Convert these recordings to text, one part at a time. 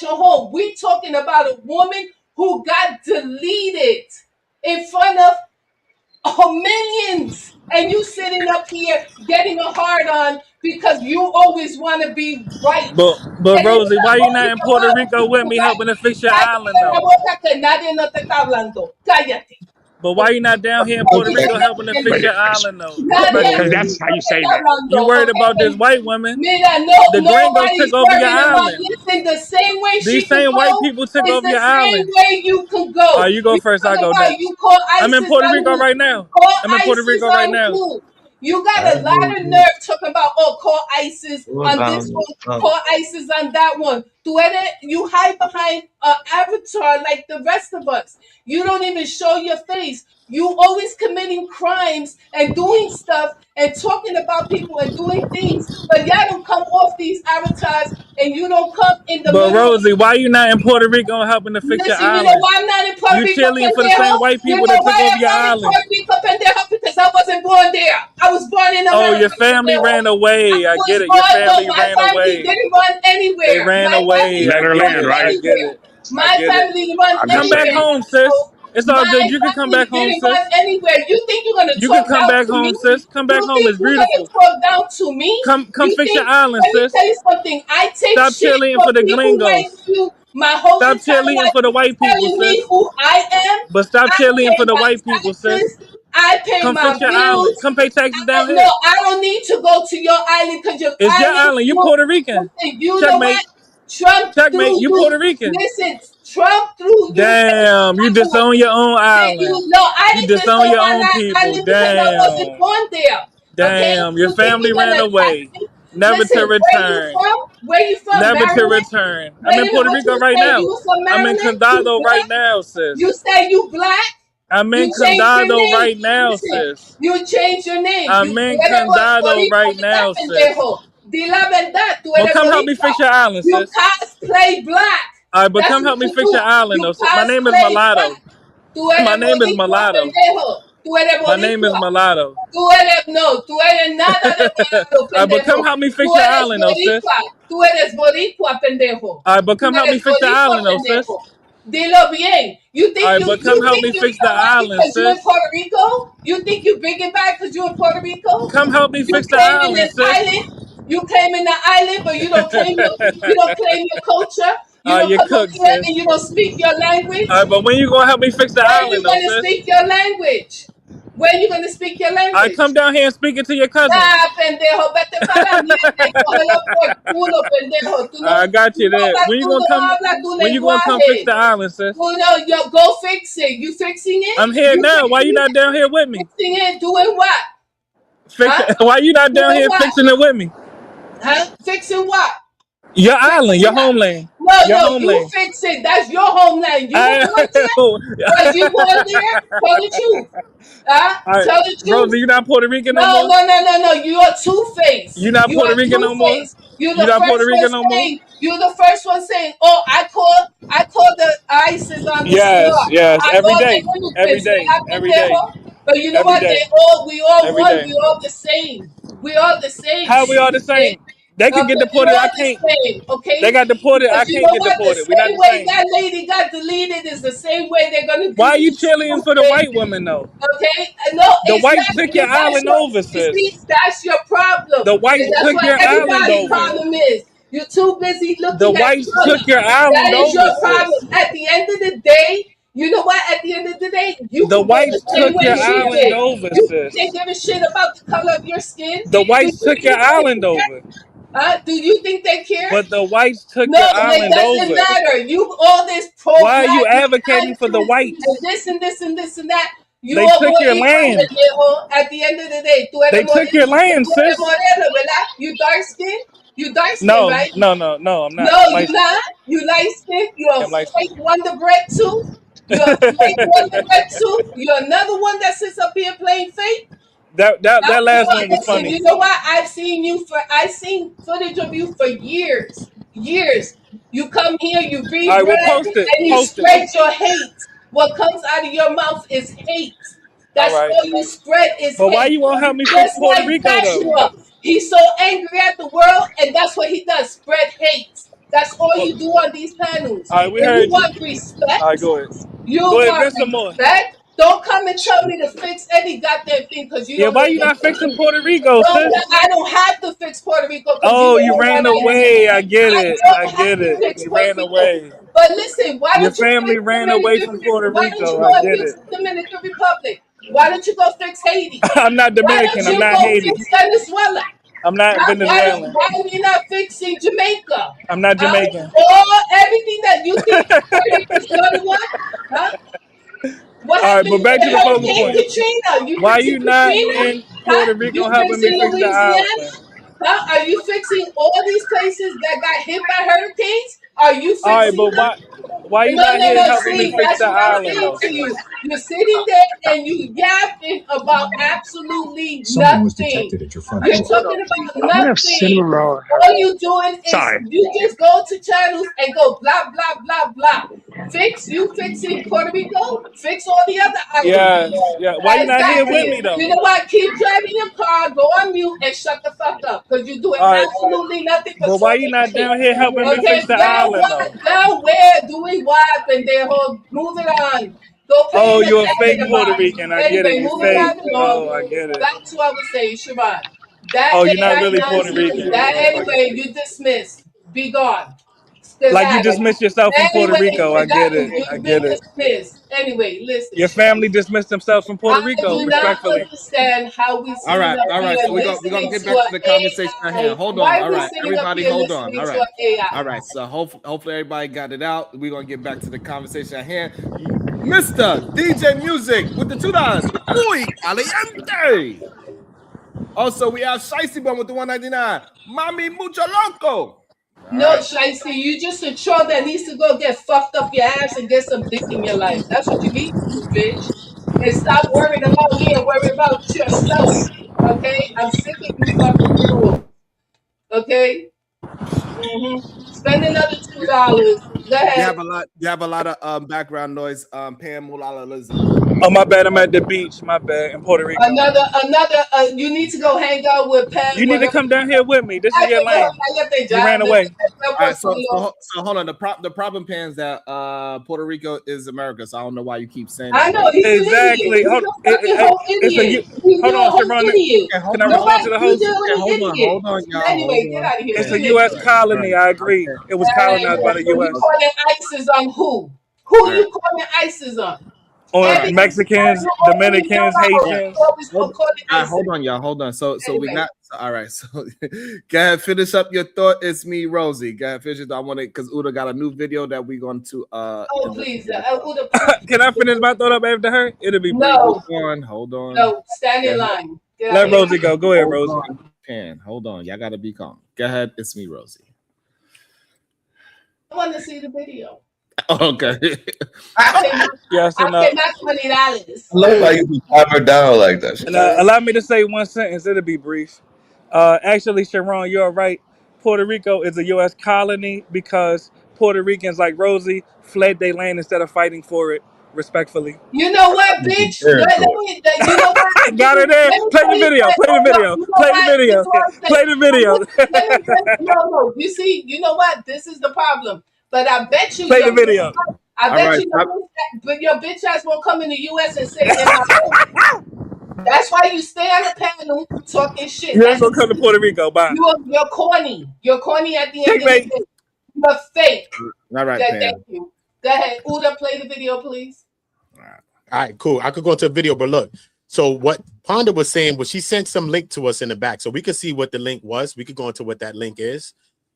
your home. We're talking about a woman who got deleted in front of millions, and you sitting up here getting a hard on because you always want to be right. But And it's Rosie, not why you not only in Puerto about Rico with you, me right? helping to fix your island Cállate la though? boca que nadie no te está hablando. Cállate. But why you not down here in Puerto Nadie Rico helping to fix your island though, Because Rosie? that's how you te say está that. You hablando, worried about this okay? white woman? Mira, The gringos took nobody's over your worrying about. island. Listen, the same way These she can same white go people took is over the your same island. way you can All go. right, you go You first. talk I go about you next. call I'm in ISIS Puerto on Rico who? right now. Call I'm in Puerto ISIS Rico right on now. who? You got a lot of nerve talking about, oh, call ISIS on this one, call ISIS on that one. You hide behind an avatar like the rest of us. You don't even show your face. You always committing crimes and doing stuff and talking about people and doing things, but y'all don't come off these avatars and you don't come in the But middle. Rosie, why you not in Puerto Rico helping to fix your Listen, you know island? why I'm not in Puerto You Rico, chilling for the pendejo? same white You people know that took why over I'm your not in island. Puerto Rico, pendejo? Because I wasn't born there. I was born in Oh, your America, family pendejo. ran I away. I was get it. Your born, no, family my ran family away. didn't run They anywhere. ran My family away. Let I her didn't get run land, it. right? I get anywhere. it. I My get it. family didn't run I'm Come just back anywhere. saying. home, sis. It's all My good. You can come family back home, didn't run sis. anywhere. You think you're gonna You can talk come down back to home, me? sis. Come back You home. think It's you're gonna beautiful. talk down to me? Come You fix your think? island, Let me sis. tell you something. I take Stop shit cheerleading from for the people like glingos. you. My whole Stop entire cheerleading life, for the you white people, telling me sis. who I am. But stop I cheerleading pay for the my white people, sis. taxes. I pay Come my fix your island. bills. Come pay taxes down No, here. I don't need to go to your island because your It's your island. island. You Puerto Rican. Listen, you know what? Checkmate. Trump threw Checkmate. You you. Puerto Rican. Listen, Trump threw you in the Damn. You Bible. disown your own And island. you know, I You didn't disown disown your own my people. island because I wasn't Damn. born there. Okay? Damn. Your You think family you're ran gonna attack away. me? Never to Listen, where you return. from? Where you from? Never to Maryland? return. I'm Wait in a minute, Puerto what Rico you right say? now. You from I'm in Maryland? You Condado right black? now, You sis. say you black? I'm You in changed your Condado name. right now, Listen, sis. you changed your name. I'm You in eres Condado boricua, right ¿verdad, now, sis. pendejo? Di la verdad, tú Well, eres come help me boricua. fix your island, You sis. cosplay black. All right, but That's come what help me you fix your do. island, You though. My name is cosplay Mulatto. black. Tú My eres name is boricua, Mulatto. pendejo. Tú eres My name is boricua. Mulatto. Tú eres nada de mulatto, All right, but come pendejo. help me fix Tú your eres island, though, sis. boricua. Tú eres boricua, pendejo. All right, but Tú come help me eres fix the boricua, island, though, sis. pendejo. Dilo bien. All right, but come You help think me you fix the know what? island, Because you in sis. Puerto Rico? You think you big and bad because you in Puerto Rico? Come help me You fix the claiming island, an sis. island. You claiming the island, but you don't claim your culture. All You right, don't you come over cook, here and sis. you don't speak your All language. right, but when you gonna help me fix the When you island, though, gonna sis? speak your language? When you gonna speak your I come language? down here and speak it to your cousin. Ah, pendejo, vete para la mierda y cógelo por culo, pendejo. I got you there. When you Tú gonna no come? hablas tu When you gonna come fix lenguaje. the island, sis? You know, yo, go fix it. You fixing it? I'm here now. Why you not down here with me? Fixing it? Doing what? Fix. Huh? Why you not down Doing here what? fixing it with me? Huh? Fixing what? Your island, Fixing your what? homeland, No, your no, you homeland. fix it. That's your homeland. You were I, born there? Was you born there? Tell the truth. Huh? I, Tell the truth. Rosie, you not Puerto Rican no No, more. no, no, no, no. You are Two Face. You not You Puerto are Rican Two no more. Face. You're You the not Puerto first one Rican no more. saying. You're the first one saying. Oh, I call the ISIS on the Yes, star. yes. I Every know the day, every innocents. day, every day, But you know every what? day, We all every one. day. We all the same. We all the same. How we all the Okay. same? They can get Okay, we're deported. I all the can't. same, They okay? got deported. I Because you can't know get what? The deported. We're not same the way same. that lady got deleted is the same way they're gonna Why are you delete cheerleading you, for the white baby. woman though? Okay? No, The it's whites not took your you. island over, You see, sis. that's your problem. The And whites that's took what your island everybody's over. problem is. You're too busy The looking at whites Trump. took your That island is your over, problem. sis. At the end of the day, you know what? At the end of the day, you The could go the whites same took way your she island did. over, You can't sis. give a shit about the color of your skin. The Do whites you took your think they island care? over. Do you think they care? But the whites took No, your it island doesn't over. matter. You all this Why are you pro-black advocating for the nonsense and whites? this and this and this and that. You They are took your boricua, land. pendejo. At the end of the day, They took your land, tú eres sis. moreno, ¿verdad? You dark skin? You dark skin, No, right? no, no, no. I'm not. No, I'm you light skinned. not. You light skin. You're a I'm light skinned. fake Wonder Bread too. You're a fake Wonder Bread too. You're another one that sits up here playing fake. That last one was Listen, funny. you know what? I've seen footage of you for years. Years. You come here, you All read right, well, bread, post it. and you Post it. spread your hate. What comes out of your mouth is hate. All That's right. all you spread is But why hate. you won't help me fix Just Puerto like Rico though? Joshua. He's so angry at the world, and that's what he does, spread hate. That's all you do on these panels. All right, we And you heard you. want respect. All right, go ahead. You Go ahead, want vent some more. respect. Don't come and tell me to fix any goddamn thing because you Yeah, don't know why you what not you're fixing doing. Puerto Rico, No, sis? I don't have to fix Puerto Rico because you Oh, you know ran what I do. away. I get I it. I don't have get to it. fix You Puerto ran Rico. away. But listen, why Your don't you family fix ran away from Puerto Why don't you Rico. go I and get fix it. the Dominican Republic? Why don't you go fix Haiti? I'm not Why don't Dominican. I'm you not go Haiti. fix Venezuela? I'm not Huh? Venezuelan. Why are you not fixing Jamaica? I'm not Huh? Jamaican. Or everything that you think is done what? Huh? What All right, happened but with back to the focal Hurricane point. Katrina? You Why fixing you not Katrina? in Huh? Puerto You Rico helping me fixing fix the Louisiana? island? Huh? Are you fixing all these places that got hit by hurricanes? Are you All right, fixing but them? why you No, not no, here no. helping me See, fix that's the what I'm island saying though, to you. sis? You're sitting there and you yapping about absolutely nothing. You're talking about I'm gonna have nothing. cinnamon roll. All you doing is Sorry. you just go to channels and go blah blah blah blah. You fixing Puerto Rico, fix all the other islands. Yes, yeah. Why you not here with Exactly. me though? You know what? Keep driving your car, go on mute, and shut the fuck up because you're doing All right, absolutely nothing but but why you talking not shit. down here helping me Okay, fix the now island what? though? Now where do we what? And they hold moving on. Go play Oh, in the you're a in fake the Puerto box. Rican. I get it. Anyway, You moving fake. right along. Oh, I get it. Back to what I was saying, Sharon. That Oh, you're not AI really Puerto nonsense. Rican. That Oh, I get anyway, it. you dismissed. Be gone. Cause Like you dismissed yourself from Puerto anyway, Rico. I get exactly. it. I You've been get it. dismissed. Anyway, listen, Your Sharon. family dismissed themselves from Puerto I Rico, do not respectfully. understand how we All sitting right, up all right. here So we're listening gonna get to back an to the conversation at hand. AI. Hold on. Why are All we right, sitting up everybody, here hold on. listening All to right, an AI? all right. So hopefully everybody got it out. We're gonna get back to the conversation at hand. Mr. DJ Music with the $2. Muy caliente. Also, we have Shicey Bun with the 199. Mami Mucho Loco. No, Shiesty, you just a troll that needs to go get fucked up your ass and get some dick in your life. That's what you need to do, bitch. And stop worrying about me and worry about yourself. Okay? I'm sick of you fucking fools. Okay? Spend another $2. Go You ahead. have a lot. You have a lot of background noise. Pam Mulala Elizabeth. Oh, my bad. I'm at the beach. My bad. In Puerto Rico. Another. You need to go hang out with Pam. You need to Wherever. come down here with me. This is I your could go lane. hang out their You ran job. away. All right, so hold on. The problem, Pam, is that Puerto Rico is America, so I don't know why you keep saying I that. know he's an idiot. Exactly. He's a fucking whole It's a idiot. you. You're Hold a on, whole Sharon. idiot. Okay, hold Can I on. respond Nobody, to the you're host? Okay, an idiot. hold on, y'all. Hold Anyway, get on. out of here. It's Okay. a Finish. U.S. All colony. right. I agree. Okay. It was colonized by the So you U.S. calling ISIS on who? Who All right. you calling ISIS on? All On right. Everything Mexicans, you already know Dominicans, about. All right. You Haitians. always Hold, gonna call it all right, ISIS. hold on, y'all. Hold on. So we Anyway. got all right. So go ahead, finish up your thought. It's me, Rosie. Go ahead, finish it. I want to because Uda got a new video that we're going to Oh please, Uda, please. Can I finish my thought up after her? It'll be brief. No, hold on. no, stand Go in ahead. line. Get out Let of here. Rosie go. Go ahead, Hold Rosie. on. Pan, hold on. Y'all gotta be calm. Go ahead. It's me, Rosie. I want to see the video. Okay. Yes, and I pay my $20. I love how you can calm her down like that. allow me to say one sentence. It'll be brief. Actually, Sharon, you're right. Puerto Rico is a U.S. colony because Puerto Ricans like Rosie fled their land instead of fighting for it. Respectfully. You know what, bitch? Very true. You know what? Got it there. Let me Play tell the you video. what. Play the No, video. you know Play the what? This video. is what I'm saying. Play the video. No. You see, you know what? This is the problem. But I bet you, Play the video. I All bet right. you, but your bitch ass won't come in the U.S. and say they're not ready. That's why you stay on the panel talking shit. You ain't That's gonna come to Puerto Rico. Bye. you're corny. You're corny at the end of the Checkmate. day. You're fake. All right, Yeah, Pan. thank you. Go ahead, Uda, play the video, please. All right, cool. I could go into a video, but look. So what Ponda was saying was she sent some link to us in the back, so we could see what the link was. We could go into what that link is.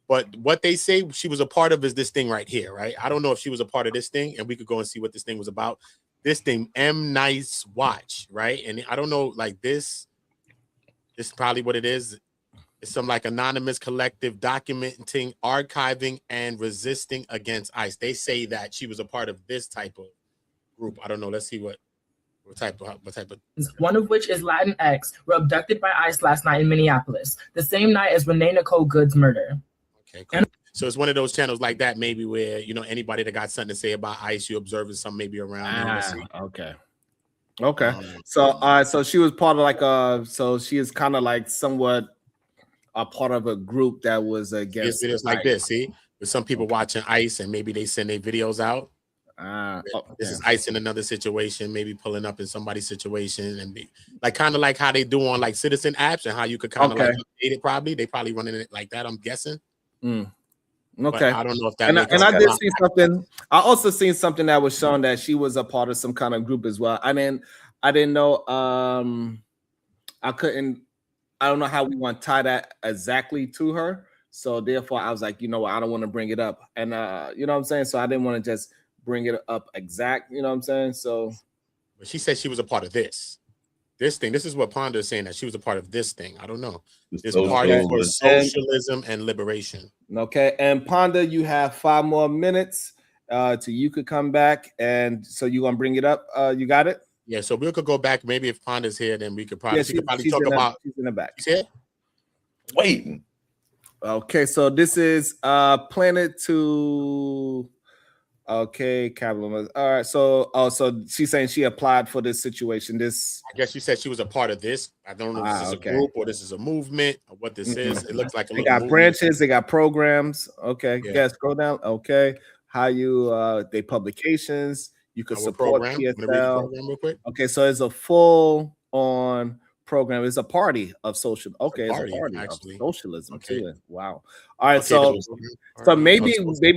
But what they say she was a part of is this thing right here, right? I don't know if she was a part of this thing, and we could go and see what this thing was about. This thing, M Nice Watch, right? And I don't know, like this is probably what it is. It's some like anonymous collective documenting, archiving, and resisting against ICE. They say that she was a part of this type of group. I don't know. Let's see what type of. One of which is Latinx, were abducted by ICE last night in Minneapolis, the same night as Renee Nicole Good's murder. Okay, cool. So it's one of those channels like that, maybe where anybody that got something to say about ICE, you observing something maybe around. Okay. So she was part of like so she is kind of like somewhat a part of a group that was against videos like this. See, with some people watching ICE and maybe they send their videos out. This is ICE in another situation, maybe pulling up in somebody's situation, and be like kind of like how they do on like citizen apps and how you could kind of like update it. Probably they probably running it like that. I'm guessing. Okay, but I don't know if that. And I did see something. I also seen something that was showing that she was a part of some kind of group as well. I didn't know. I don't know how we want to tie that exactly to her. So therefore, I was like, you know what, I don't want to bring it up, and you know what I'm saying. So I didn't want to just bring it up exact. You know what I'm saying. So, but she said she was a part of this thing. This is what Ponder is saying, that she was a part of this thing. I don't know. This party for socialism and liberation. Okay, and Ponder, you have 5 more minutes till you could come back, and so you gonna bring it up. You got it? Yeah. So we could go back. Maybe if Ponder's here, then we could probably, talk about. She's in the back. She's here? Waiting. Okay, so this is Planet to. Okay, Capital. All right, so so she's saying she applied for this situation. I guess you said she was a part of this. I don't know if this is a group or this is a movement or what this is. It looks like they got branches, they got programs. Okay, yeah. Scroll down. Okay, how you they publications. You could support PSL. Real quick. Okay, so it's a full on program. It's a party of social. Okay, it's a party actually. Of socialism too. Wow. All right, so maybe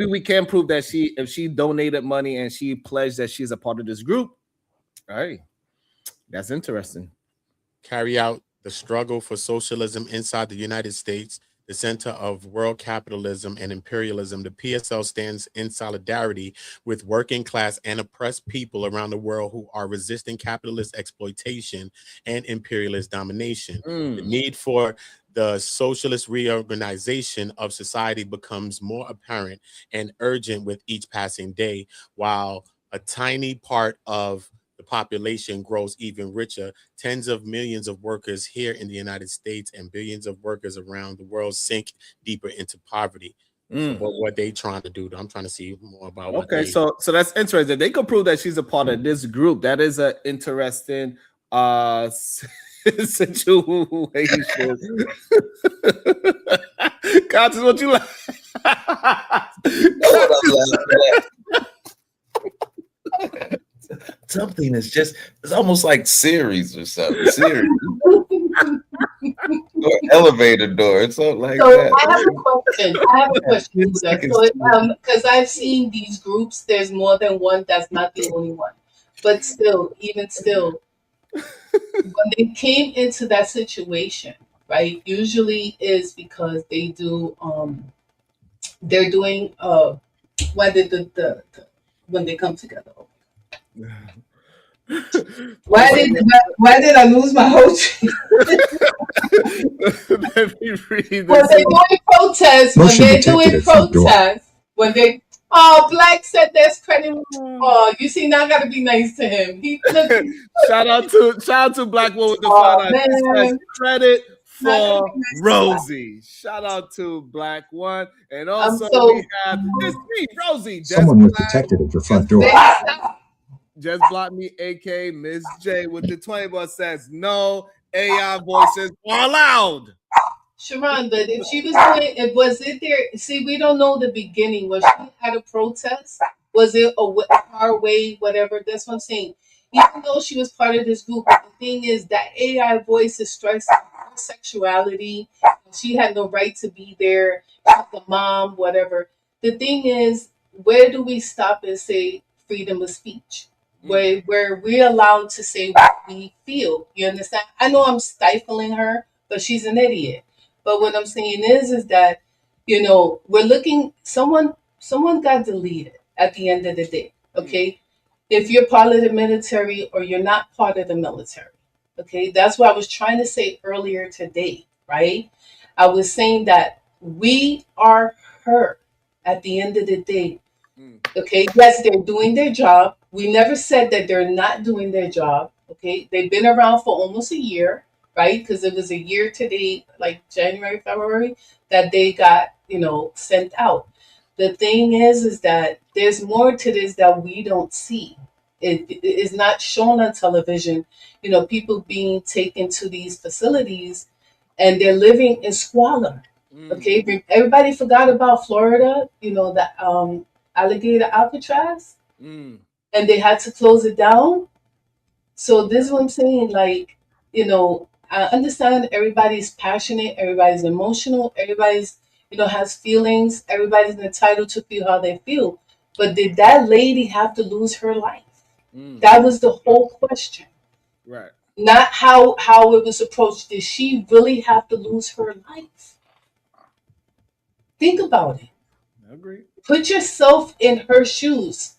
we can prove that if she donated money and she pledged that she's a part of this group. All right, that's interesting. Carry out the struggle for socialism inside the United States, the center of world capitalism and imperialism. The PSL stands in solidarity with working class and oppressed people around the world who are resisting capitalist exploitation and imperialist domination. The need for the socialist reorganization of society becomes more apparent and urgent with each passing day, while a tiny part of the population grows even richer. Tens of millions of workers here in the United States and billions of workers around the world sink deeper into poverty. So what they trying to do? I'm trying to see more about. Okay, so that's interesting. They could prove that she's a part of this group. That is an interesting situation. Conscious, what you like? Something is just, it's almost like series or something. Series. Or elevator door. It's something like that. I have a question. Because I've seen these groups, there's more than one. That's not the only one. But still, when they came into that situation, right, usually is because they do they're doing when they come together. Why did I lose my whole train? Let me read when they're doing protests, Black said there's credit. Oh, you see, now I gotta be nice to him. Shout out to Black Woman with the credit for Rosie. Shout out to Black One, and also we have this me, Rosie. Someone was detected at your front door. Just block me, AK Miss J with the 20 bus says no AI voices are allowed. Sharon, but if she was doing, was it there? See, we don't know the beginning. Was she at a protest? Was it a car way, whatever? That's what I'm saying. Even though she was part of this group, the thing is that AI voice is stressing her sexuality. She had no right to be there. The mom, whatever. The thing is, where do we stop and say freedom of speech? Where we're allowed to say what we feel. You understand? I know I'm stifling her, but she's an idiot. But what I'm saying is that, we're looking, someone got deleted at the end of the day. Okay. If you're part of the military or you're not part of the military. Okay. That's what I was trying to say earlier today, right? I was saying that we are her at the end of the day. Okay. Yes, they're doing their job. We never said that they're not doing their job. Okay. They've been around for almost a year, right? Because it was a year today, like January, February, that they got, sent out. The thing is that there's more to this that we don't see. It is not shown on television. People being taken to these facilities and they're living in squalor. Okay, everybody forgot about Florida. The alligator Alcatraz, and they had to close it down. So this is what I'm saying. Like, I understand everybody's passionate, everybody's emotional, everybody's has feelings. Everybody's entitled to feel how they feel. But did that lady have to lose her life? That was the whole question. Right. Not how it was approached. Did she really have to lose her life? Think about it. I agree. Put yourself in her shoes.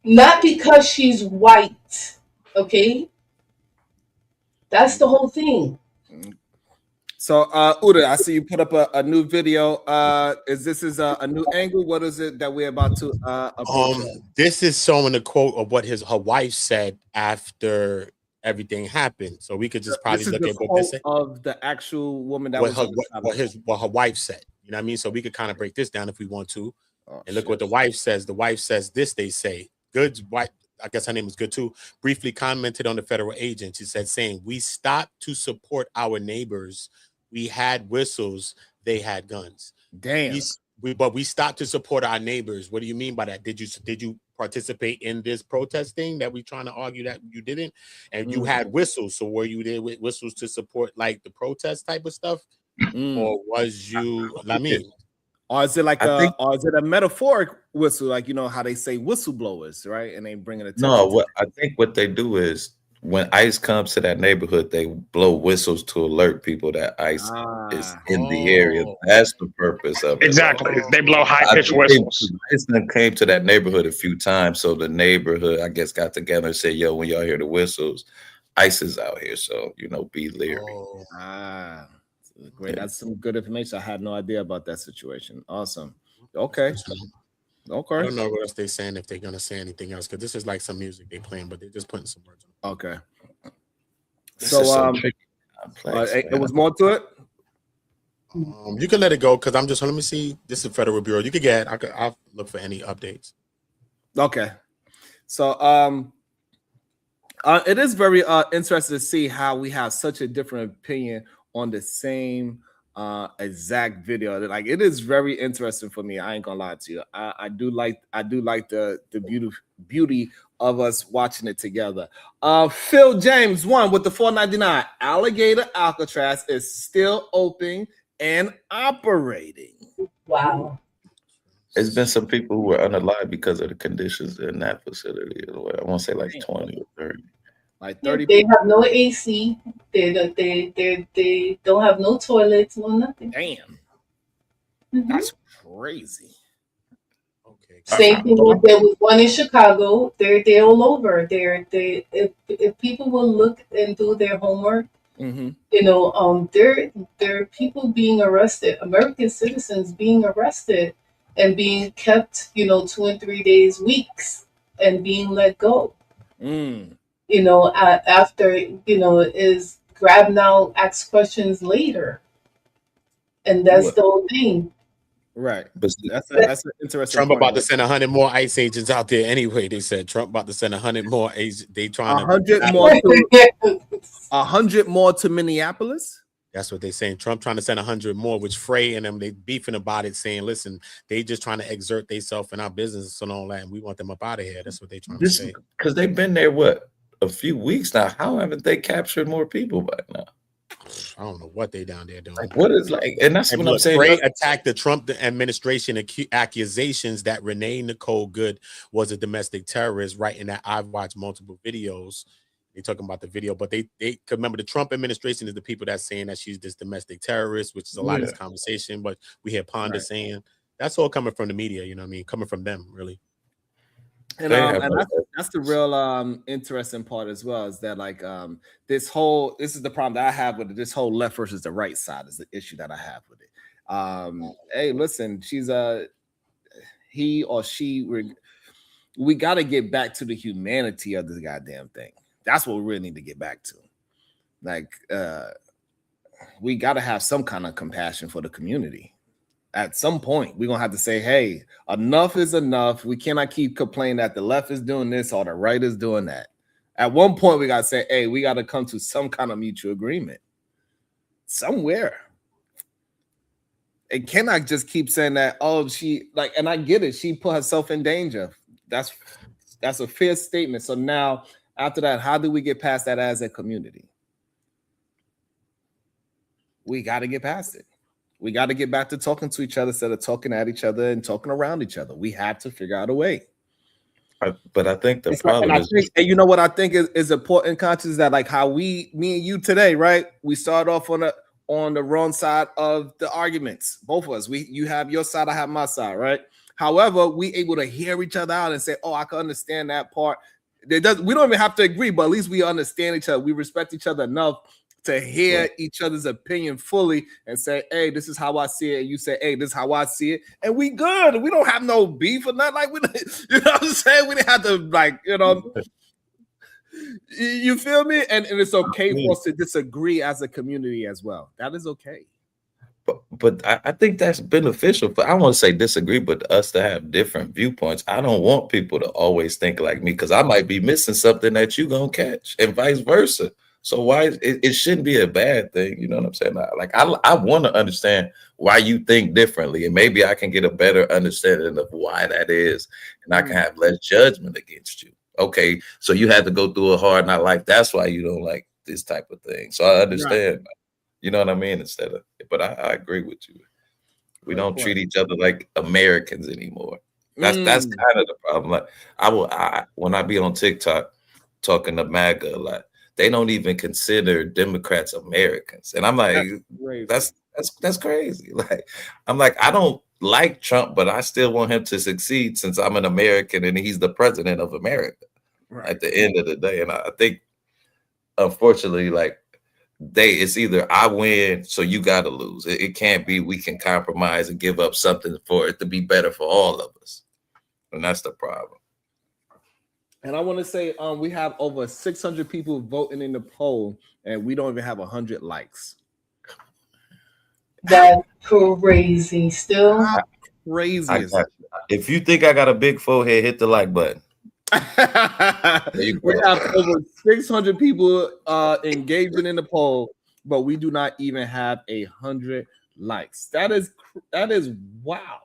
Not because she's white, okay? That's the whole thing. So, Uda, I see you put up a new video. Is this a new angle? What is it that we're about to approach? This is showing a quote of what her wife said after everything happened. So we could just probably look at what this said. Of the actual woman that what her wife said. You know what I mean? So we could kind of break this down if we want to. And look what the wife says. The wife says this, they say. Good's wife, I guess her name is Good too, briefly commented on the federal agent. She said, saying, "We stopped to support our neighbors. We had whistles, they had guns." Damn. But we stopped to support our neighbors. What do you mean by that? Did you participate in this protesting that we trying to argue that you didn't? And you had whistles. So were you there with whistles to support like the protest type of stuff? Or was you, I mean, or is it like or is it a metaphoric whistle, like how they say whistleblowers, right? And they bring it attention. No, I think what they do is when ICE comes to that neighborhood, they blow whistles to alert people that ICE is in the area. That's the purpose of it. Exactly. They blow high-pitched whistles. ICE came to that neighborhood a few times, so the neighborhood, I guess, got together and said, "Yo, when y'all hear the whistles, ICE is out here, so be leery." Great. That's some good information. I had no idea about that situation. Awesome. Okay. Okay. I don't know what else they're saying, if they're gonna say anything else, because this is like some music they playing, but they're just putting some words on. Okay. So it was more to it. You can let it go because I'm just let me see. This is Federal Bureau. You could get. I'll look for any updates. Okay. So it is very interesting to see how we have such a different opinion on the same exact video. Like, it is very interesting for me. I ain't gonna lie to you. I do like the beauty of us watching it together. Phil James won with the $4.99. Alligator Alcatraz is still open and operating. Wow. There's been some people who were unalive because of the conditions in that facility. I want to say like 20 or 30. Like 30. They have no AC. They don't have no toilets, no nothing. Damn. That's crazy. Okay. Same thing. There was one in Chicago. They're all over. If people will look and do their homework, there are people being arrested, American citizens being arrested and being kept, 2 and 3 days, weeks, and being let go. After, is grab now, ask questions later. And that's the whole thing. Right. But that's an interesting Trump point. about to send 100 more ICE agents out there anyway. They said Trump about to send 100 more. They trying 100 more to 100 more to Minneapolis. That's what they're saying. Trump trying to send 100 more, which Frey and them, they beefing about it, saying, listen, they just trying to exert themselves in our business and all that, and we want them up out of here. That's what they trying to say. Because they've been there, a few weeks now. How haven't they captured more people by now? I don't know what they down there doing. Like, what is and that's what I'm saying. Frey attacked the Trump administration accusations that Renee Nicole Good was a domestic terrorist, writing that I've watched multiple videos. They're talking about the video, but they remember the Trump administration is the people that's saying that she's this domestic terrorist, which is a lot of this conversation. But we hear Ponder saying that's all coming from the media, you know what I mean? Coming from them, really. And that's the real interesting part as well, is that like this is the problem that I have with it. This whole left versus the right side is the issue that I have with it. Hey, listen, she's he or she, we got to get back to the humanity of this goddamn thing. That's what we really need to get back to. Like, we got to have some kind of compassion for the community. At some point, we're going to have to say, hey, enough is enough. We cannot keep complaining that the left is doing this or the right is doing that. At one point, we got to say, hey, we got to come to some kind of mutual agreement somewhere. it cannot just keep saying that. Oh, she like, and I get it. She put herself in danger. That's a fair statement. So now, after that, how do we get past that as a community? We got to get past it. We got to get back to talking to each other instead of talking at each other and talking around each other. We have to figure out a way. But I think the problem is, and you know what I think is important, conscious, that like how me and you today, right? We start off on the wrong side of the arguments. Both of us. You have your side, I have my side, right? However, we able to hear each other out and say, "Oh, I can understand that part." We don't even have to agree, but at least we understand each other. We respect each other enough to hear each other's opinion fully and say, "Hey, this is how I see it." And you say, "Hey, this is how I see it," and we good. We don't have no beef or nothing. Like you know what I'm saying? We didn't have to you feel me? And it's okay for us to disagree as a community as well. That is okay. But I think that's beneficial. But I want to say disagree, but us to have different viewpoints. I don't want people to always think like me because I might be missing something that you gonna catch, and vice versa. So why it shouldn't be a bad thing, you know what I'm saying? Like I want to understand why you think differently, and maybe I can get a better understanding of why that is, and I can have less judgment against you. Okay, so you had to go through a hard not life. That's why you don't like this type of thing. So I understand, right. You know what I mean? Instead of, but I agree with you. We don't treat each other like Americans anymore. That's kind of the problem. Like when I be on TikTok talking to MAGA a lot. They don't even consider Democrats Americans. And I'm like, that's crazy. Like, I'm like, I don't like Trump, but I still want him to succeed since I'm an American and he's the president of America at the end of the day. And I think, unfortunately, like it's either I win, so you got to lose. It can't be we can compromise and give up something for it to be better for all of us. And that's the problem. And I want to say we have over 600 people voting in the poll, and we don't even have 100 likes. That's crazy. Still crazy. If you think I got a big forehead, hit the like button. We have over 600 people engaging in the poll, but we do not even have 100 likes. That is wild.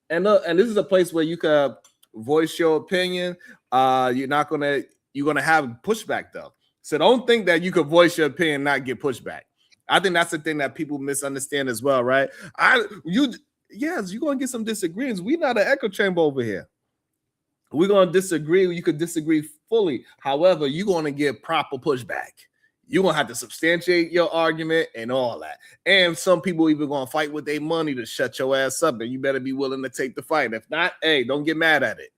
And this is a place where you can voice your opinion. You're gonna have pushback though. So don't think that you could voice your opinion and not get pushback. I think that's the thing that people misunderstand as well, right? You're gonna get some disagreements. We're not an echo chamber over here. We're gonna disagree. You could disagree fully. However, you're gonna get proper pushback. You're gonna have to substantiate your argument and all that. And some people even gonna fight with their money to shut your ass up, and you better be willing to take the fight. If not, hey, don't get mad at it.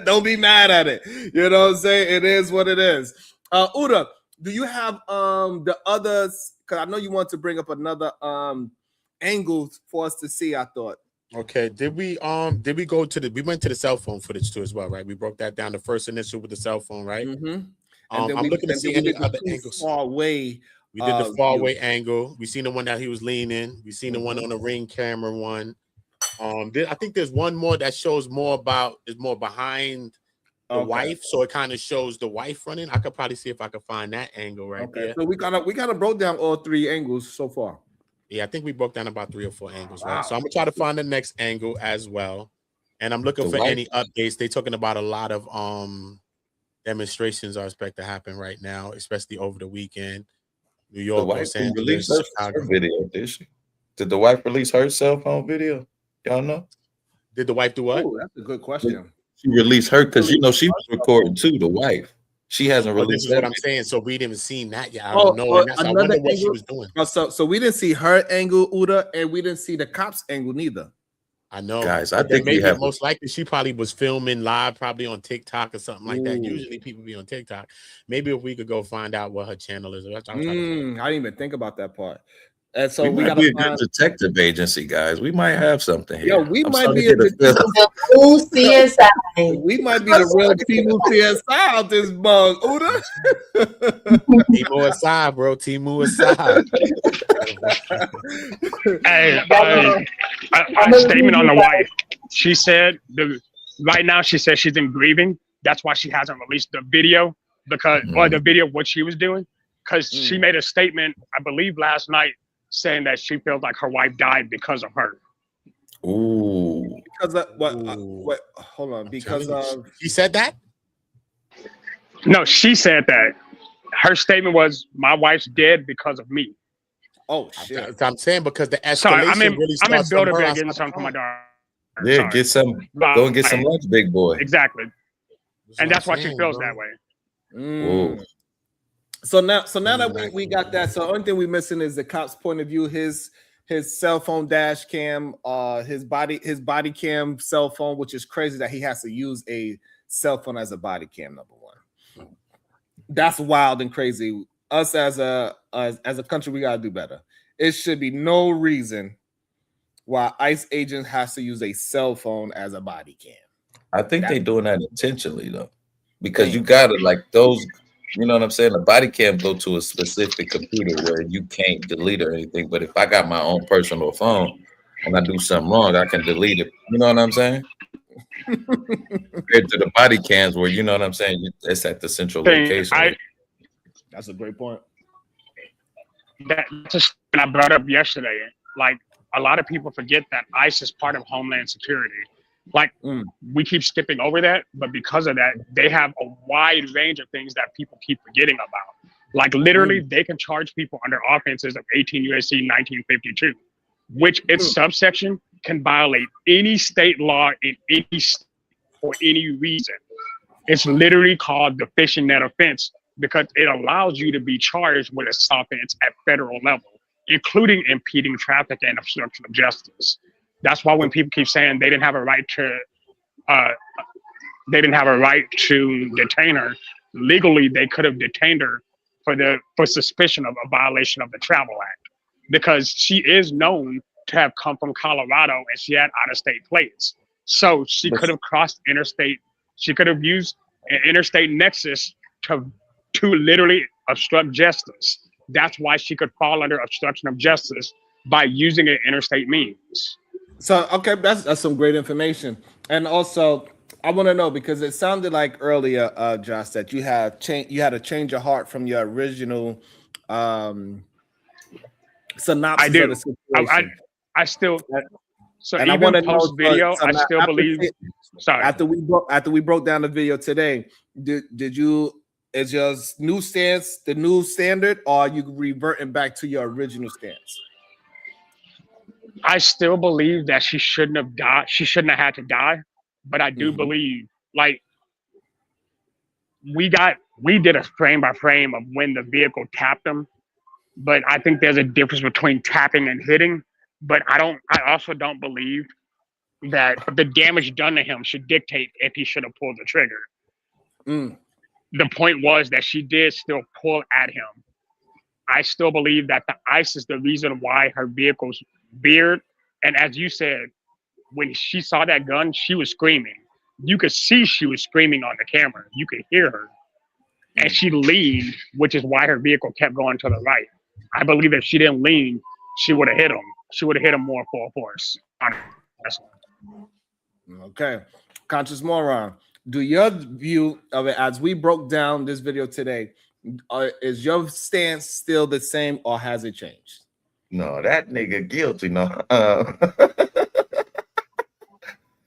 Don't be mad at it. You know what I'm saying? It is what it is. Uda, do you have the others? Because I know you want to bring up another angle for us to see. I thought. Okay. Did we go to we went to the cell phone footage too as well, right? We broke that down. The first initial with the cell phone, right? Mm-hmm. I'm looking to see any other angles. Far away. We did the far away angle. We seen the one that he was leaning. We seen the one on the ring camera one. I think there's one more that shows more behind the wife, so it kind of shows the wife running. I could probably see if I could find that angle right there. So we kind of broke down all three angles so far. Yeah, I think we broke down about 3 or 4 angles, right? So I'm gonna try to find the next angle as well, and I'm looking for any updates. They're talking about a lot of demonstrations are expected to happen right now, especially over the weekend. New York, Los Angeles, Chicago. Video, did she? Did the wife release her cell phone video? Y'all know? Did the wife do what? Ooh, that's a good question. She released her because she was recording too. The wife, she hasn't released. This is what I'm saying. So we didn't see that yet. I don't know. And I wonder what she was doing. So we didn't see her angle, Uda, and we didn't see the cops angle neither. I know, guys. I think maybe most likely she probably was filming live, probably on TikTok or something like that. Usually people be on TikTok. Maybe if we could go find out what her channel is. I didn't even think about that part. And so we might be a good detective agency, guys. We might have something here. Yo, we might be a cool CSI. We might be the real Timu CSI out this bug, Uda. Timu aside, bro. Timu aside. Hey, a statement on the wife. She said right now she says she's in grieving. That's why she hasn't released the video or the video of what she was doing. Because she made a statement, I believe last night, saying that she feels like her wife died because of her. Ooh. Because of what? Hold on. Because of he said that. No, she said that. Her statement was, "My wife's dead because of me." Oh shit! I'm saying because the escalation Sorry, I'm in really starts from Build-A-Bear her getting outside something for my daughter. Yeah, Sorry. get some. Go and get some lunch, big boy. Exactly, and that's why she saying, feels bro. that way. Whoa. So now that we got that, so the only thing we're missing is the cop's point of view, his cell phone dash cam, his body cam cell phone, which is crazy that he has to use a cell phone as a body cam. Number one, that's wild and crazy. Us as a country, we gotta do better. It should be no reason why ICE agent has to use a cell phone as a body cam. I think they're doing that intentionally though, because you gotta like those. You know what I'm saying? The body cam go to a specific computer where you can't delete or anything. But if I got my own personal phone and I do something wrong, I can delete it. You know what I'm saying? Compared to the body cams where you know what I'm saying, it's at the central location. That's a great point. That's just I brought up yesterday. Like a lot of people forget that ICE is part of Homeland Security. Like we keep skipping over that, but because of that, they have a wide range of things that people keep forgetting about. Like literally, they can charge people under offenses of 18 USC 1952, which its subsection can violate any state law in any state for any reason. It's literally called the fishing net offense because it allows you to be charged with a offense at federal level, including impeding traffic and obstruction of justice. That's why when people keep saying they didn't have a right to detain her, legally they could have detained her for suspicion of a violation of the Travel Act, because she is known to have come from Colorado and she had out-of-state plates. So she could have crossed interstate. She could have used an interstate nexus to literally obstruct justice. That's why she could fall under obstruction of justice by using an interstate means. So okay, that's some great information. And also, I want to know because it sounded like earlier, Josh, that you had a change of heart from your original synopsis I do. of the situation. I still. So and even post video, I still believe. Sorry. After we broke down the video today, did you? Is your new stance the new standard, or are you reverting back to your original stance? I still believe that she shouldn't have died. She shouldn't have had to die. But I do believe, like, we did a frame by frame of when the vehicle tapped him. But I think there's a difference between tapping and hitting. But I also don't believe that the damage done to him should dictate if he should have pulled the trigger. The point was that she did still pull at him. I still believe that the ice is the reason why her vehicle's veered. And as you said, when she saw that gun, she was screaming. You could see she was screaming on the camera. You could hear her. And she leaned, which is why her vehicle kept going to the right. I believe if she didn't lean, she would have hit him. She would have hit him more full force. Okay. Conscious Moron, do your view of it as we broke down this video today, is your stance still the same or has it changed? No, that nigga guilty. No.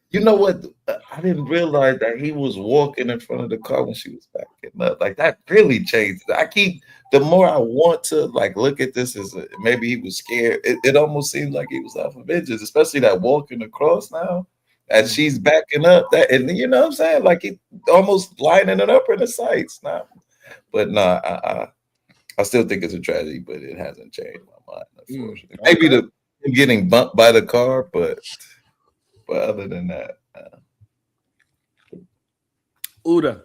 You know what? I didn't realize that he was walking in front of the car when she was backing up. Like that really changed. The more I want to like look at this as maybe he was scared. It almost seems like he was out for vengeance, especially that walking across now. As she's backing up, that and you know what I'm saying, like he almost lining it up in the sights now. But no, I still think it's a tragedy, but it hasn't changed my mind. Unfortunately, maybe the getting bumped by the car, but other than that, Uda,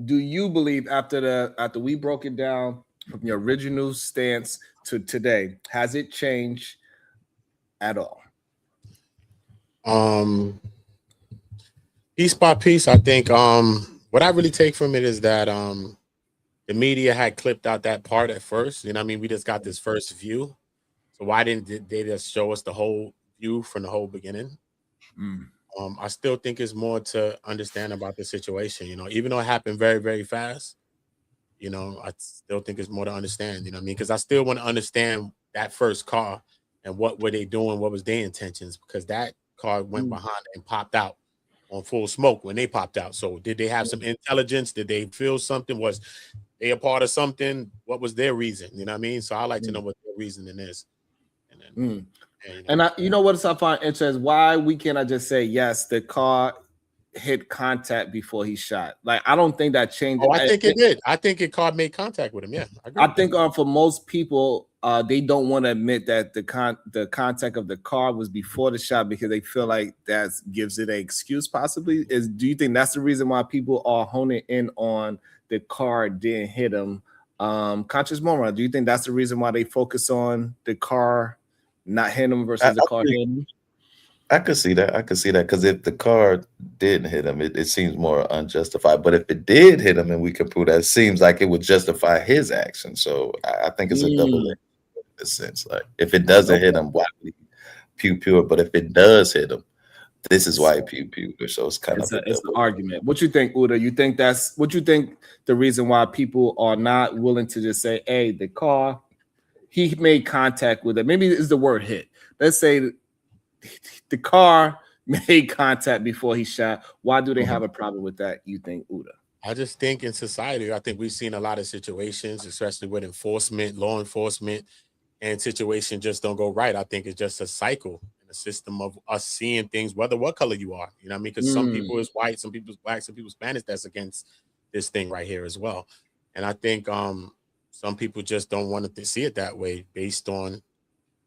do you believe after we broke it down from your original stance to today, has it changed at all? Piece by piece, I think what I really take from it is that the media had clipped out that part at first. You know what I mean? We just got this first view. So why didn't they just show us the whole view from the whole beginning? I still think it's more to understand about the situation, you know, even though it happened very, very fast, you know, I still think it's more to understand, you know what I mean? Because I still want to understand that first car and what were they doing? What was their intentions? Because that car went behind and popped out on full smoke when they popped out. So did they have some intelligence? Did they feel something? Was they a part of something? What was their reason? You know what I mean? So I like to know what their reasoning is. And then, you know what I find interesting? Why we cannot just say yes, the car hit contact before he shot? Like, I don't think that changed. Oh, I think it did. I think it car made contact with him. Yeah, I think for most people, they don't want to admit that the contact of the car was before the shot because they feel like that gives it an excuse. Possibly, do you think that's the reason why people are honing in on the car didn't hit him? Conscious Mora, do you think that's the reason why they focus on the car not hitting him versus the car hitting him? I could see that. Because if the car didn't hit him, it seems more unjustified. But if it did hit him and we could prove that, it seems like it would justify his action. So I think it's a double in a sense. Like, if it doesn't hit him, why would he pew? But if it does hit him, this is why he pew. So it's kind of it's an argument. What you think, Uda? You think the reason why people are not willing to just say, hey, the car, he made contact with it. Maybe it's the word hit. Let's say the car made contact before he shot. Why do they have a problem with that, you think, Uda? I just think in society, I think we've seen a lot of situations, especially with enforcement, law enforcement, and situations just don't go right. I think it's just a cycle and a system of us seeing things, whether what color you are. You know what I mean? Because some people is white, some people is black, some people Spanish that's against this thing right here as well. And I think some people just don't want to see it that way based on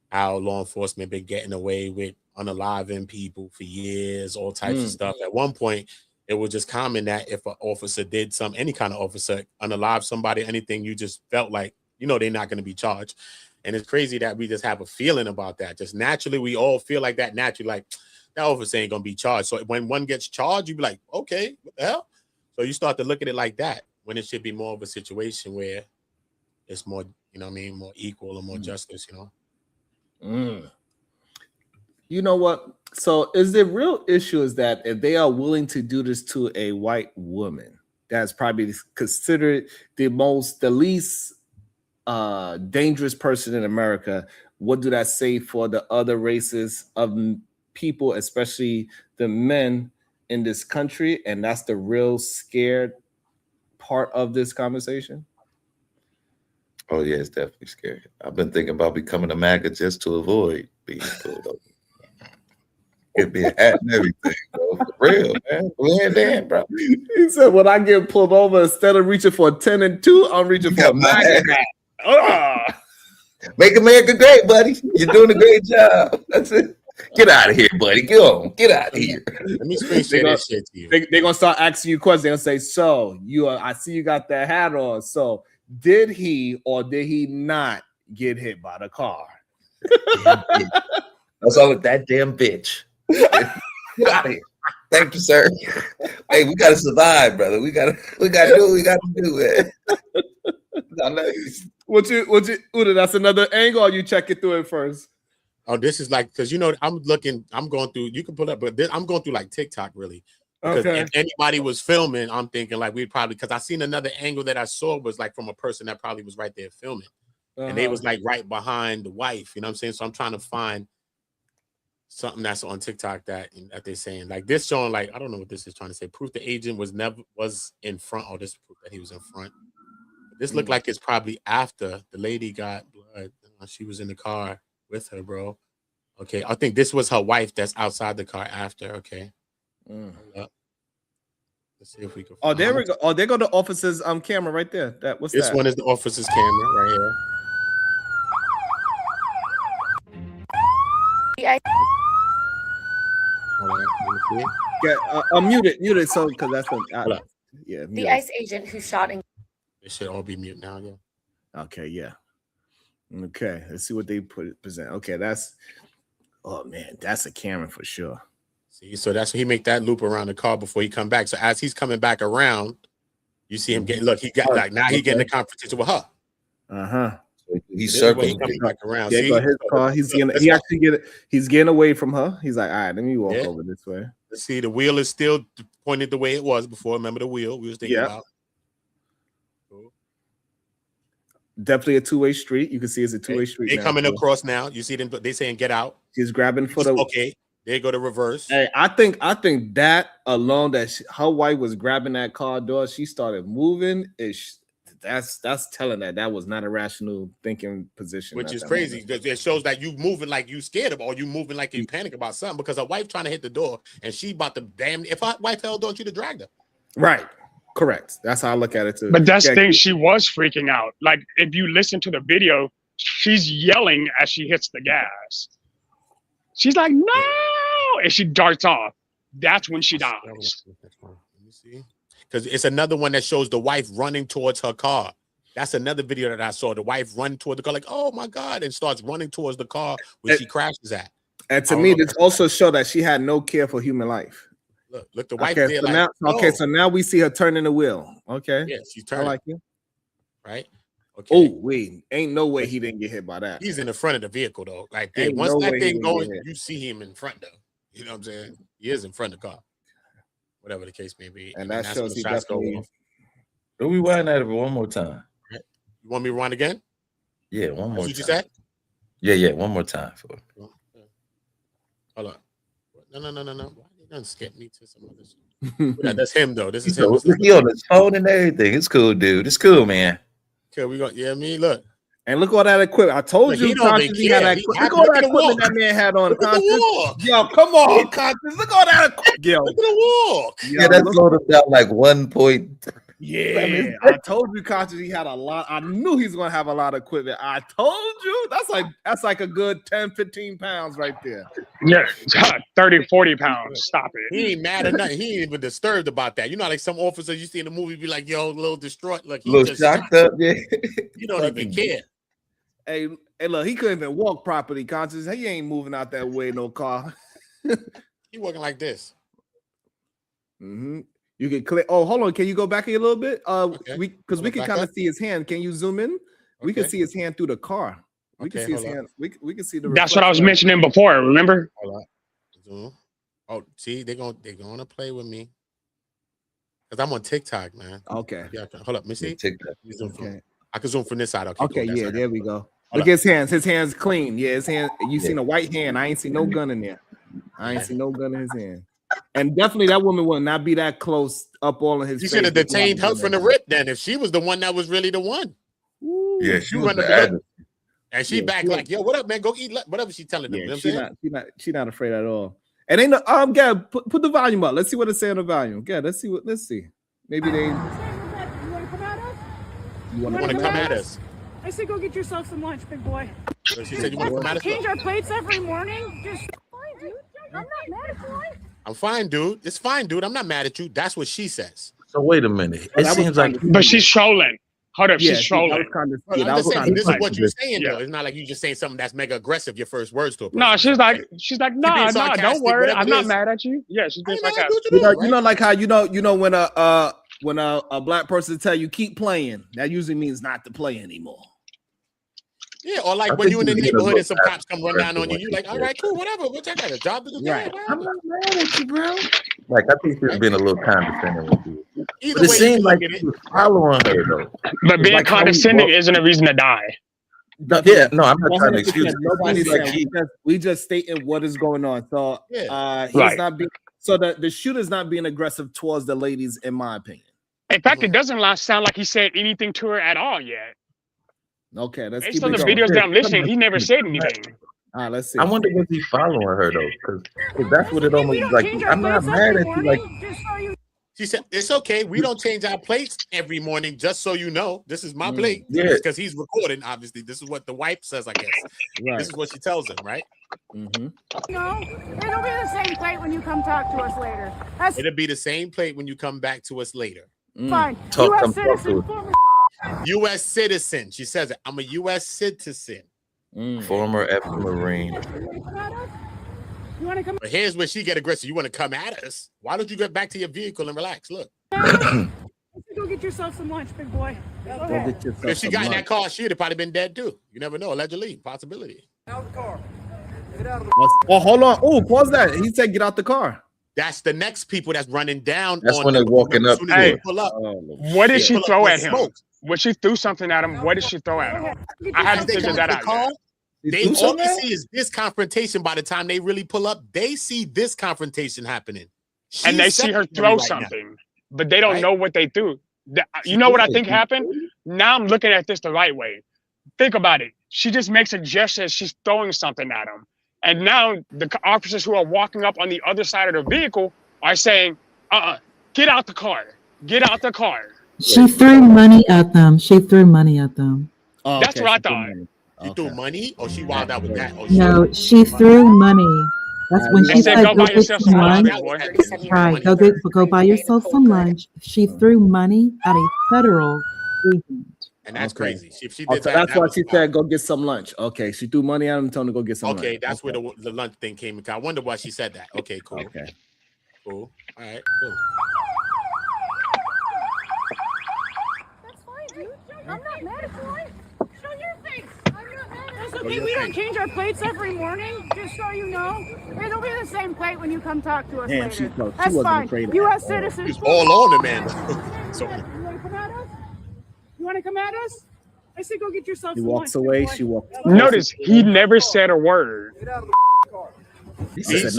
how law enforcement been getting away with unaliving people for years, all types of stuff. At one point, it was just common that if an officer did any kind of officer unalive somebody, anything, you just felt like, they're not going to be charged. And it's crazy that we just have a feeling about that. Just naturally, we all feel like that naturally, like that officer ain't going to be charged. So when one gets charged, you be like, okay, what the hell? So you start to look at it like that when it should be more of a situation where it's more, more equal or more justice, You know what? So is the real issue is that if they are willing to do this to a white woman, that's probably considered the least dangerous person in America, what do that say for the other races of people, especially the men in this country? And that's the real scared part of this conversation. Oh yeah, it's definitely scary. I've been thinking about becoming a MAGA just to avoid being pulled over. It'd be a hat and everything, bro. For real, man. Blend in, bro. He said, when I get pulled over, instead of reaching for 10 and 2, I'm reaching for a MAGA hat. Make America great, buddy. You're doing a great job. That's it. Get out of here, buddy. Go on. Get out of here. Let me screenshot that shit to you. They're gonna start asking you questions. They're gonna say, so I see you got that hat on. So did he or did he not get hit by the car? That's all with that damn bitch. Get out of here. Thank you, sir. Hey, we gotta survive, brother. We gotta do what we gotta do, man. What you Uda, that's another angle, or you check it through it first? Oh, this is like, because I'm going through, you can pull up, but I'm going through like TikTok really. Because if anybody was filming, I'm thinking like we'd probably, because I seen another angle that I saw was like from a person that probably was right there filming. And they was like right behind the wife, you know what I'm saying? So I'm trying to find something that's on TikTok that they're saying. Like this showing, like, I don't know what this is trying to say. Proof the agent was in front, or this proof that he was in front. This looked like it's probably after the lady got blood. She was in the car with her, bro. Okay, I think this was her wife that's outside the car after. Okay. Let's see if we can. Oh, there we go. Oh, there go the officer's camera right there. This one is the officer's camera right here. All right, let me see. Yeah, mute it. So because that's what. Yeah, the ICE agent who shot and. It should all be mute now. Yeah. Okay. Yeah. Okay. Let's see what they present. Okay, oh man, that's a camera for sure. See, so that's he make that loop around the car before he come back. So as he's coming back around, you see him getting. Look, he got like now he getting the confrontation with her. He's circling back around. See? His car. He's getting away from her. He's like, all right, let me walk over this way. Let's see, the wheel is still pointed the way it was before. Remember the wheel we was thinking about. Definitely a two-way street. You can see it's a two-way street. They coming across now. You see them. They saying get out. She's grabbing for the. Okay. They go to reverse. Hey, I think that alone, that her wife was grabbing that car door. She started moving. That's telling that was not a rational thinking position. Which is crazy. Moment. It shows that you moving like you scared of, or you moving like you panic about something, because her wife trying to hit the door and she about to damn. If her wife held on, she'd have dragged her. Right. Correct. That's how I look at it too. But that's the thing. She was freaking out. Like if you listen to the video, she's yelling as she hits the gas. She's like, no, and she darts off. That's when she dies. Let me see. Because it's another one that shows the wife running towards her car. That's another video that I saw. The wife run toward the car, like, oh my God, and starts running towards the car where she crashes at. And to me, this also showed that she had no care for human life. Look, the wife. Okay, there, so like, so now we see her turning the wheel. Okay. Yeah, she's turning. I like it. Right. Okay. Oh, wait. Ain't no way he didn't get hit by that. He's in the front of the vehicle, though. Like, once that thing going, you see him in front, though. You know what I'm saying? He is in front of the car. Whatever the case may be. And that shows he definitely. Do we wind that one more time? You want me to rewind again? Yeah, one more time. What you said? Yeah, one more time. Hold on. No. Why you gonna skip me to some other shit? Yeah, that's him, though. This is him. He on his phone and everything. It's cool, dude. It's cool, man. Okay, we got. Yeah, me. Look. And look all that equipment. I told you, Conscious, he had that. Look all that equipment that man had on. Yo, come on, Conscious. Look all that equipment. Yo, look at the walk. Yeah, that slowed him down like 1 point. Yeah, I told you, Conscious, he had a lot. I knew he's gonna have a lot of equipment. I told you. That's like a good 10, 15 pounds right there. Yeah, 30, 40 pounds. Stop it. He ain't mad or nothing. He ain't even disturbed about that. You know, like some officers you see in the movie be like, yo, a little distraught. Like, he little shocked up, yeah. You don't even care. Hey, look, he couldn't even walk properly, Conscious. He ain't moving out that way, no car. He walking like this. Mm-hmm. You can click. Oh, hold on. Can you go back a little bit? Okay. We can kind of see his hand. Can you zoom in? We can see his hand through the car. We can see his hand. We can see the. That's what I was mentioning before. Remember? Hold on. Zoom. Oh, see, they're gonna play with me. Because I'm on TikTok, man. Okay. Yeah. Hold up. Let me see. TikTok. Okay. I can zoom from this side. Okay. Yeah. There we go. Look at his hands. His hands clean. Yeah. His hand. You seen a white hand? I ain't seen no gun in there. I ain't seen no gun in his hand. And definitely that woman will not be that close up all in his face. You should have detained her from the rip then if she was the one that was really the one. Ooh. Yeah, she was the and she back like, yo, what up, man? Go eat whatever she's telling them. Yeah, you know she's not afraid at all. And ain't no Gab, put the volume up. Let's see what it's saying on the volume. Gab, let's see. Maybe they You want to come at us? You want to come at us? I said go get yourself some lunch, big boy. So she said you want to come at us? Change our plates every morning. Just fine, dude. I'm not mad at you. I'm fine, dude. It's fine, dude. I'm not mad at you. That's what she says. So wait a minute. It seems like, but she's trolling. Hold up, she's trolling. This is what you're saying, though. It's not like you just saying something that's mega aggressive. Your first words to a person. No, she's like, nah, don't worry. I'm not mad at you. Yeah, she's being sarcastic. You know, like how you know when a black person tell you keep playing, that usually means not to play anymore. Yeah, or like when you're in the neighborhood and some cops come run down on you, you're like, all right, cool, whatever. We'll take that. A job to do. Right. I'm not mad at you, bro. Like, I think she's been a little condescending with you. Either but it way, seemed like he was following her, though. But being like condescending isn't a reason to die. Yeah, no, I'm not trying to excuse Nobody's saying. We just stating what is going on. So he's not being. So the shooter's not being aggressive towards the ladies, in my opinion. In fact, it doesn't sound like he said anything to her at all yet. Okay, let's based on the videos that I'm listening, he never said anything. All right, let's see. I wonder if he's following her though, because that's what it almost like. I'm not mad at you. Like she said, it's okay. We don't change our plates every morning, just so you know. This is my plate. Yeah, because he's recording. Obviously, this is what the wife says. I guess this is what she tells him, right? No, it'll be the same plate when you come talk to us later. It'll be the same plate when you come back to us later. Fine. U.S. citizen. U.S. citizen. She says it. I'm a U.S. citizen. Former ex-Marine. You want to come? But here's where she get aggressive. You want to come at us? Why don't you get back to your vehicle and relax? Look. Go get yourself some lunch, big boy. If she got in that car, she'd have probably been dead too. You never know. Allegedly, possibility. Out of the car. Get out of the Oh, hold on. Oh, pause that. He said, "Get out the car." That's the next people that's running down. That's when they're walking up. Hey, pull up. What did she throw at him? when she threw something at him, what did she throw at him? I haven't figured that out yet. They all they see is this confrontation. By the time they really pull up, they see this confrontation happening. And they see her throw something, but they don't know what they threw. You know what I think happened? Now I'm looking at this the right way. Think about it. She just makes a gesture as she's throwing something at him. And now the officers who are walking up on the other side of the vehicle are saying, get out the car. Get out the car. She threw money at them. Oh, that's what I thought. She threw money, or she wilded out with that? No, she threw money. That's when she said, go buy yourself some lunch. Right, go buy yourself some lunch. She threw money at a federal agent. And that's crazy. If she did so that's why she said, go get some lunch. Okay, she threw money at him, told him to go get some lunch. Okay, that's where the lunch thing came in. I wonder why she said that. Okay, cool. Okay. Cool. All right, cool. That's fine, dude. I'm not mad at you. Show your face. I'm not mad at you. It's okay. We don't change our plates every morning, just so you know. It'll be the same plate when you come talk to us later. That's fine. U.S. citizens. She's all on the man. So, you want to come at us? You want to come at us? I said go get yourself some lunch. He walks away. She walks. Notice he never said a word. Get out of the car. This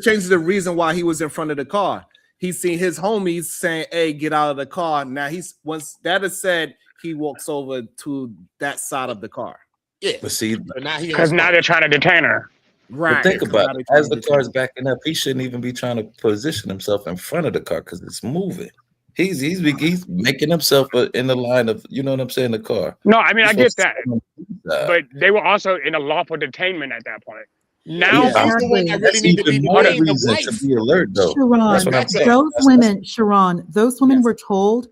changes the reason why he was in front of the car. He's seen his homies saying, "Hey, get out of the car." Now once that is said, he walks over to that side of the car. Yeah, but see, because now they're trying to detain her. Right. But think about it. As the car's backing up, he shouldn't even be trying to position himself in front of the car because it's moving. He's making himself in the line of, you know what I'm saying, the car. No, I mean, I get that. But they were also in a lawful detainment at that point. Now, that's even more reason to be alert, though. Sharon, those women were told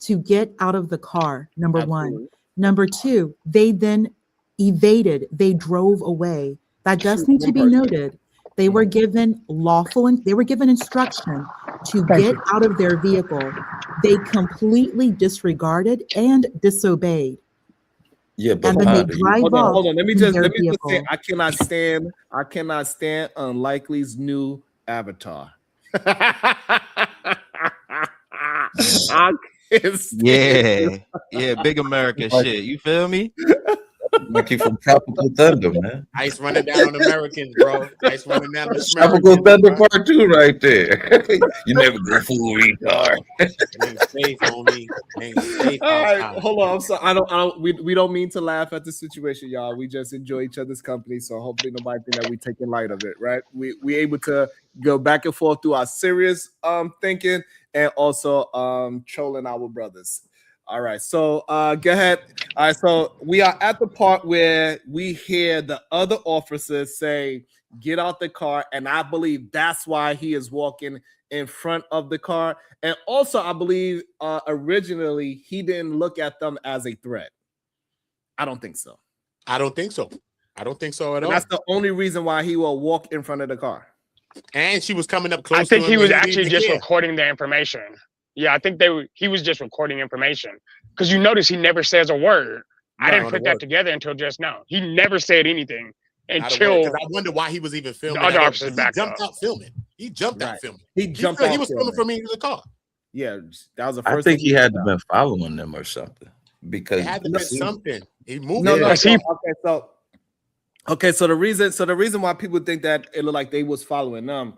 to get out of the car, number one. Number two, they then evaded. They drove away. That does need to be noted. They were given instruction to get out of their vehicle. They completely disregarded and disobeyed. Yeah, but and then they drive off. Hold on. Let me just say, I cannot stand Unlikely's new avatar. Yeah, big American shit. You feel me? Like you from Tropical Thunder, man. Ice running down on Americans, bro. Ice running down on Tropical Thunder Part 2 right there. You never go fool retard. Ain't safe, homie. Ain't safe. All right, hold on. I'm sorry. We don't mean to laugh at the situation, y'all. We just enjoy each other's company, so hopefully nobody think that we take in light of it, right? We able to go back and forth through our serious thinking and also trolling our brothers. All right, so go ahead. All right, so we are at the part where we hear the other officers say, get out the car, and I believe that's why he is walking in front of the car. And also, I believe originally he didn't look at them as a threat. I don't think so. I don't think so at all. That's the only reason why he will walk in front of the car. And she was coming up close. I think he was actually just recording the information. Yeah, I think he was just recording information because you notice he never says a word. I didn't put that together until just now. He never said anything until I wonder why he was even filming. The other officers back up. He jumped out filming. He jumped out. He was filming from into the car. Yeah, that was the first. I think he had to been following them or something because it had to be something. He moved. Okay, so the reason why people think that it looked like they was following them.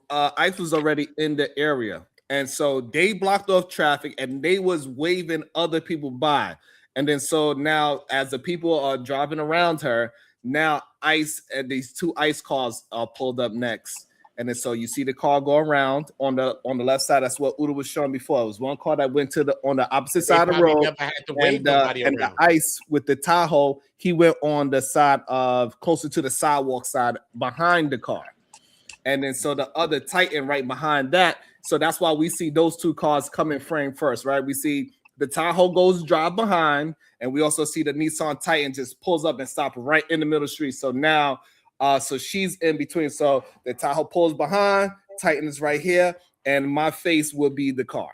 ICE was already in the area, and so they blocked off traffic and they was waving other people by. And then so now as the people are driving around her, now ICE and these two ICE cars are pulled up next. And then so you see the car go around on the left side. That's what Uda was showing before. It was one car that went on the opposite side of the road, and the ICE with the Tahoe, he went on the side of closer to the sidewalk side behind the car. And then so the other Titan right behind that. So that's why we see those two cars come in frame first, right? We see the Tahoe goes drive behind, and we also see the Nissan Titan just pulls up and stop right in the middle of the street. So now, so she's in between. So the Tahoe pulls behind, Titan is right here, and my face will be the car.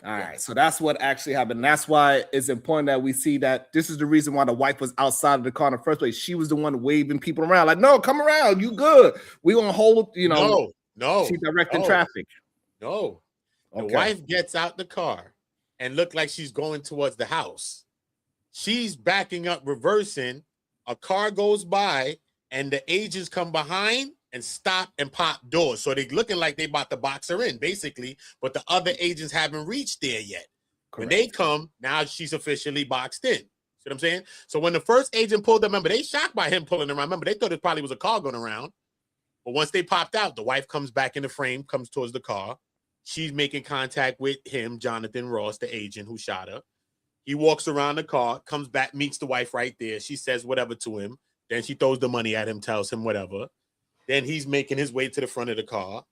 All right, so that's what actually happened. That's why it's important that we see that this is the reason why the wife was outside of the car in the first place. She was the one waving people around, like, no, come around, you good. We gonna hold, No. She directing traffic. No. The Okay. wife gets out the car and look like she's going towards the house. She's backing up, reversing. A car goes by, and the agents come behind and stop and pop doors. So they looking like they about to box her in, basically, but the other agents haven't reached there yet. Correct. When they come, now she's officially boxed in. See what I'm saying? So when the first agent pulled them, remember, they shocked by him pulling them around. Remember, they thought it probably was a car going around. But once they popped out, the wife comes back in the frame, comes towards the car. She's making contact with him, Jonathan Ross, the agent who shot her. He walks around the car, comes back, meets the wife right there. She says whatever to him. Then she throws the money at him, tells him whatever. Then he's making his way to the front of the car.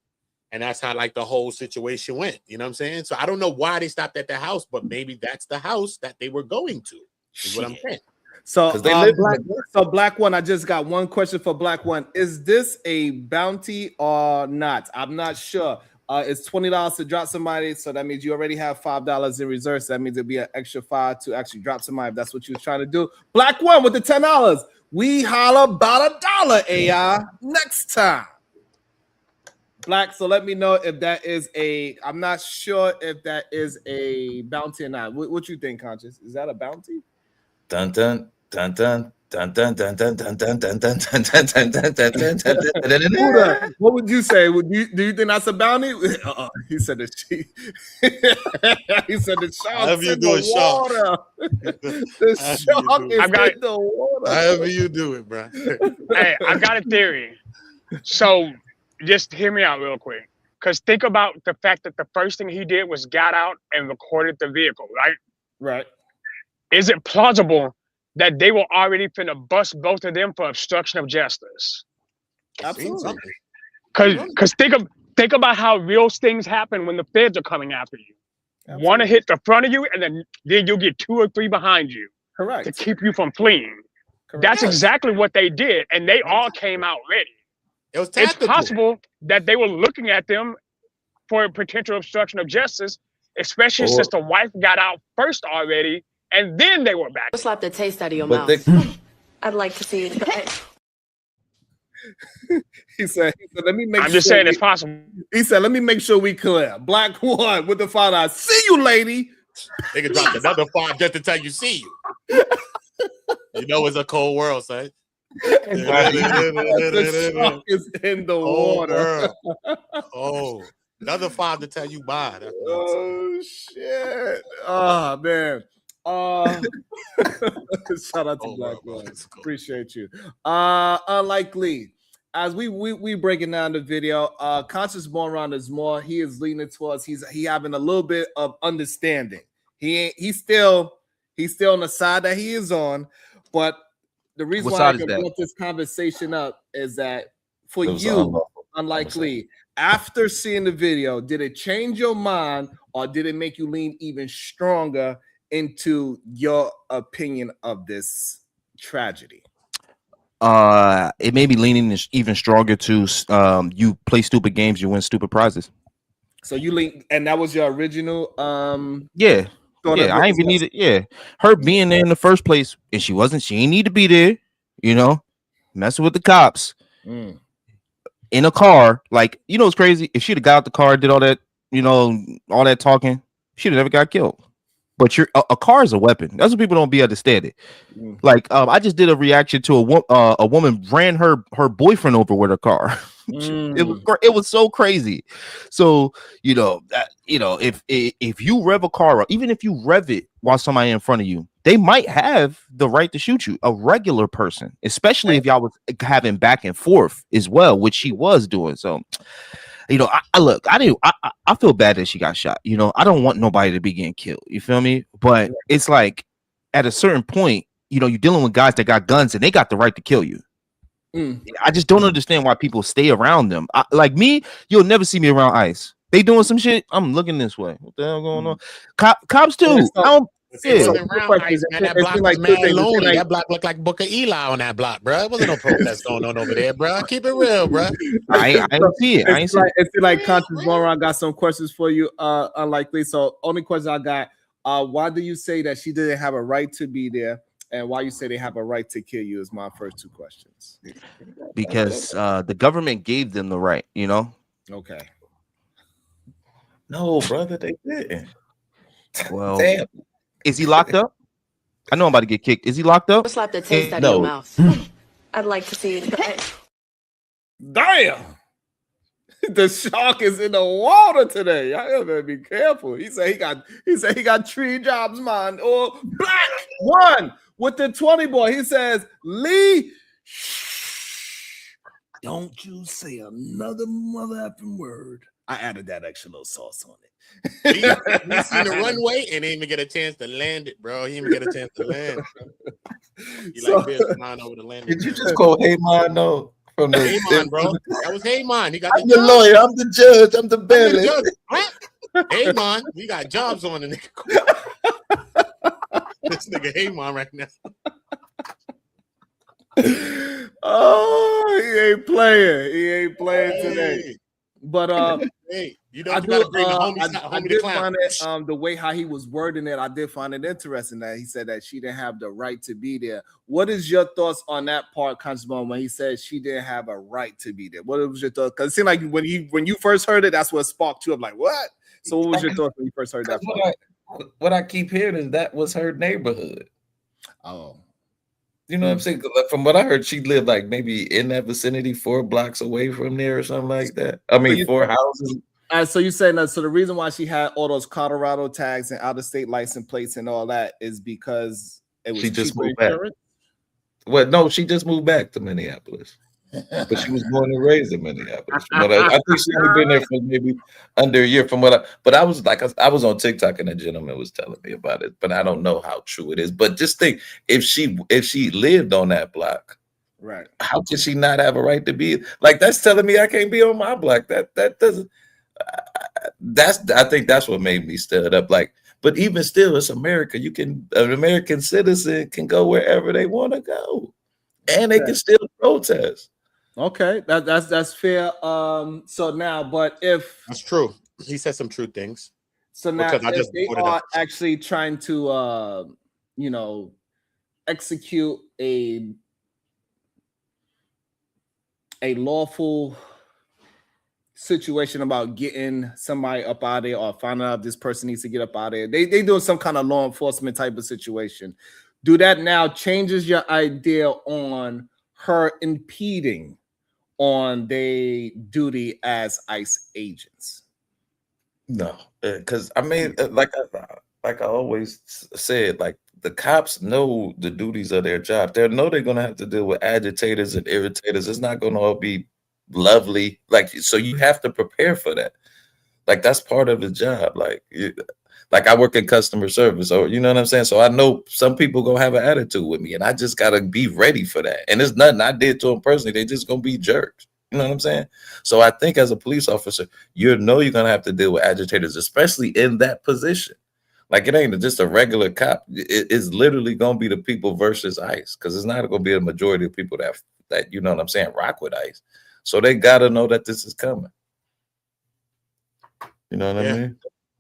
And that's how, like, the whole situation went. You know what I'm saying? So I don't know why they stopped at the house, but maybe that's the house that they were going to, is what I'm saying. So, Black One, I just got one question for Black One. Is this a bounty or not? I'm not sure. It's $20 to drop somebody, so that means you already have $5 in reserve. So that means it'll be an extra $5 to actually drop somebody if that's what you was trying to do. Black One with the $10. We holla about $1, AI, next time. Black, so let me know if that is I'm not sure if that is a bounty or not. What you think, Conscious? Is that a bounty? Dun dun dun dun dun dun dun dun dun dun dun dun dun dun dun dun dun. What would you say? Do you think that's a bounty? He said the she. He said the shark in the water. The shark is in the water. However you do it, bro. Hey, I've got a theory. So just hear me out real quick. Because think about the fact that the first thing he did was got out and recorded the vehicle, right? Right. Is it plausible that they were already finna bust both of them for obstruction of justice? Absolutely. Because think about how real things happen when the feds are coming after you. Absolutely. One to hit the front of you, and then you'll get 2 or 3 behind you. Correct. To keep you from fleeing. Correct. That's exactly what they did, and they all came out ready. It's possible that they were looking at them for a potential obstruction of justice, especially since the wife got out first already, and then they were back. Slap the taste out of your mouth. I'd like to see it. He said, let me make I'm just saying it's possible. He said, let me make sure we clear. Black One with the $5. See you, lady. They could drop another $5 just to tell you see you. You know it's a cold world, son. The shark is in the water. Another $5 to tell you bye. Oh shit! Oh man! Shout out to Black One. Appreciate you. Unlikely. As we breaking down the video, Conscious Moron is more. He is leaning towards he having a little bit of understanding. He's still on the side that he is on, but the reason why I can bring this conversation up is that for you, Unlikely, after seeing the video, did it change your mind or did it make you lean even stronger into your opinion of this tragedy? It made me lean even stronger to you play stupid games, you win stupid prizes. So you lean, and that was your original yeah. Yeah, I ain't even need it. Yeah, her being there in the first place, and she ain't need to be there, you know, messing with the cops in a car. Like, you know, it's crazy. If she'd have got out the car, did all that, you know, all that talking, she'd have never got killed. But a car is a weapon. That's what people don't be understanding. Like, I just did a reaction to a woman ran her boyfriend over with her car. It was so crazy. So if you rev a car up, even if you rev it while somebody in front of you, they might have the right to shoot you. A regular person, especially if y'all was having back and forth as well, which she was doing. So, you know, I feel bad that she got shot. You know, I don't want nobody to be getting killed. You feel me? But it's like at a certain point, you know, you're dealing with guys that got guns and they got the right to kill you. I just don't understand why people stay around them. Like me, you'll never see me around ICE. They doing some shit. I'm looking this way. What the hell going on? Cops too. That block was mad lonely. That block looked like Booker Eli on that block, bro. There wasn't no protest going on over there, bro. Keep it real, bro. I didn't see it. It's like Conscious Moron got some questions for you. Unlikely. So only question I got. Why do you say that she didn't have a right to be there? And why you say they have a right to kill you is my first 2 questions. Because the government gave them the right, you know? Okay. No, brother, they didn't. Well, Damn. is he locked up? I know I'm about to get kicked. Is he locked up? Slap the taste out of No. your mouth. I'd like to see you try it. Damn. The shark is in the water today. Y'all gotta be careful. He said he got 3 jobs, man. Or black one with the 20 boy. He says, Lee, don't you say another mother effing word. I added that extra little sauce on it. He seen the runway and didn't even get a chance to land it, bro. He didn't even get a chance to land. He like this flying over the landing. Did you just call Heyman though? From the Heyman, bro. That was Heyman. He got I'm the lawyer. I'm the judge. I'm the bailiff. Heyman, we got jobs on the nigga. This nigga Heyman right now. Oh, he ain't playing. He ain't playing today. But hey, you I know, you gotta bring the I homie did to clown. find it the way how he was wording it. I did find it interesting that he said that she didn't have the right to be there. What is your thoughts on that part, Constable, when he said she didn't have a right to be there? What was your thoughts? Because it seemed like when you first heard it, that's what sparked you up. Like what? So what was your thoughts when you first heard that part? What I keep hearing is that was her neighborhood. Oh. You know what I'm saying? From what I heard, she lived like maybe in that vicinity, 4 blocks away from there or something like that. I mean, 4 houses. So you're saying that? So the reason why she had all those Colorado tags and out-of-state license plates and all that is because it was She just cheaper moved back. insurance? Well, no, she just moved back to Minneapolis, but she was born and raised in Minneapolis. I think she only been there for maybe under a year. But I was like, I was on TikTok and a gentleman was telling me about it, but I don't know how true it is. But just think, if she lived on that block, right? How could she not have a right to be? Like, that's telling me I can't be on my block. That doesn't. I think that's what made me stir it up. Like, but even still, it's America. An American citizen can go wherever they want to go, and they can still protest. Okay, that's fair. So now, but if that's true, he said some true things. So now, if they are actually trying to, execute a lawful situation about getting somebody up out of there or finding out this person needs to get up out of there. They doing some kind of law enforcement type of situation. Do that now changes your idea on her impeding on their duty as ICE agents? No, because I mean, like I always said, like the cops know the duties of their job. They know they're gonna have to deal with agitators and irritators. It's not gonna all be lovely. Like, so you have to prepare for that. Like, that's part of the job. Like I work in customer service, or you know what I'm saying? So I know some people gonna have an attitude with me, and I just gotta be ready for that. And it's nothing I did to them personally. They just gonna be jerks. You know what I'm saying? So I think as a police officer, you're gonna have to deal with agitators, especially in that position. Like, it ain't just a regular cop. It's literally gonna be the people versus ICE, because it's not gonna be a majority of people that you know what I'm saying, rock with ICE. So they gotta know that this is coming. You know what I mean?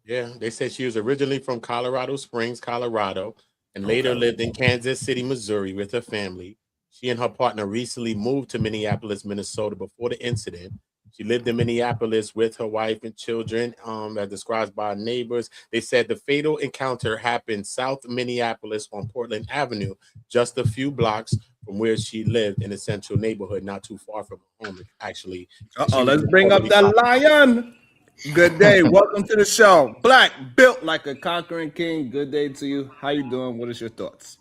Yeah, they said she was originally from Colorado Springs, Colorado, and later lived in Kansas City, Missouri with her family. She and her partner recently moved to Minneapolis, Minnesota before the incident. She lived in Minneapolis with her wife and children, as described by neighbors. They said the fatal encounter happened South Minneapolis on Portland Avenue, just a few blocks from where she lived in a central neighborhood, not too far from her home, actually. Let's bring up the lion. Good day. Welcome to the show. Black, built like a conquering king. Good day to you. How you doing? What is your thoughts?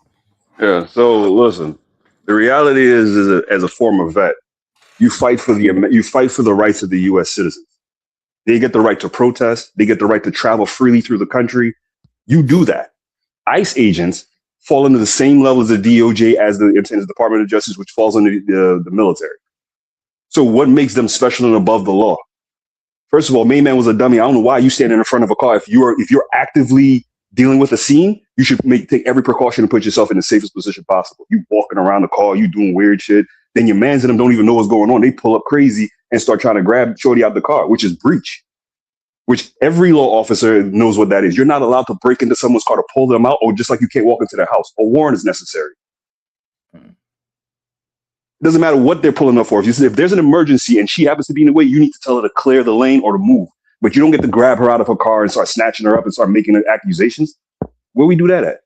Yeah, so listen, the reality is as a former vet, you fight for the rights of the U.S. citizens. They get the right to protest. They get the right to travel freely through the country. You do that. ICE agents fall under the same level as the DOJ as the Department of Justice, which falls under the military. So what makes them special and above the law? First of all, main man was a dummy. I don't know why you standing in front of a car. If you're actively dealing with a scene, you should take every precaution to put yourself in the safest position possible. You walking around the car, you doing weird shit. Then your mans and them don't even know what's going on. They pull up crazy and start trying to grab shorty out the car, which is breach. Which every law officer knows what that is. You're not allowed to break into someone's car to pull them out, or just like you can't walk into their house. A warrant is necessary. It doesn't matter what they're pulling up for. If there's an emergency and she happens to be in the way, you need to tell her to clear the lane or to move. but you don't get to grab her out of her car and start snatching her up and start making accusations. Where we do that at?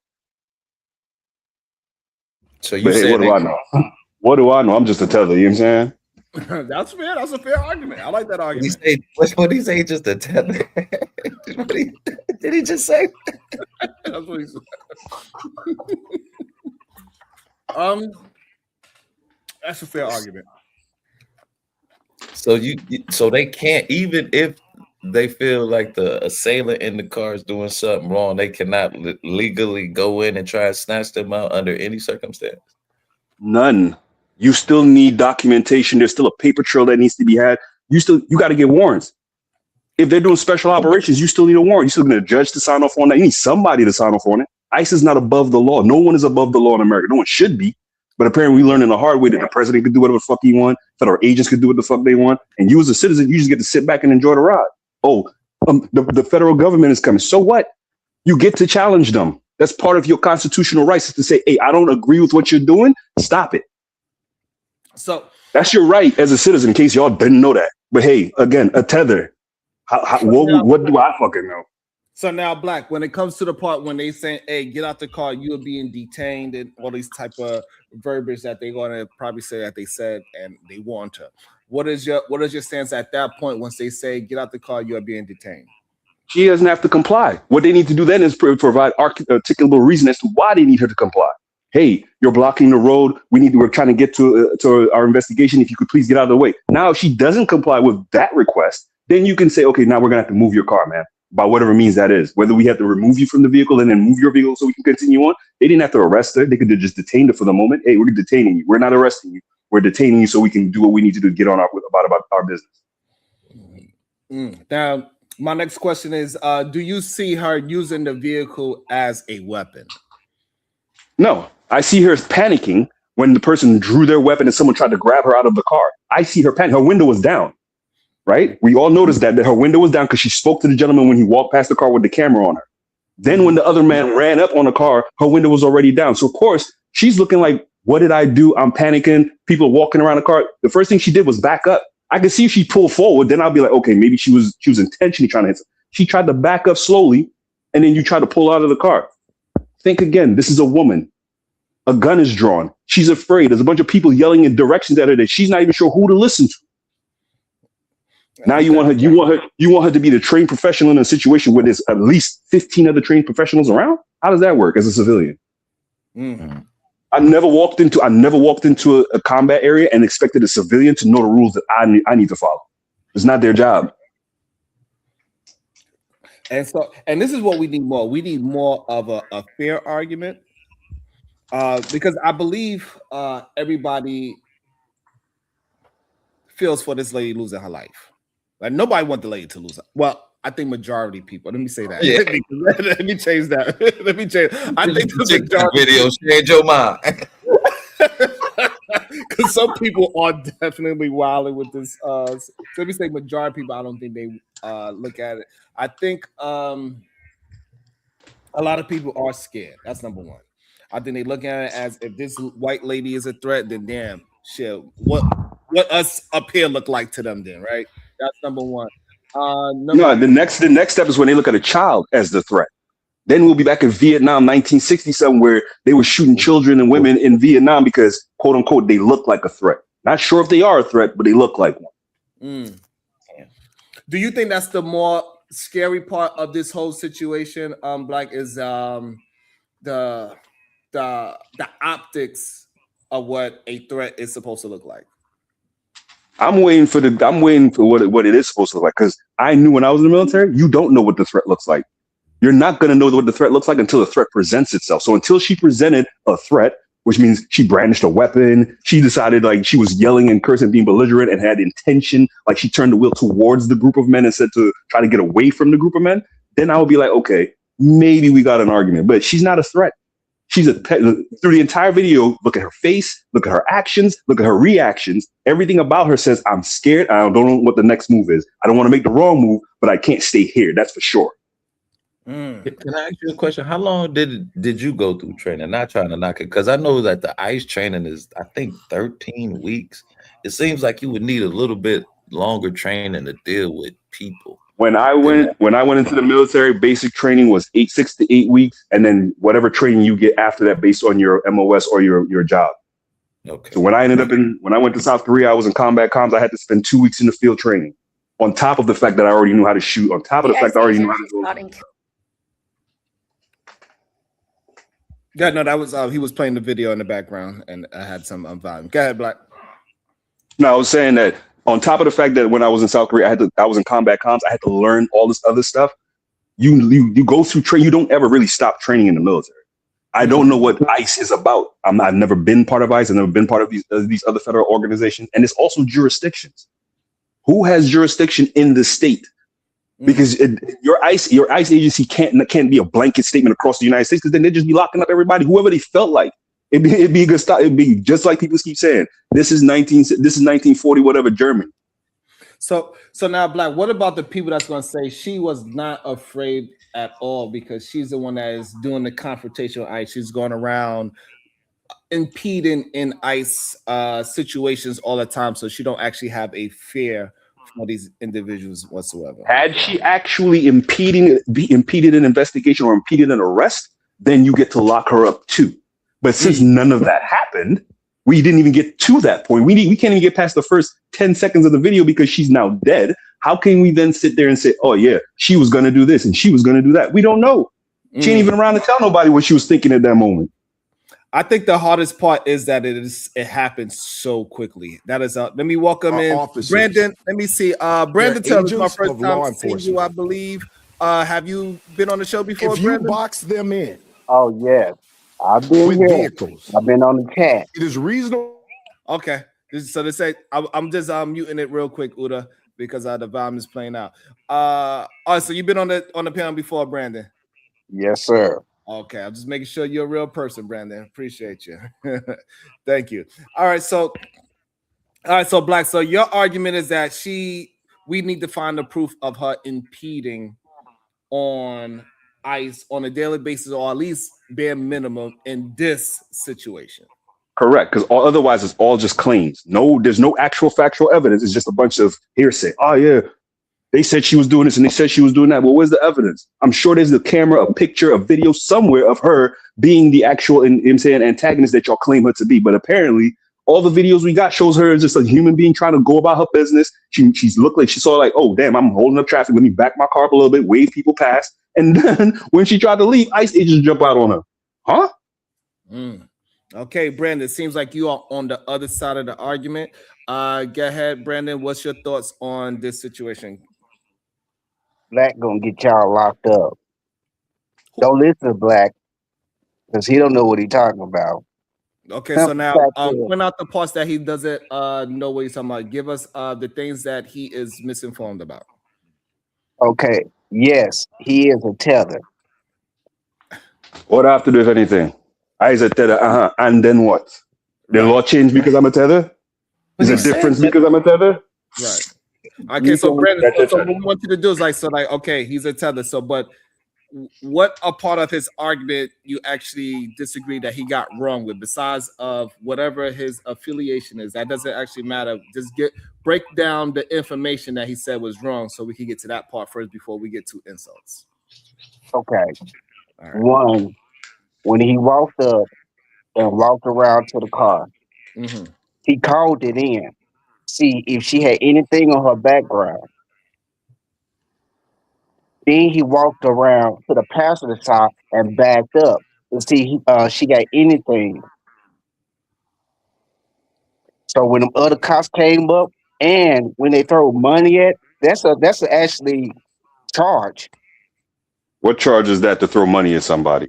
So you But hey, what do I know? What do I know? I'm just a tether. You know what I'm saying? That's fair. That's a fair argument. I like that argument. What did he say? Just a tether? Did he just say? That's what he said. That's a fair argument. So so they can't, even if they feel like the assailant in the car is doing something wrong, they cannot legally go in and try and snatch them out under any circumstance. None. You still need documentation. There's still a paper trail that needs to be had. You got to get warrants. If they're doing special operations, you still need a warrant. You still need a judge to sign off on that. You need somebody to sign off on it. ICE is not above the law. No one is above the law in America. No one should be. But apparently we learned in the hard way that the president could do whatever the fuck he want. Federal agents could do what the fuck they want. And you as a citizen, you just get to sit back and enjoy the ride. Oh, the federal government is coming. So what? You get to challenge them. That's part of your constitutional rights, is to say, hey, I don't agree with what you're doing. Stop it. So that's your right as a citizen, in case y'all didn't know that. But hey, again, a tether. What do I fucking know? So now, Black, when it comes to the part when they say, hey, get out the car, you are being detained, and all these type of verbiage that they're going to probably say that they said and they want to. What is your stance at that point once they say, get out the car, you are being detained? She doesn't have to comply. What they need to do then is provide articulable reason as to why they need her to comply. Hey, you're blocking the road. We're trying to get to our investigation. If you could please get out of the way. Now, if she doesn't comply with that request, then you can say, okay, now we're going to have to move your car, man, by whatever means that is. Whether we have to remove you from the vehicle and then move your vehicle so we can continue on. They didn't have to arrest her. They could have just detained her for the moment. Hey, we're detaining you. We're not arresting you. We're detaining you so we can do what we need to do to get on about our business. Now, my next question is, do you see her using the vehicle as a weapon? No, I see her panicking when the person drew their weapon and someone tried to grab her out of the car. I see her panic. Her window was down, right? We all noticed that her window was down because she spoke to the gentleman when he walked past the car with the camera on her. Then when the other man ran up on the car, her window was already down. So of course, she's looking like, what did I do? I'm panicking. People are walking around the car. The first thing she did was back up. I could see if she pulled forward, then I'll be like, okay, maybe she was intentionally trying to hit. She tried to back up slowly, and then you try to pull out of the car. Think again. This is a woman. A gun is drawn. She's afraid. There's a bunch of people yelling in directions at her that she's not even sure who to listen to. Now you want her to be the trained professional in a situation where there's at least 15 other trained professionals around? How does that work as a civilian? Mm-hmm. I never walked into a combat area and expected a civilian to know the rules that I need to follow. It's not their job. And this is what we need more. We need more of a fair argument. Because I believe everybody feels for this lady losing her life. Like nobody wants the lady to lose her. Well, I think majority of people. Let me say that. Yeah. Let me change that. Let me change. I think the majority video change your mind. Because some people are definitely wilding with this. So let me say majority of people, I don't think they look at it. I think a lot of people are scared. That's number one. I think they look at it as if this white lady is a threat, then damn shit. What us up here look like to them then, right? That's number one. The next step is when they look at a child as the threat. Then we'll be back in Vietnam, 1967, where they were shooting children and women in Vietnam because, quote unquote, they look like a threat. Not sure if they are a threat, but they look like one. Do you think that's the more scary part of this whole situation, Black, is the optics of what a threat is supposed to look like? I'm waiting for what it is supposed to look like, because I knew when I was in the military, you don't know what the threat looks like. You're not going to know what the threat looks like until the threat presents itself. So until she presented a threat, which means she brandished a weapon, she decided like she was yelling and cursing, being belligerent and had intention, like she turned the wheel towards the group of men and said to try to get away from the group of men, then I would be like, okay, maybe we got an argument. But she's not a threat. She's through the entire video, look at her face, look at her actions, look at her reactions. Everything about her says, I'm scared. I don't know what the next move is. I don't want to make the wrong move, but I can't stay here. That's for sure. Can I ask you a question? How long did you go through training? Not trying to knock it, because I know that the ICE training is, I think, 13 weeks. It seems like you would need a little bit longer training to deal with people. When I went into the military, basic training was 6 to 8 weeks, and then whatever training you get after that based on your MOS or your job. Okay. So when I went to South Korea, I was in combat comms. I had to spend 2 weeks in the field training, on top of the fact that I already knew how to shoot. On top of the fact I already knew how to do. Yeah, no, that was he was playing the video in the background, and I had some volume. Go ahead, Black. No, I was saying that on top of the fact that when I was in South Korea, I was in combat comms. I had to learn all this other stuff. You go through training. You don't ever really stop training in the military. I don't know what ICE is about. I've never been part of ICE. I've never been part of these other federal organizations. And it's also jurisdictions. Who has jurisdiction in the state? Because your ICE agency can't be a blanket statement across the United States, because then they'd just be locking up everybody, whoever they felt like. It'd be a good stop. It'd be just like people keep saying, this is 1940 whatever Germany. So now, Black, what about the people that's going to say she was not afraid at all because she's the one that is doing the confrontation with ICE? She's going around impeding in ICE situations all the time, so she don't actually have a fear for these individuals whatsoever. Had she actually impeded an investigation or impeded an arrest, then you get to lock her up too. But since none of that happened, we didn't even get to that point. We can't even get past the first 10 seconds of the video because she's now dead. How can we then sit there and say, oh yeah, she was going to do this and she was going to do that? We don't know. She ain't even around to tell nobody what she was thinking at that moment. I think the hardest part is that it happens so quickly. That is let me welcome in officers. Brandon. Let me see. Brandon Taylor, my first time seeing you, I believe. Have you been on the show before? If Brandon? you box them in. Oh yes, I've been with here. Vehicles. I've been on the chat. It is reasonable. Okay, so they say I'm just muting it real quick, Uda, because the volume is playing out. All right, so you've been on the panel before, Brandon. Yes, sir. Okay, I'm just making sure you're a real person, Brandon. Appreciate you. Thank you. All right, so Black. So your argument is that we need to find the proof of her impeding on ICE on a daily basis, or at least bare minimum in this situation. Correct, because otherwise it's all just claims. No, there's no actual factual evidence. It's just a bunch of hearsay. Oh yeah, they said she was doing this and they said she was doing that. Well, where's the evidence? I'm sure there's a camera, a picture, a video somewhere of her being the actual antagonist that y'all claim her to be. But apparently, all the videos we got shows her as just a human being trying to go about her business. She's looked like she saw like, oh damn, I'm holding up traffic. Let me back my car up a little bit, wave people past. And then when she tried to leave, ICE agents jump out on her. Huh? Okay, Brandon, it seems like you are on the other side of the argument. Go ahead, Brandon. What's your thoughts on this situation? Black gonna get y'all locked up. Don't listen to Black, because he don't know what he's talking about. Okay, so now point out the parts that he doesn't know what he's talking about. Give us the things that he is misinformed about. Okay, yes, he is a tether. What after do, if anything? I is a tether, and then what? The law changed because I'm a tether? Is it difference because I'm a tether? Right. Okay, so Brandon, so what we want you to do is okay, he's a tether. So, but what a part of his argument you actually disagree that he got wrong with, besides of whatever his affiliation is? That doesn't actually matter. Just break down the information that he said was wrong, so we can get to that part first before we get to insults. Okay. All right. One, when he walked up and walked around to the car, he called it in. See if she had anything on her background. Then he walked around to the passenger side and backed up to see she got anything. So when the other cops came up and when they throw money at, that's actually charge. What charge is that to throw money at somebody?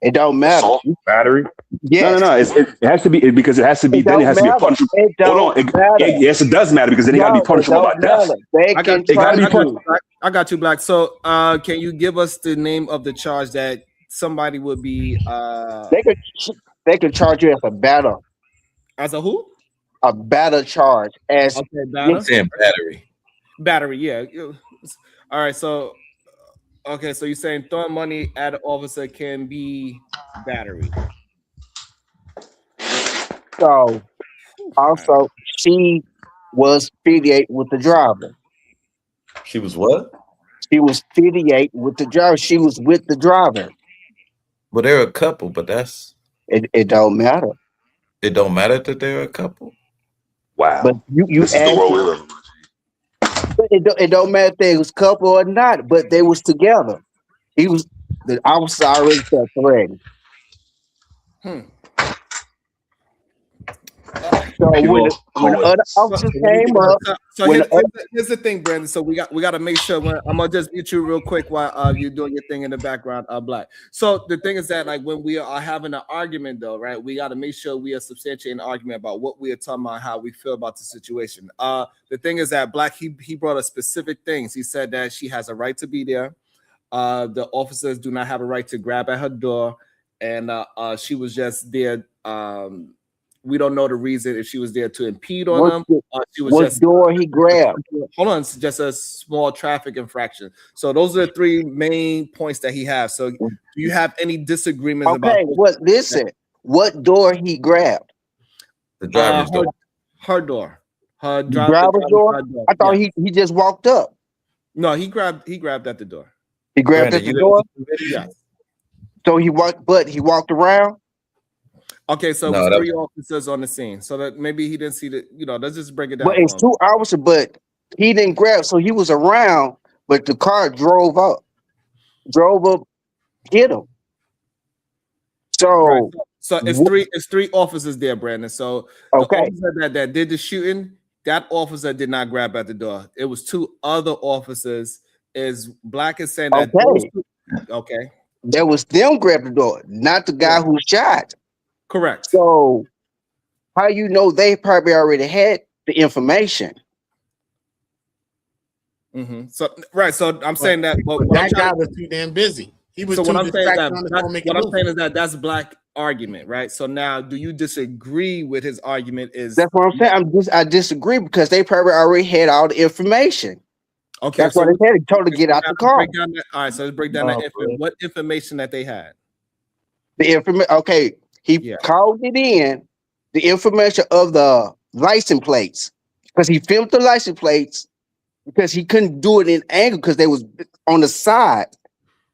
It don't matter. Assault, battery? Yes. No. It has to be because it has to be. Then it has to be a punishable. Yes, it does matter because then it got to be punishable by death. I got you, Black. So, can you give us the name of the charge that somebody would be? They could charge you as a batter. As a who? A batter charge. As battery. Battery, yeah. All right, so. Okay, so you're saying throwing money at an officer can be battery. So, also, she was affiliated with the driver. She was what? She was 58 with the driver. She was with the driver. Well, they're a couple, but it don't matter. It don't matter that they're a couple. Wow. But you This is the world we live in. it don't matter if they was couple or not, but they was together. The officer already felt threatened. So when the other officers came up, so here's the thing, Brandon. So we got to make sure. I'm gonna just mute you real quick while you're doing your thing in the background, Black. So the thing is that like when we are having an argument, though, right? We got to make sure we are substantiating an argument about what we are talking about, how we feel about the situation. The thing is that Black he brought us specific things. He said that she has a right to be there. The officers do not have a right to grab at her door, and she was just there. We don't know the reason if she was there to impede on them. She was what door he grabbed? Hold on, it's just a small traffic infraction. So those are the three main points that he has. So do you have any disagreements about? Okay, listen. What door he grabbed? The driver's door. Her door. Her driver's door. I thought he just walked up. No, he grabbed at the door. He grabbed at the door. Yes. So he walked around. Okay, so it was 3 officers on the scene. So that maybe he didn't see let's just break it down. But it's 2 officers, but he didn't grab, so he was around, but the car drove up, hit him. So right. So it's three officers there, Brandon. So the officer that did the shooting, that officer did not grab at the door. It was 2 other officers. Is Black is saying that there was them grab the door, not the guy who shot. Correct. So how you know they probably already had the information? Mm-hmm. So right. So I'm saying that that guy was too damn busy. He was. So what I'm saying is that that's Black argument, right? So now, do you disagree with his argument? That's what I'm saying. I disagree because they probably already had all the information. Okay, that's why they had told to get out the car. All right, so let's break down what information that they had. The information. Okay. He called it in, the information of the license plates, because he filmed the license plates because he couldn't do it in angle because they was on the side.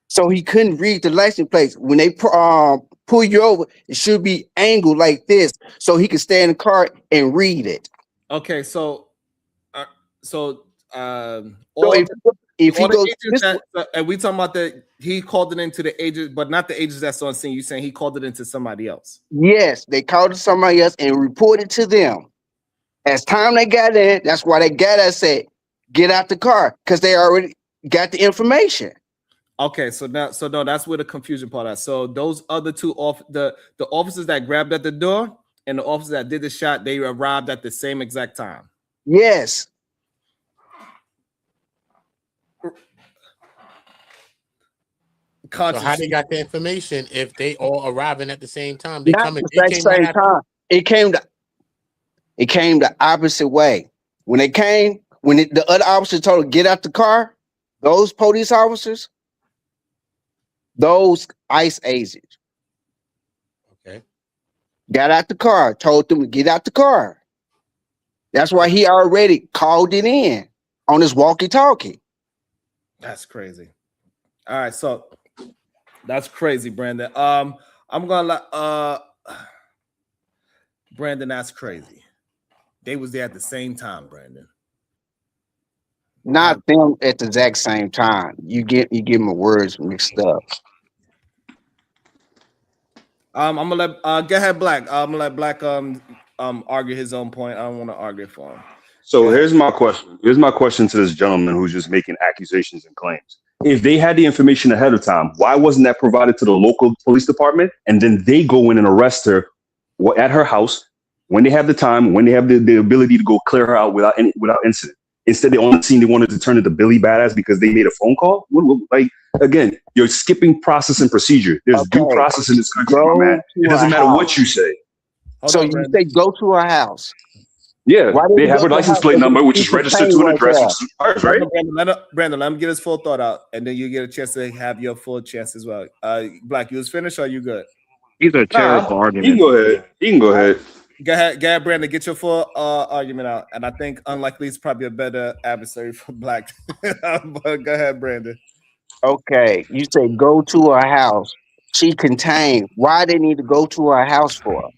So he couldn't read the license plates. When they pull you over, it should be angled like this so he could stay in the car and read it. Okay, so if he goes, and we talking about that he called it into the agents, but not the agents that's on scene. You saying he called it into somebody else? Yes, they called it somebody else and reported to them. As time they got in, that's why they got us said, get out the car because they already got the information. Okay, so no, that's where the confusion part is. So those other 2 the officers that grabbed at the door and the officers that did the shot, they arrived at the same exact time. Yes. So how they got the information if they all arriving at the same time? It came the opposite way. When the other officer told her get out the car, those police officers, those ICE agents, got out the car, told them to get out the car. That's why he already called it in on his walkie-talkie. That's crazy. All right, so that's crazy, Brandon. I'm gonna let Brandon, that's crazy. They was there at the same time, Brandon. Not them at the exact same time. You get my words mixed up. I'm gonna let go ahead, Black. I'm gonna let Black argue his own point. I don't want to argue for him. So here's my question. Here's my question to this gentleman who's just making accusations and claims. If they had the information ahead of time, why wasn't that provided to the local police department? And then they go in and arrest her at her house when they have the time, when they have the ability to go clear her out without incident. Instead, they wanted to turn into Billy Badass because they made a phone call. Like, again, you're skipping process and procedure. There's due process in this country, my man. It doesn't matter what you say. So you say go to her house. Yeah, they have her license plate number, which is registered to an address, which is ours, right? Brandon, let him get his full thought out, and then you get a chance to have your full chance as well. Black, you was finished, or you good? These are terrible arguments. You can go ahead. Go ahead, Brandon. Get your full argument out, and I think unlikely is probably a better adversary for Black. But go ahead, Brandon. Okay, you say go to her house. She contained. Why they need to go to her house for?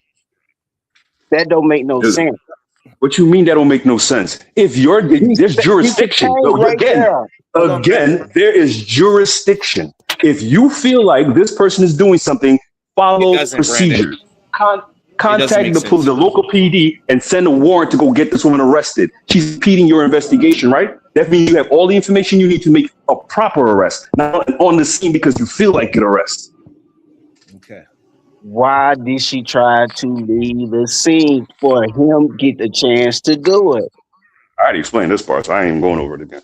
That don't make no sense. What you mean that don't make no sense? If there's jurisdiction. Right Again, there is jurisdiction. If you feel like this person is doing something, follow procedures. Contact the local PD and send a warrant to go get this woman arrested. She's impeding your investigation, right? That means you have all the information you need to make a proper arrest, not on the scene because you feel like an arrest. Okay. Why did she try to leave the scene for him get the chance to do it? I already explained this part, so I ain't even going over it again.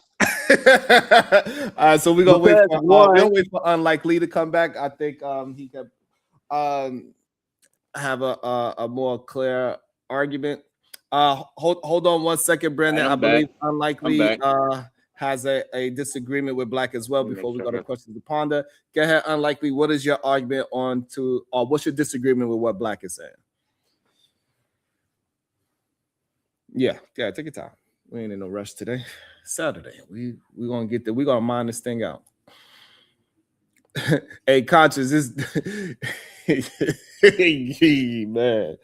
All right, so we're gonna wait for unlikely to come back. I think he can have a more clear argument. Hold on 1 second, Brandon. I believe unlikely has a disagreement with Black as well before we go to questions to ponder. Go ahead, unlikely. What is your argument or what's your disagreement with what Black is saying? Yeah, take your time. We ain't in no rush today. Saturday. We gonna get there. We gonna mine this thing out. Hey, Conscious, this man.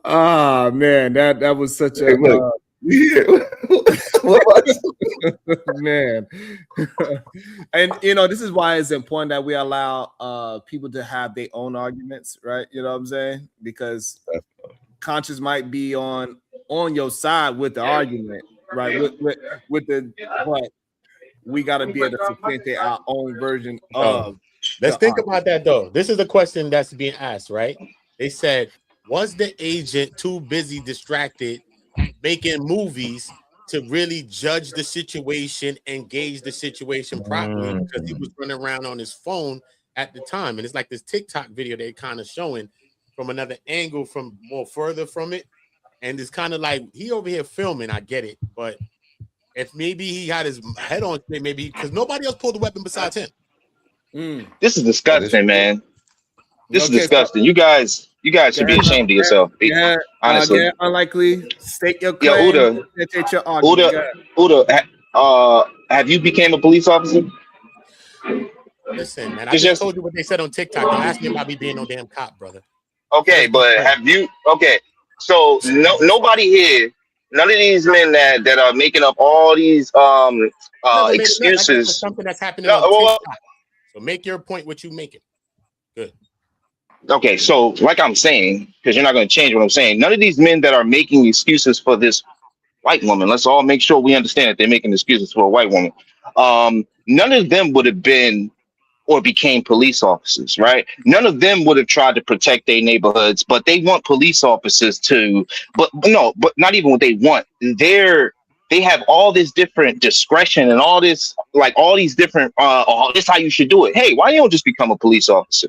Ah, man, that was such a man. And this is why it's important that we allow people to have their own arguments, right? You know what I'm saying? Because Conscious might be on your side with the argument, right? With the but we got to be able to substantiate our own version of. Let's think about that though. This is the question that's being asked, right? They said, was the agent too busy, distracted, making movies to really judge the situation and gauge the situation properly because he was running around on his phone at the time? And it's like this TikTok video they kind of showing from another angle, from more further from it. And it's kind of like he over here filming, I get it. But if maybe he had his head on, maybe because nobody else pulled the weapon besides him. This is disgusting, man. This is disgusting. You guys should be ashamed of yourself. Honestly. Unlikely. State your claim. Uda, have you became a police officer? Listen, man, I just told you what they said on TikTok. Don't ask me about me being no damn cop, brother. Okay, but have you? Okay, so nobody here, none of these men that are making up all these excuses. Something that's happening on TikTok. So make your point what you making. Good. Okay, so like I'm saying, because you're not going to change what I'm saying, none of these men that are making excuses for this white woman, let's all make sure we understand that they're making excuses for a white woman. None of them would have been or became police officers, right? None of them would have tried to protect their neighborhoods, but they want police officers to, but not even what they want. They have all this different discretion and all this, like all these different, this is how you should do it. Hey, why you don't just become a police officer?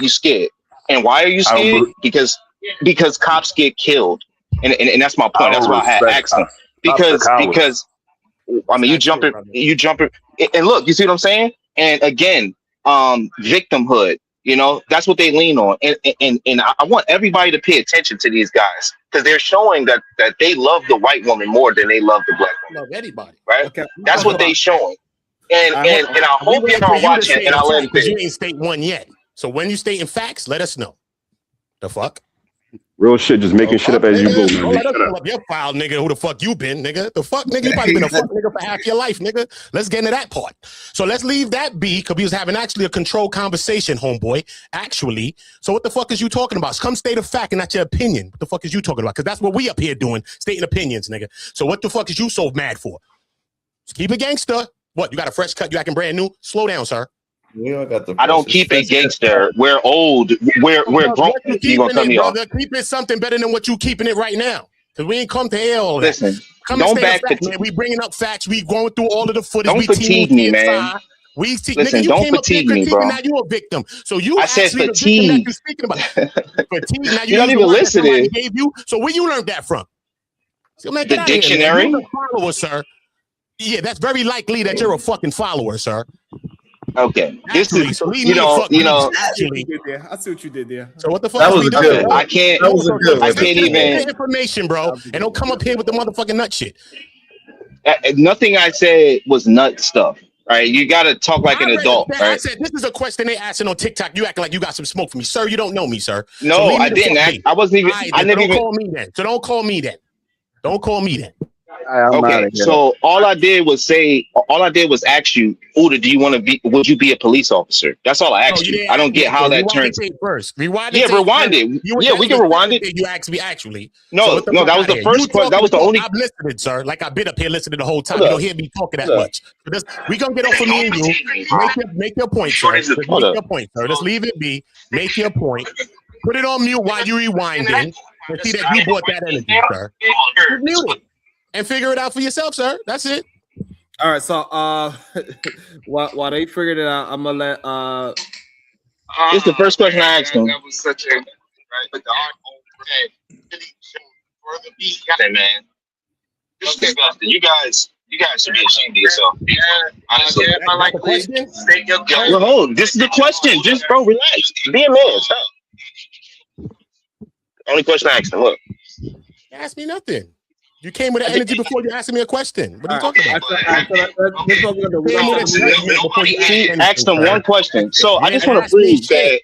You scared. And why are you scared? Because cops get killed. And that's my point. That's why I had asked them. Because I mean, you jumping, and look, you see what I'm saying? And again, victimhood, that's what they lean on. And I want everybody to pay attention to these guys because they're showing that they love the white woman more than they love the black woman. Love anybody. Right? Okay. That's what they showing. And I hope y'all watching and I'll let it. Because you ain't state one yet. So when you stating facts, let us know. The fuck? Real shit, just making shit up as you go, man. Don't let us pull up your file, nigga. Who the fuck you been, nigga? The fuck, nigga? You probably been a fuck nigga for half your life, nigga. Let's get into that part. So let's leave that be, because we was having actually a controlled conversation, homeboy. Actually. So what the fuck is you talking about? Come state a fact and not your opinion. What the fuck is you talking about? Because that's what we up here doing, stating opinions, nigga. So what the fuck is you so mad for? Just keep it gangster. What, you got a fresh cut? You acting brand new? Slow down, sir. I don't keep it gangster. We're old. We're grown. You gonna cut me off? Keep it something better than what you keeping it right now. Because we ain't come to hear all that. Listen, don't back facts, man. We bringing up facts. We going through all of the footage. Don't fatigue me, man. Listen, nigga, don't fatigue me, bro. Now you a victim. So you I said fatigue. You're speaking about fatigue. Now you don't even listen. Gave you. So where you learned that from? So, man, the dictionary. You're a follower, sir. Yeah, that's very likely that you're a fucking follower, sir. Okay, this Actually, is so leave me the fuck be. Actually, I see what you did there. so what the fuck That is was we a doing? good one. I can't. That was a good I one. can't Get even. the information, bro, and don't come up here with the motherfucking nut shit. Nothing I said was nut stuff. Right? You got to talk like I an read the adult. chat. I Right? said this is a question they asking on TikTok. You acting like you got some smoke for me, sir. You don't know me, sir. So No, leave me I the didn't. fuck be. I wasn't even. All right, I then, never don't even. call me then. So don't call me then. Don't call me then. I'm Okay, outta here. so all I did was ask you, Uda, do you want to be? Would you be a police officer? That's all I No, asked you you. didn't I ask don't me get that. how that Rewind the turns. tape first. Rewind the Yeah, tape. rewind it. Yeah, we can rewind it. You asked me actually. So No, what the no, fuck that was out of the here? first You question. talking That was to the talk. only. I've listened, sir. Like I've been up here listening the whole time. Hold You up. don't hear me talking that Hold up. much. But this, we gonna get off of me and you. Make your point, sir. Just Hold make up. your point, sir. Just leave it be. Make your point. Put it on mute while you rewinding and see that you brought that energy, sir. Just mute it and figure it out for yourself, sir. That's it. All right, so while they figured it out, I'm gonna let This is the first question I asked him. That was such a but the art really showed further beat. Man, this is disgusting. You guys should be ashamed of yourself. Honestly, I like the question. Well, hold. This is the question. Just bro, relax. Be a man. Stop. Only question I asked him. Look. Ask me nothing. You came with the energy before you asked me a question. What are you talking about? She asked him one question. So I just want to ask me prove that.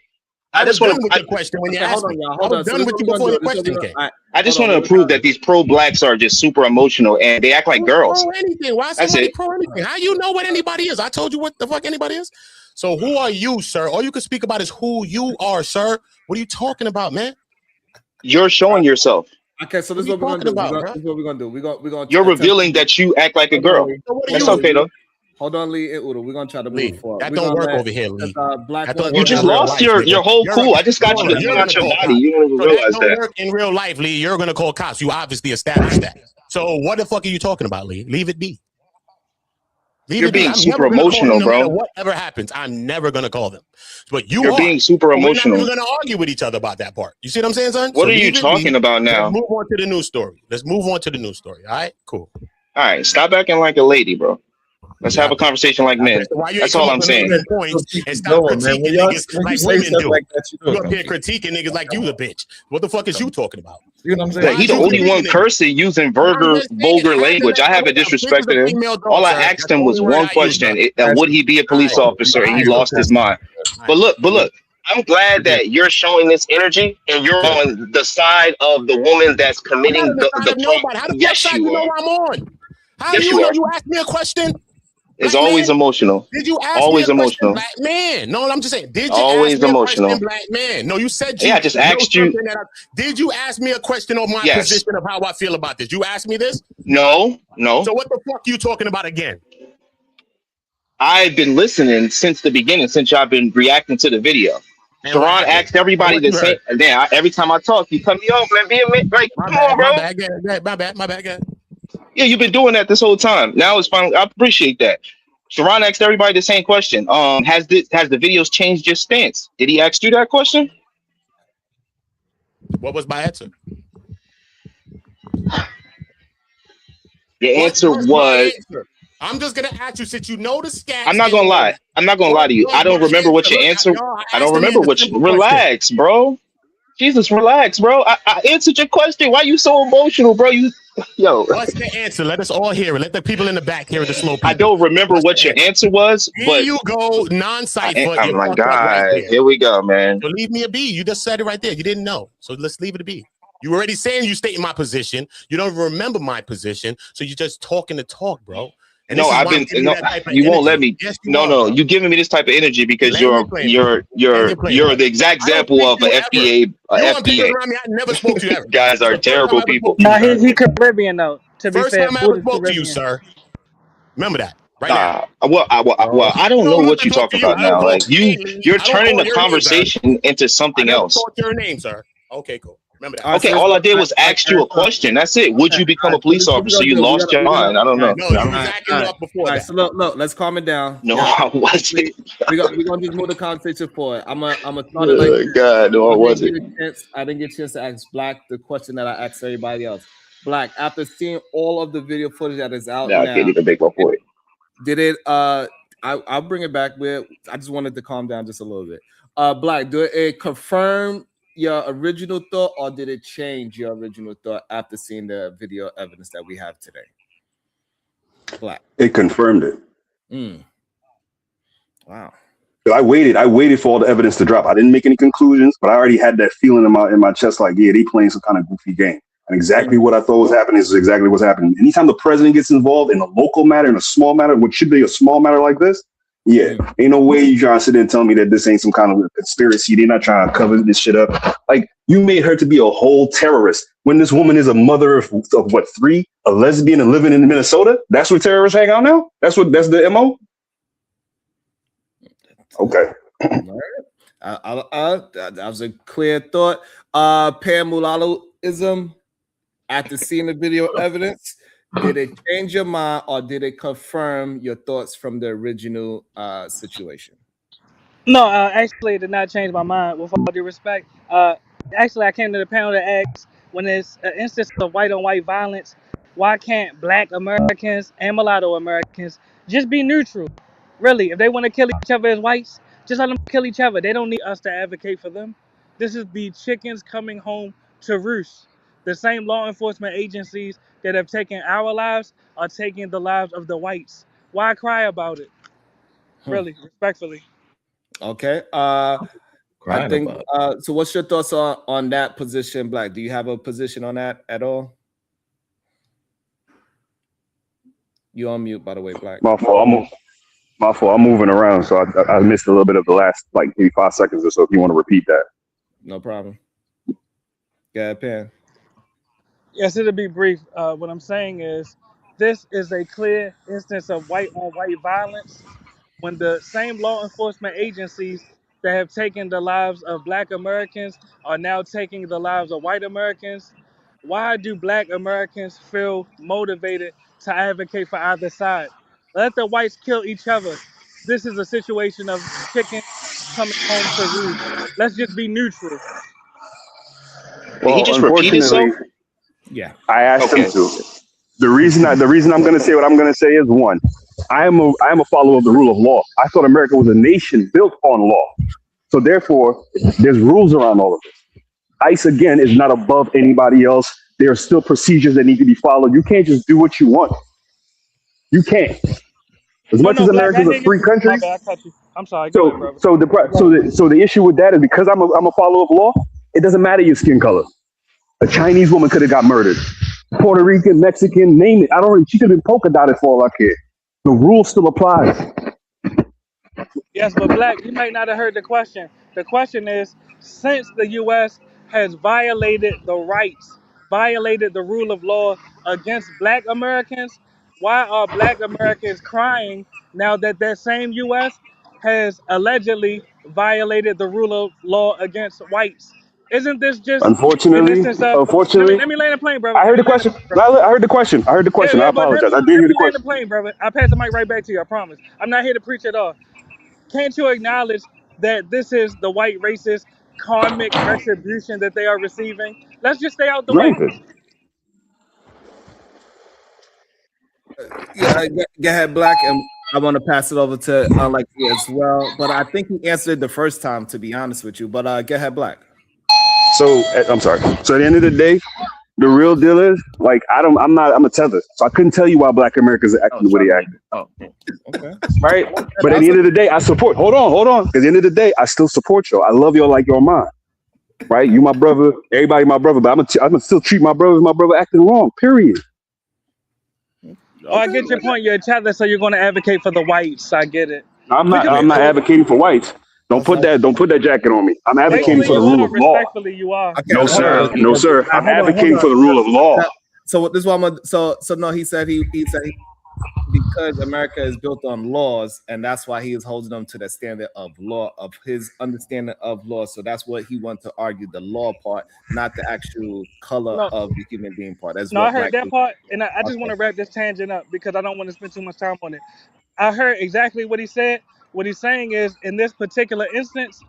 I was want done with your question when you asked me. I was done with you Hold on. before your question came. I just want to prove that these pro blacks are just super emotional and they act like girls. Pro anything? Why That's somebody it. pro anything? How you know what anybody is? I told you what the fuck anybody is. So who are you, sir? All you can speak about is who you are, sir. What are you talking about, man? You're showing yourself. Okay, so this is what we're gonna do. This is what we're gonna do. We're gonna. You're revealing that you act like a girl. That's okay though. Hold on, Lee and Uda. We're gonna try to move forward. That don't work over here, Lee. You just lost your whole cool. I just got you to come out your body. You don't even realize that. Don't work in real life, Lee. You're gonna call cops. You obviously established that. So what the fuck are you talking about, Lee? Leave it be. You're being super emotional, bro. No whatever happens, I'm never gonna call them. But you're being super emotional. We're not gonna argue with each other about that part. You see what I'm saying, son? What are you talking about now? Let's move on to the news story. All right, cool. All right, stop acting like a lady, bro. Let's have a conversation like men. That's all I'm saying. Points and stop critiquing niggas like women do. You up here critiquing niggas like you the bitch. What the fuck is you talking about? You know what I'm saying? He's the only one cursing using vulgar language. I haven't disrespected him. All I asked him was one question: would he be a police officer? And he lost his mind. But look. I'm glad that you're showing this energy and you're on the side of the woman that's committing the crime. Yes, you are. I'm on. How Yes, do you you know are. you asked me a question? It's always emotional. Did you ask always me a emotional. question, black man? No, I'm just saying. Did you always ask me emotional. a question, black man? No, you said you. Yeah, I just asked you. Did you ask me a question on my position of how I feel about this? You asked me this? No. So what the fuck are you talking about again? I've been listening since the beginning, since y'all been reacting to the video. Sharon asked everybody the same. And then every time I talk, you cut me off, man. Be a man. Like, come on, bro. My bad. Yeah, you've been doing that this whole time. Now it's finally. I appreciate that. Sharon asked everybody the same question. Has the videos changed your stance? Did he ask you that question? What was my answer? The answer was. I'm just gonna ask you since you know the stats. I'm not gonna lie. I'm not gonna lie to you. I don't remember what your answer. I don't remember what. Relax, bro. Jesus, relax, bro. I answered your question. Why you so emotional, bro? Yo. What's the answer? Let us all hear it. Let the people in the back hear it. The slow people. I don't remember what your answer was, but here you go, non-cipher. Oh my God. Here we go, man. So leave me a B. You just said it right there. You didn't know. So let's leave it a B. You were already saying you stating my position. You don't remember my position. So you're just talking to talk, bro. And no, I've been. No, you won't let me. Yes, no. You're giving me this type of energy because you're the exact example of an FDA. FDA. I never spoke to you ever. Guys are terrible people. Now he Caribbean though. To be First fair, time I ever spoke to you, sir. Remember that. Right now. Well, I don't know what you're talking about now. Like you're turning the conversation into something else. Your name, sir. Okay, cool. Remember that. Okay, all I did was ask you a question. That's it. Would you become a police officer? You lost your mind. I don't know. No, you was acting up before that. So look, let's calm it down. No, I wasn't. We're gonna just move the conversation forward. I'm gonna start it like. Oh God, no, I wasn't. I didn't get a chance to ask Black the question that I asked everybody else. Black, after seeing all of the video footage that is out now, I can't even make my point. Did it I'll bring it back. I just wanted to calm down just a little bit. Black, do it confirm your original thought, or did it change your original thought after seeing the video evidence that we have today? Black. It confirmed it. Wow. I waited for all the evidence to drop. I didn't make any conclusions, but I already had that feeling in my chest, like, yeah, they playing some kind of goofy game. And exactly what I thought was happening is exactly what's happening. Anytime the president gets involved in a local matter, in a small matter, what should be a small matter like this, ain't no way you trying to sit there and tell me that this ain't some kind of conspiracy. They're not trying to cover this shit up. Like, you made her to be a whole terrorist when this woman is a mother of what, 3, a lesbian and living in Minnesota. That's where terrorists hang out now. That's the MO. Okay. That was a clear thought. Pan-mulattoism, after seeing the video evidence, did it change your mind or did it confirm your thoughts from the original situation? No, actually, it did not change my mind. With all due respect, actually, I came to the panel to ask, when there's an instance of white-on-white violence, why can't Black Americans and mulatto Americans just be neutral? Really, if they want to kill each other as whites, just let them kill each other. They don't need us to advocate for them. This is the chickens coming home to roost. The same law enforcement agencies that have taken our lives are taking the lives of the whites. Why cry about it? Really, respectfully. Okay. I think so. What's your thoughts on that position, Black? Do you have a position on that at all? You on mute, by the way, Black. My fault. I'm moving around, so I missed a little bit of the last, like, maybe 5 seconds or so. If you want to repeat that. No problem. Go ahead, Pan. Yes, it'll be brief. What I'm saying is, this is a clear instance of white-on-white violence when the same law enforcement agencies that have taken the lives of Black Americans are now taking the lives of white Americans. Why do Black Americans feel motivated to advocate for either side? Let the whites kill each other. This is a situation of chickens coming home to roost. Let's just be neutral. Well, unfortunately, yeah, I asked him to. The reason I'm going to say what I'm going to say is, one, I am a follower of the rule of law. I thought America was a nation built on law. So therefore, there's rules around all of this. ICE, again, is not above anybody else. There are still procedures that need to be followed. You can't just do what you want. You can't. As much as America is a free country. My bad, I cut you. I'm sorry. Go ahead, brother. So the issue with that is, because I'm a follower of law, it doesn't matter your skin color. A Chinese woman could have got murdered. Puerto Rican, Mexican, name it. She could have been polka dotted for all I care. The rule still applies. Yes, but Black, you might not have heard the question. The question is, since the U.S. has violated the rights, violated the rule of law against Black Americans, why are Black Americans crying now that that same U.S. has allegedly violated the rule of law against whites? Isn't this just an instance of... Let me land the plane, brother. I heard the question. I heard the question. I apologize. I did hear the question. Land the plane, brother. I'll pass the mic right back to you, I promise. I'm not here to preach at all. Can't you acknowledge that this is the white racist karmic retribution that they are receiving? Let's just stay out the way. Yeah, go ahead, Black, and I want to pass it over to Alexia as well. But I think he answered the first time, to be honest with you. But go ahead, Black. So I'm sorry. So at the end of the day, the real deal is, like, I'm a tether. So I couldn't tell you why Black Americans are acting the way they acted. Oh, okay. Right? But at the end of the day, I support. Hold on. Because at the end of the day, I still support y'all. I love y'all like you're mine. Right? You my brother. Everybody my brother. But I'm gonna still treat my brother as my brother acting wrong. Period. Oh, I get your point. You're a tether, so you're going to advocate for the whites. I get it. I'm not advocating for whites. Don't put that jacket on me. I'm advocating for the rule of law. Respectfully, you are. Okay, no, sir. I'm advocating for the rule of law. So this is what I'm. So no, he said because America is built on laws, and that's why he is holding them to the standard of law, of his understanding of law. So that's what he wants to argue, the law part, not the actual color of the human being part. That's I heard that part, and I just want to wrap this tangent up because I don't want to spend too much time on it. I heard exactly what he said. What he's saying is, in this particular instance,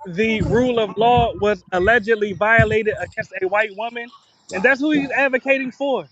the rule of law was allegedly violated against a white woman, and that's who he's advocating for.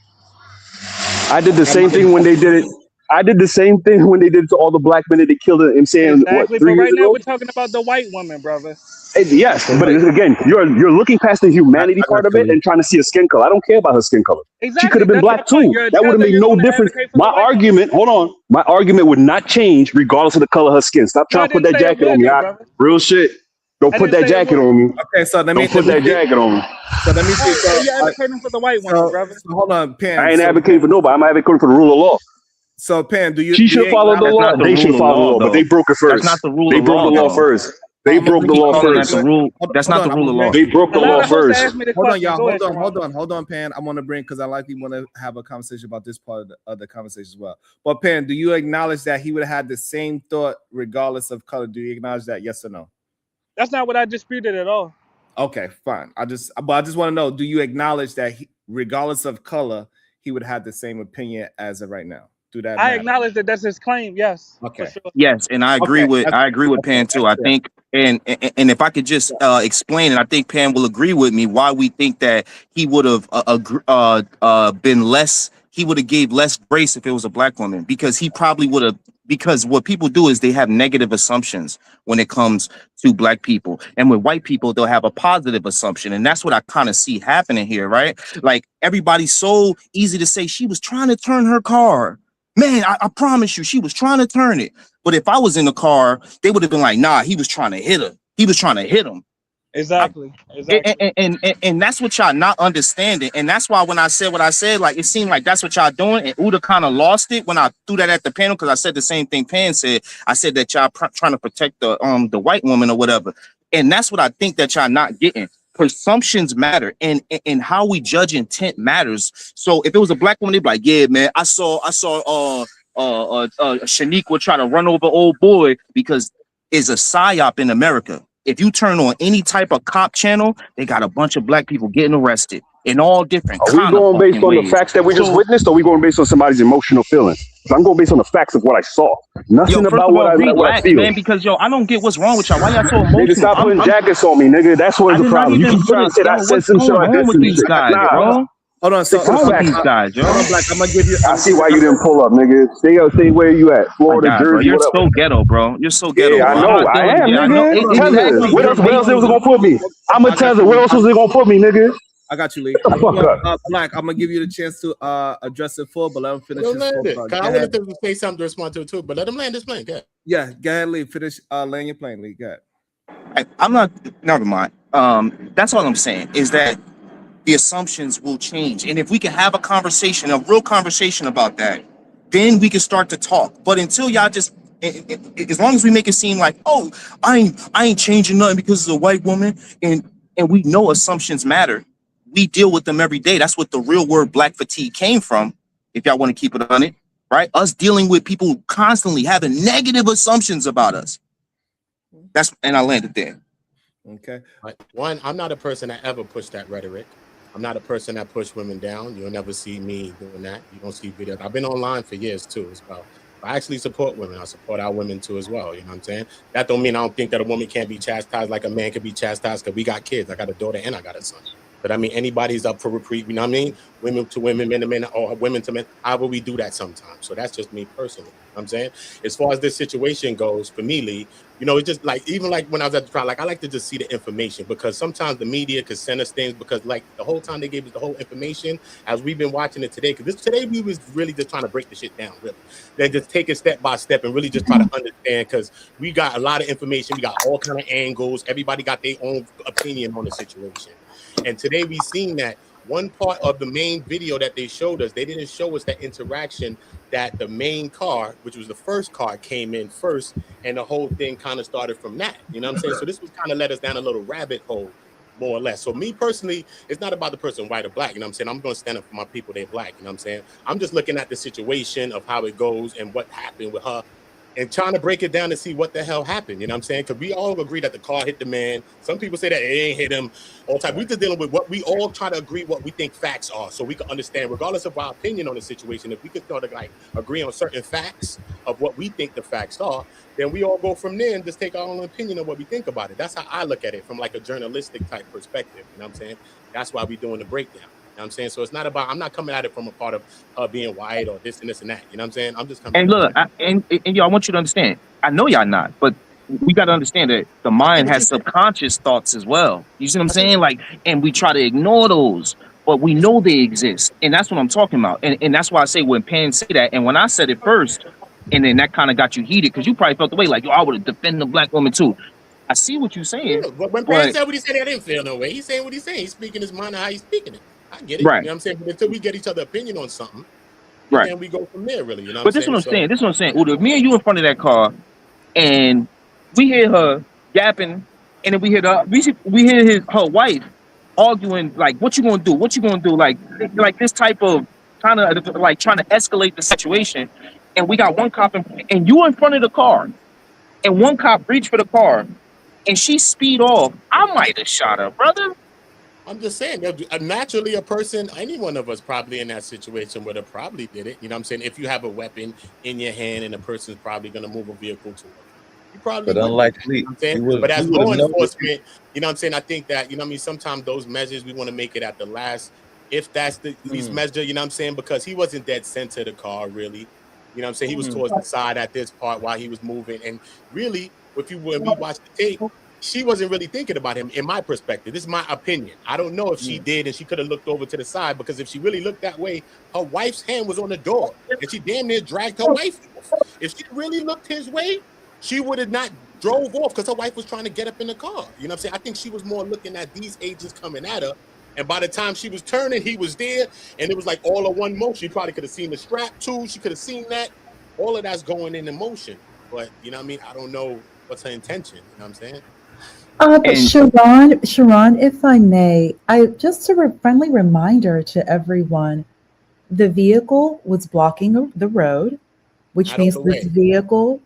I did the same thing when they did it. I did the same thing when they did to all the black men that they killed. I'm saying what Exactly. 3 But years right now ago. we're talking about the white woman, brother. Yes, So but look, again, you're looking past the humanity I got part of you, it Lee. and trying to see a skin color. I don't care about her skin color. She could Exactly. have been That's my black point. too. You're a That would have tether. made You're no going to difference. advocate for the My white woman. argument, hold on, my argument would not change regardless of the color of her skin. Stop No, trying I to put didn't that say it jacket on would, me. though, brother. Real shit. Don't I put didn't that say it jacket would. on me. Okay, so Don't put that jacket on me. So let me All see. right. So you're advocating for the white woman, brother. So hold on, Pan. I ain't So advocating for nobody. I'm advocating for the rule of law. So Pan, do She you should follow the That's acknowledge? law. not the They should rule of follow the law, law, but they though. broke it That's first. not the rule They of broke law, the law though. first. They I'm gonna broke bring the Keep law I'm calling gonna that first. the bring rule. That's hold not on. the I'm rule gonna of bring law. They broke the law Allow the host to first. ask me the hold on, question. y'all. Go ahead, Hold Sharon. on. Hold on, Pan. I want to bring because I likely want to have a conversation about this part of the conversation as well. But Pan, do you acknowledge that he would have had the same thought regardless of color? Do you acknowledge that? Yes or no? That's not what I disputed at all. Okay, fine. I just want to know: do you acknowledge that regardless of color, he would have the same opinion as of right now? Do that I matter? acknowledge that that's his claim. Yes, for Okay. sure. Yes, and I agree Okay. with Okay. Pan too. I That's think, and if I could just explain, and I think Pan will agree with me why we think that he would have been less. He would have gave less grace if it was a black woman, because he probably would have. Because what people do is they have negative assumptions when it comes to black people, and with white people they'll have a positive assumption, and that's what I kind of see happening here, right? Like everybody's so easy to say she was trying to turn her car. Man, I promise you, she was trying to turn it. But if I was in the car, they would have been like, nah, he was trying to hit her. He was trying to hit him. Exactly. And that's what y'all not understanding. And that's why when I said what I said, like it seemed like that's what y'all doing. And Uda kind of lost when I threw that at the panel, because I said the same thing Pan said. I said that y'all trying to protect the white woman or whatever. And that's what I think that y'all not getting. Presumptions matter, and how we judge intent matters. So if it was a black woman, they'd be like, yeah, man, I saw Shaniqua try to run over old boy, because it's a psyop in America. If you turn on any type of cop channel, they got a bunch of black people getting arrested in all different Are we kind of going based fucking on the ways. facts that we just So, witnessed, or are we going based on somebody's emotional feelings? So I'm going based on the facts of what I saw. yo, Nothing first about of what all, I relax, feel. man, because yo, I don't get what's wrong with y'all. Why y'all so Nigga, emotional? stop putting jackets on me, nigga. That's what's I the did not problem. You even keep putting try. shit. I Yo, said what's some shit. going I did on with some these shit. guys, Nah, bro? Hold on. stick So to the What's wrong with facts. these guys, yo? hold on, Black. I'm gonna give you. I see why you didn't pull up, nigga. Stay where you at. My Florida, God, bro, Jersey, you're whatever. so ghetto, bro. You're so ghetto, Yeah, I bro. I'm know. not I dealing. am, Yeah, I know. nigga. Tether. Exactly. Where You're else they was making. gonna put me? I'm a I got tether. you. Where else was they gonna put me, nigga? I got you, Lee. Shut the fuck up. Black. I'm gonna give you the chance to address it full, but let him finish Let him his land full it. thought. 'Cause Go I ahead. wanted to say something to respond to it too, but let him land this plane. Go ahead. Yeah, go ahead, Lee. Finish laying your plane, Lee. Go ahead. I'm not. Never mind. That's all I'm saying is that the assumptions will change, and if we can have a conversation, a real conversation about that, then we can start to talk. But until y'all just, as long as we make it seem like, oh, I ain't changing nothing because it's a white woman, and we know assumptions matter. We deal with them every day. That's what the real word black fatigue came from. If y'all want to keep it on it, right? Us dealing with people constantly having negative assumptions about us. And I landed there. Okay. One, I'm not a person that ever pushed that rhetoric. I'm not a person that pushed women down. You'll never see me doing that. You don't see videos. I've been online for years too as well. I actually support women. I support our women too as well. You know what I'm saying? That don't mean I don't think that a woman can't be chastised like a man can be chastised, because we got kids. I got a daughter and I got a son. But I mean, anybody's up for reprieve. You know what I mean? Women to women, men to men, or women to men. However we do that sometimes. So that's just me personally. You know what I'm saying? As far as this situation goes, for me, Lee, you know, it's just like, even like when I was at the trial, like I like to just see the information, because sometimes the media could send us things, because like the whole time they gave us the whole information as we've been watching it today, because today we was really just trying to break the shit down, really. Then just take it step by step and really just try to understand, because we got a lot of information, we got all kind of angles, everybody got their own opinion on the situation. And today we seen that one part of the main video that they showed us, they didn't show us that interaction that the main car, which was the first car, came in first, and the whole thing kind of started from that. You know what I'm saying? So this was kind of led us down a little rabbit hole, more or less. So me personally, it's not about the person white or black. You know what I'm saying? I'm going to stand up for my people. They're black. You know what I'm saying? I'm just looking at the situation of how it goes and what happened with her, and trying to break it down to see what the hell happened. You know what I'm saying? Because we all agree that the car hit the man. Some people say that it ain't hit him. All time. We just dealing with what we all try to agree what we think facts are, so we can understand, regardless of our opinion on the situation, if we could sort of like agree on certain facts of what we think the facts are, then we all go from there and just take our own opinion of what we think about it. That's how I look at it from like a journalistic type perspective. You know what I'm saying? That's why we doing the breakdown. know what I'm saying? So it's not about, I'm not coming at it from a part of her being white or this and this and that. You know what I'm saying? I'm just coming And at look, and y'all, I want you to understand. I know y'all not, but we got to understand that the mind has subconscious thoughts as well. You see what I'm saying? Like, and we try to ignore those, but we know they exist, and that's what I'm talking about. And that's why I say when Pan say that, and when I said it first, and then that kind of got you heated because you probably felt the way like, yo, I would have defended the black woman too. I see what you're saying, Yeah, but when Pan but said what he said, I didn't feel no way. He's saying what he's saying. He's speaking his mind and how he's speaking it. I get it. right, You know what I'm saying? But until we get each other opinion on something, and right. then we go from there, really. You know what I'm But this is saying? what I'm So saying. This is what I'm saying. Udo, if me and you in front of that car, and we hear her yapping, and then we hear her wife arguing like, "What you gonna do? What you gonna do?" Like this type of kind of like trying to escalate the situation. And we got one cop and you in front of the car, and one cop reached for the car, and she speed off. I might have shot her, brother. I'm just saying, naturally, a person, any one of us probably in that situation would have probably did it. You know what I'm saying? If you have a weapon in your hand and a person's probably going to move a vehicle towards you probably But would do that. You know unlikely, what I'm saying? you would But you as would have law known. enforcement, you know what I'm saying? I think that, you know what I mean? Sometimes those measures, we want to make it at the last, if that's the least measure, you know what I'm saying? Because he wasn't dead center of the car, really. You know what I'm saying? He was towards the side at this part while he was moving. And really, when we watch the tape, she wasn't really thinking about him, in my perspective. This is my opinion. I don't know if she did, and she could have looked over to the side, because if she really looked that way, her wife's hand was on the door, and she damn near dragged her wife off. If she really looked his way, she would have not drove off, because her wife was trying to get up in the car. You know what I'm saying? I think she was more looking at these agents coming at her, and by the time she was turning, he was there, and it was like all of one motion. She probably could have seen the strap too. She could have seen that. All of that's going in motion. But, you know what I mean? I don't know what's her intention. You know what I'm saying? But Sharon, if I may, I just a friendly reminder to everyone: the vehicle was blocking the road, which Out of means the way.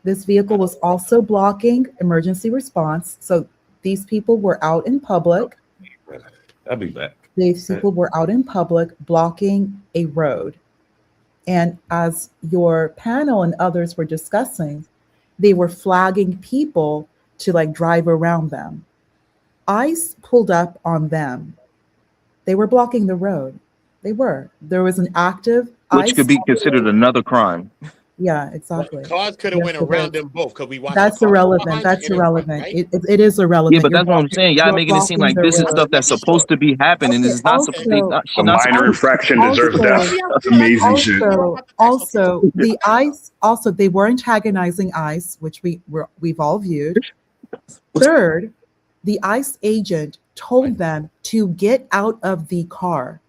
this vehicle was also blocking emergency response. So these people were out in public. I'll be back. These people were out in public blocking a road. And as your panel and others were discussing, they were flagging people to like drive around them. ICE pulled up on them. They were blocking the road. They were. There was an active Which ICE. could be considered another crime. Yeah, exactly. Cars could have went around them both, because we watched That's the car irrelevant. behind her That's and in front, irrelevant. right? It is irrelevant. Yeah, but that's what I'm saying. Y'all making it seem blocking like the this is road. stuff that's supposed to be happening. Okay, It's not supposed. A minor infraction deserves death. Amazing shit. Also, the ICE. Also, they were antagonizing ICE, which we've all viewed. Third, the ICE agent told them to get out of the car.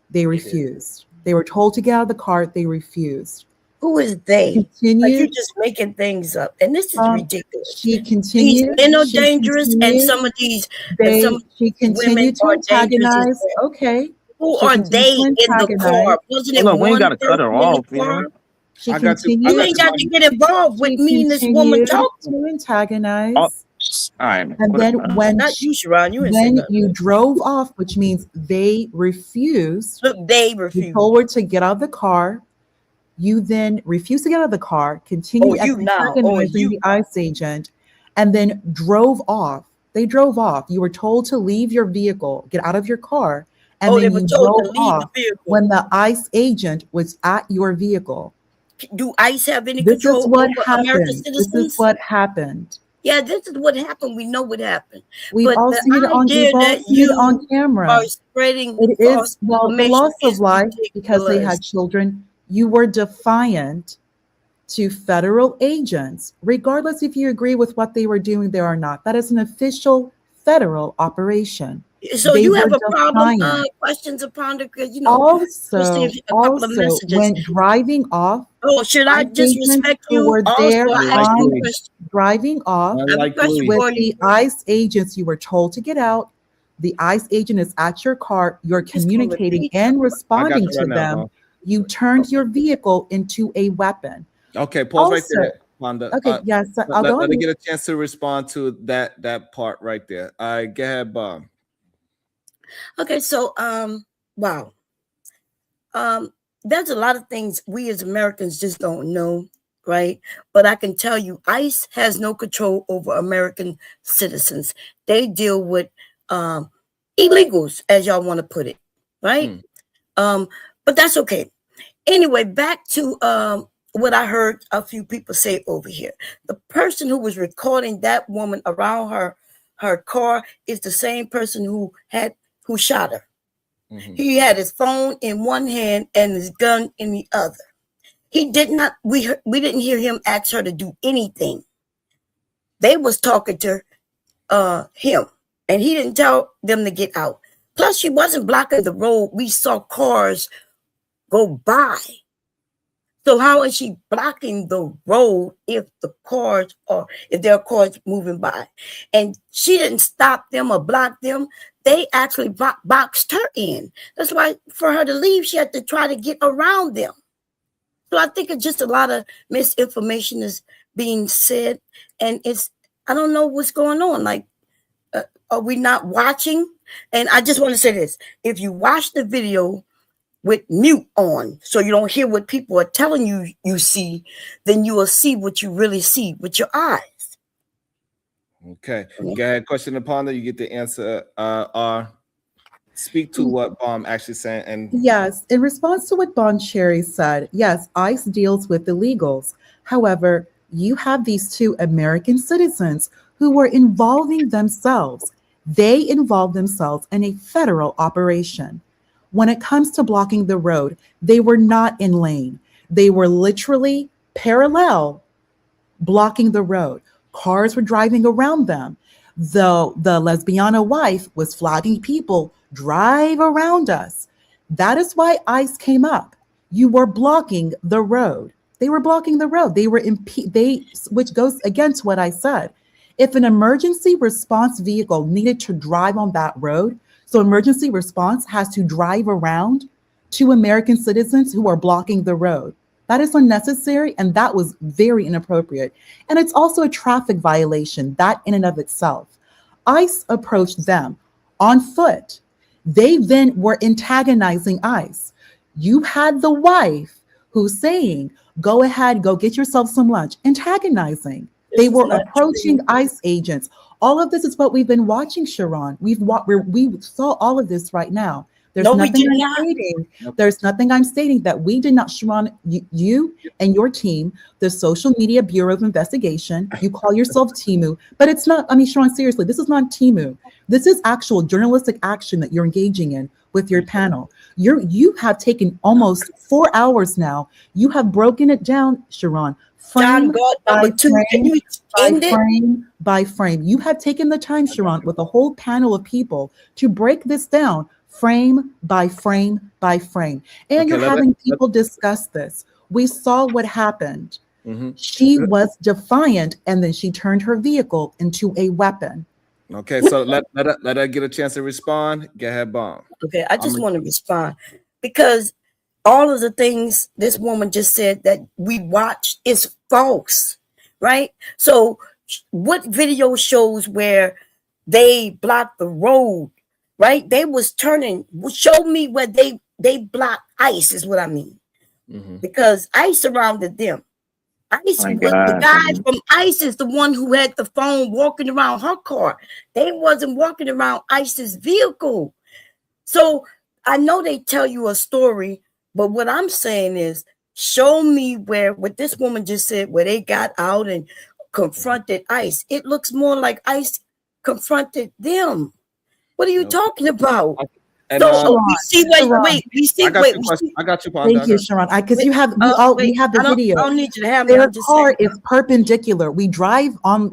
They refused. They were told to get out of the car. They refused. Who is they? Like, Continued. you're just making things up, and this is ridiculous. She continued. These men are dangerous, and some of these She continued to antagonize. Okay. Who She are continued they to in the antagonize. car? Wasn't it Look, we ain't one got to cut her person in the off, you car? know. She You continued. ain't got to get involved with me and this woman talking. To antagonize. All right, And then when Not you, Sharon, you ain't say when nothing. you drove off, which means they refused. Look, they You refused. told her to get out of the car. You then refused to get out of the car, continued antagonizing the ICE agent, and then drove off. They drove off. You were told to leave your vehicle, get out of your car, and then you drove off when the ICE agent was at your vehicle. Do ICE have any This control is what over happened. American citizens? This is what happened. Yeah, this is what happened. We know what happened. We've But all the seen it on. idea We've all that seen it on camera. are spreading It false is the information loss of is life because they ridiculous. had children. You were defiant to federal agents, regardless if you agree with what they were doing there or not. That is an official federal operation. So They you were have a problem, defiant. questions upon the, you know, received a couple of messages. When driving off, Oh, should I ICE disrespect agents who you? were Also, there I asked you a on question. driving off I have a question with for you. the ICE agents, you were told to get out. The ICE agent is at your car. You're communicating and responding you to right now, them. huh? You turned your vehicle into a weapon. Okay, pause right Also- there, Wanda. Okay, yes, I'll let, go let me on. get a chance to respond to that part right there. All right, go ahead, Bob. Okay, so wow. There's a lot of things we as Americans just don't know, right? But I can tell you, ICE has no control over American citizens. They deal with illegals, as y'all want to put it, right? But that's okay. Anyway, back to what I heard a few people say over here. The person who was recording that woman around her car is the same person who shot her. He had his phone in one hand and his gun in the other. He did not. We didn't hear him ask her to do anything. They was talking to him, and he didn't tell them to get out. Plus, she wasn't blocking the road. We saw cars go by. So how is she blocking the road if there are cars moving by? And she didn't stop them or block them. They actually boxed her in. That's why for her to leave, she had to try to get around them. So I think it's just a lot of misinformation is being said, and I don't know what's going on. Like, are we not watching? And I just want to say this: if you watch the video with mute on, so you don't hear what people are telling you see, then you will see what you really see with your eyes. Okay, go ahead. Question upon that, you get the answer. Speak to what Bomb actually said. And yes, in response to what Bon Cherry said, yes, ICE deals with illegals. However, you have these two American citizens who were involving themselves. They involved themselves in a federal operation. When it comes to blocking the road, they were not in lane. They were literally parallel blocking the road. Cars were driving around them. The lesbiana wife was flagging people, drive around us. That is why ICE came up. You were blocking the road. They were blocking the road. Which goes against what I said. If an emergency response vehicle needed to drive on that road, so emergency response has to drive around two American citizens who are blocking the road. That is unnecessary, and that was very inappropriate. And it's also a traffic violation, that in and of itself. ICE approached them on foot. They then were antagonizing ICE. You had the wife who's saying, go ahead, go get yourself some lunch, antagonizing. They were approaching ICE agents. All of this is what we've been watching, Sharon. We saw all of this right now. There's nothing I'm stating that we did not, Sharon, you and your team, the Social Media Bureau of Investigation, you call yourself Timu, but it's not, Sharon, seriously, this is not Timu. This is actual journalistic action that you're engaging in with your panel. You have taken almost 4 hours now. You have broken it down, Sharon, frame by frame. You have taken the time, Sharon, with a whole panel of people to break this down frame by frame by frame. And you're having people discuss this. We saw what happened. She was defiant, and then she turned her vehicle into a weapon. Okay, so let her get a chance to respond. Go ahead, Bomb. Okay, I just want to respond because all of the things this woman just said that we watched is false, right? So what video shows where they blocked the road, right? They was turning, show me where they blocked ICE is what I mean. Because ICE surrounded them. ICE, the guy from ICE is the one who had the phone walking around her car. They wasn't walking around ICE's vehicle. So I know they tell you a story, but what I'm saying is show me where what this woman just said, where they got out and confronted ICE. It looks more like ICE confronted them. What are you talking about? And, so we see, I got you, Panda. Thank you, Sharon. Because we have the video. I don't need you to have Their car is perpendicular. We drive on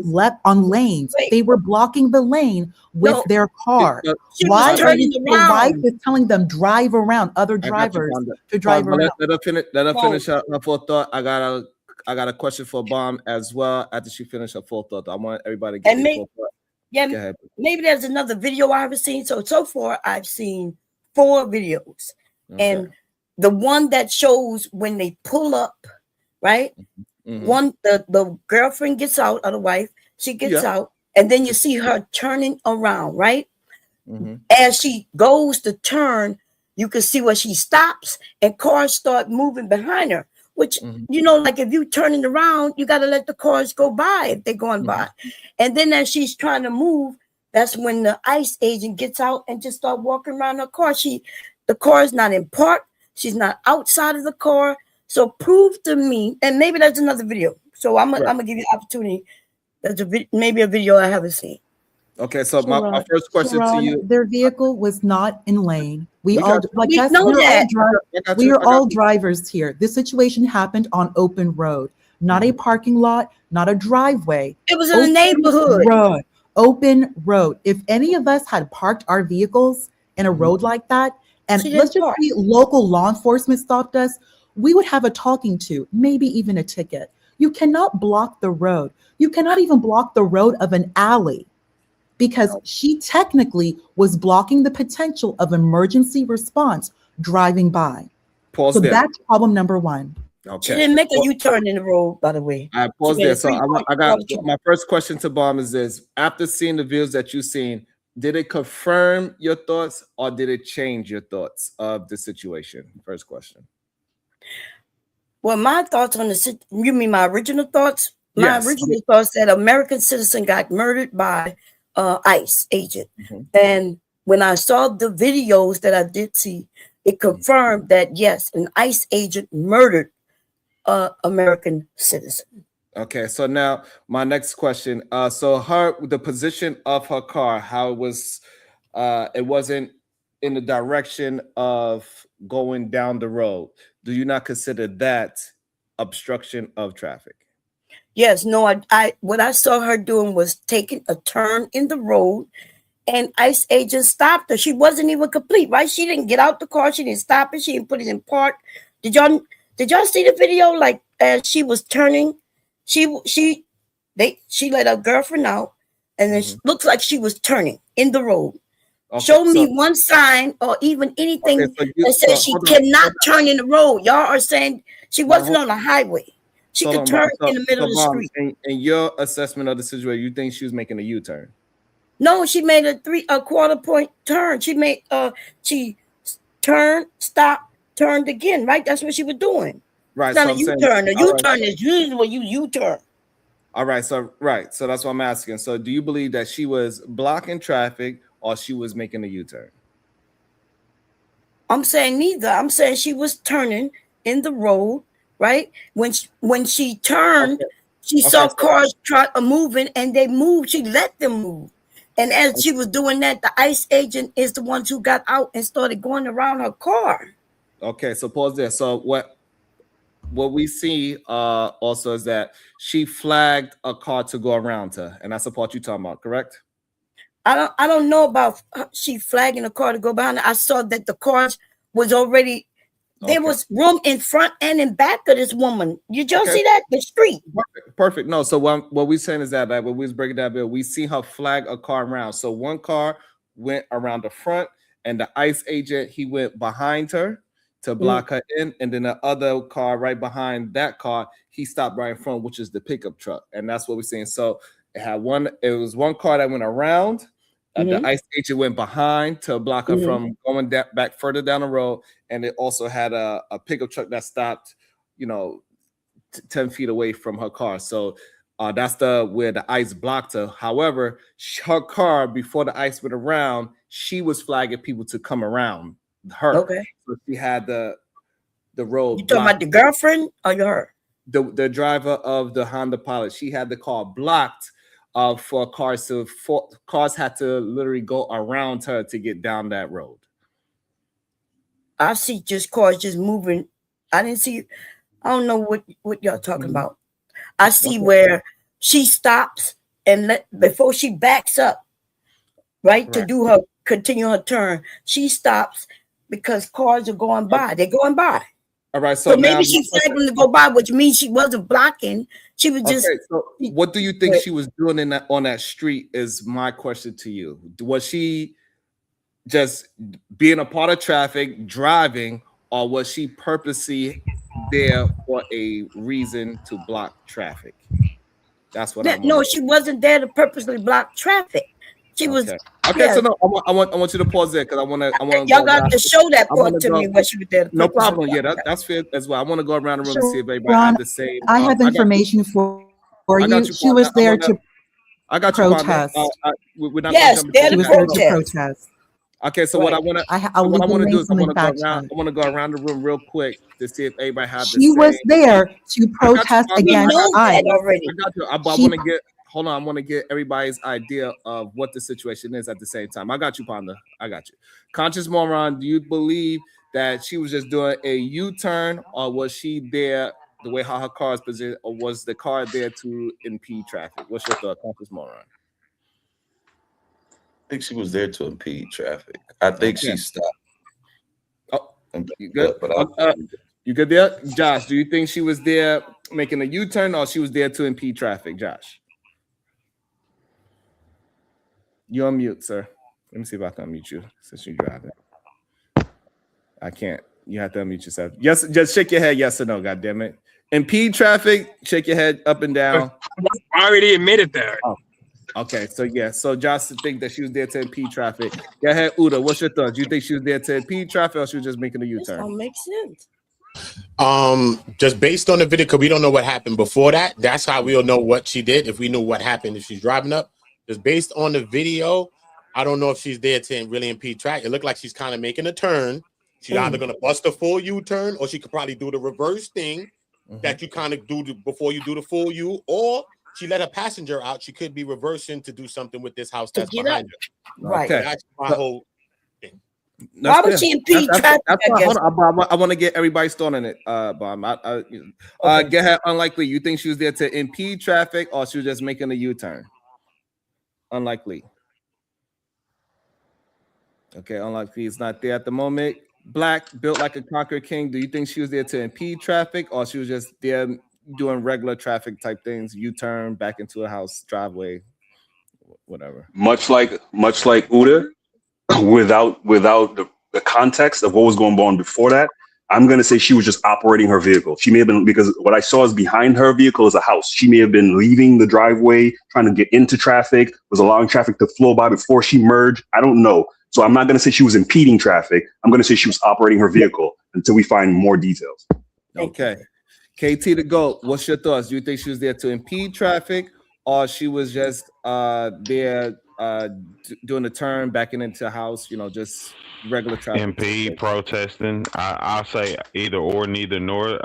lanes. They were blocking the lane with their car. Why are the wife is telling them drive around other drivers to drive around? Let her finish her full thought. I got a question for Bomb as well after she finished her full thought. I want everybody to get their full thought. Yeah, maybe there's another video I haven't seen. So far, I've seen 4 videos. Okay. And the one that shows when they pull up, right? One, the girlfriend gets out, or the wife, she gets out, and then you see her turning around, right? As she goes to turn, you can see where she stops and cars start moving behind her. Which, like if you turning around, you got to let the cars go by if they're going by. And then as she's trying to move, that's when the ICE agent gets out and just start walking around her car. The car is not in park. She's not outside of the car. So prove to me, and maybe that's another video. So I'm gonna give you the opportunity. That's maybe a video I haven't seen. Okay, so my first question to you: their vehicle was not in lane. We all like we that's know we're that. we are all drivers here. This situation happened on open road, not a parking lot, not a driveway. It was in the neighborhood. Open road. If any of us had parked our vehicles in a road like that, and let's just say local law enforcement stopped us, we would have a talking to, maybe even a ticket. You cannot block the road. You cannot even block the road of an alley, because she technically was blocking the potential of emergency response driving by. Pause so there. That's problem number one. Okay. She didn't make a U-turn in the road, by the way. I pause there. So I got my first question to Bomb is this: after seeing the videos that you've seen, did it confirm your thoughts or did it change your thoughts of the situation? First question. Well, my thoughts on the you mean my original thoughts? Yes. My original thoughts that an American citizen got murdered by ICE agent. And when I saw the videos that I did see, it confirmed that yes, an ICE agent murdered an American citizen. Okay, so now my next question. So the position of her car, how it was, it wasn't in the direction of going down the road. Do you not consider that obstruction of traffic? Yes, no, I what I saw her doing was taking a turn in the road, and ICE agent stopped her. She wasn't even complete, right? She didn't get out the car. She didn't stop it. She didn't put it in park. Did y'all see the video? Like as she was turning, she let her girlfriend out, and then she looks like she was turning in the road. Okay, show me one sign or even anything that says she cannot turn in the road. Y'all are saying she wasn't on a highway. She could turn in the middle of the street. In your assessment of the situation, you think she was making a U-turn? No, she made a quarter point turn. She made she turned, stopped, turned again. Right, that's what she was doing. Right, it's not a U-turn. A U-turn is usually when you U-turn. All right, so that's what I'm asking. So, do you believe that she was blocking traffic or she was making a U-turn? I'm saying neither. I'm saying she was turning in the road. Right when she turned, she saw cars moving, and they moved. She let them move, and as she was doing that, the ICE agent is the one who got out and started going around her car. Okay, so pause there. So what we see also is that she flagged a car to go around her, and that's the part you're talking about, correct? I don't know about she flagging a car to go behind her. I saw that the cars was already. There was room in front and in back of this woman. You just see that? The street. Perfect. No, so what we're saying is that when we was breaking that bill, we see her flag a car around. So one car went around the front, and the ICE agent, he went behind her to block her in, and then the other car right behind that car, he stopped right in front, which is the pickup truck. And that's what we're saying. So it was one car that went around. The ICE agent went behind to block her from going back further down the road, and it also had a pickup truck that stopped, 10 feet away from her car. So that's where the ICE blocked her. However, her car, before the ICE went around, she was flagging people to come around her. Okay. So she had the road. You talking about the girlfriend or her? The driver of the Honda Pilot. She had the car blocked. For cars cars had to literally go around her to get down that road. I see just cars just moving. I didn't see. I don't know what y'all talking about. I see where she stops and before she backs up, right, to continue her turn. She stops because cars are going by. They're going by. All right, so maybe she flagged them to go by, which means she wasn't blocking. She was just. Okay, so what do you think she was doing on that street? Is my question to you. Was she just being a part of traffic, driving, or was she purposely there for a reason to block traffic? That's what. No, she wasn't there to purposely block traffic. She was. Okay, so no, I want you to pause there because I want to. Y'all got to show that part to me what she was there. No problem. Yeah, that's fair as well. I want to go around the room and see if everybody had the same. I have information for you. She was there to protest. We're not she was there to protest. Okay, so what I want to I'll leave I the want to do links is I in the want to go back around. chat. I want to go around the room real quick to see if everybody have the She same. was there to protest I got you, against ICE. I got you. I She- want to get. Hold on, I want to get everybody's idea of what the situation is at the same time. I got you, Panda. I got you. Conscious Moron, do you believe that she was just doing a U-turn, or was she there the way how her car is positioned, or was the car there to impede traffic? What's your thought, Conscious Moron? I think she was there to impede traffic. I think she stopped. Oh, you good? You good there, Josh? Do you think she was there making a U-turn, or she was there to impede traffic, Josh? You're on mute, sir. Let me see if I can unmute you since you're driving. I can't. You have to unmute yourself. Yes, just shake your head. Yes or no. God damn it. Impede traffic. Shake your head up and down. I already admitted that. Oh. Okay, so yeah, so Josh think that she was there to impede traffic. Go ahead, Uda. What's your thoughts? Do you think she was there to impede traffic, or she was just making a U-turn? Don't make sense. Just based on the video, because we don't know what happened before that. That's how we'll know what she did if we knew what happened if she's driving up. Just based on the video, I don't know if she's there to really impede traffic. It looked like she's kind of making a turn. She's either going to bust a full U-turn, or she could probably do the reverse thing that you kind of do before you do the full U, or she let a passenger out. She could be reversing to do something with this house that's behind her. Right. Okay. That's my whole thing. Why would she impede traffic? I want to get everybody's thought on it, Bob. Get her unlikely. You think she was there to impede traffic, or she was just making a U-turn? Unlikely. Okay, unlikely is not there at the moment. Black, built like a conqueror king. Do you think she was there to impede traffic, or she was just there doing regular traffic type things, U-turn back into a house, driveway, whatever? Much like Uda, without the context of what was going on before that, I'm going to say she was just operating her vehicle. She may have been, because what I saw is behind her vehicle is a house. She may have been leaving the driveway, trying to get into traffic, was allowing traffic to flow by before she merged. I don't know. So I'm not going to say she was impeding traffic. I'm going to say she was operating her vehicle until we find more details. Okay. KT the GOAT, what's your thoughts? Do you think she was there to impede traffic, or she was just there doing a turn backing into a house, just regular traffic? Impede, protesting. I'll say either or, neither nor.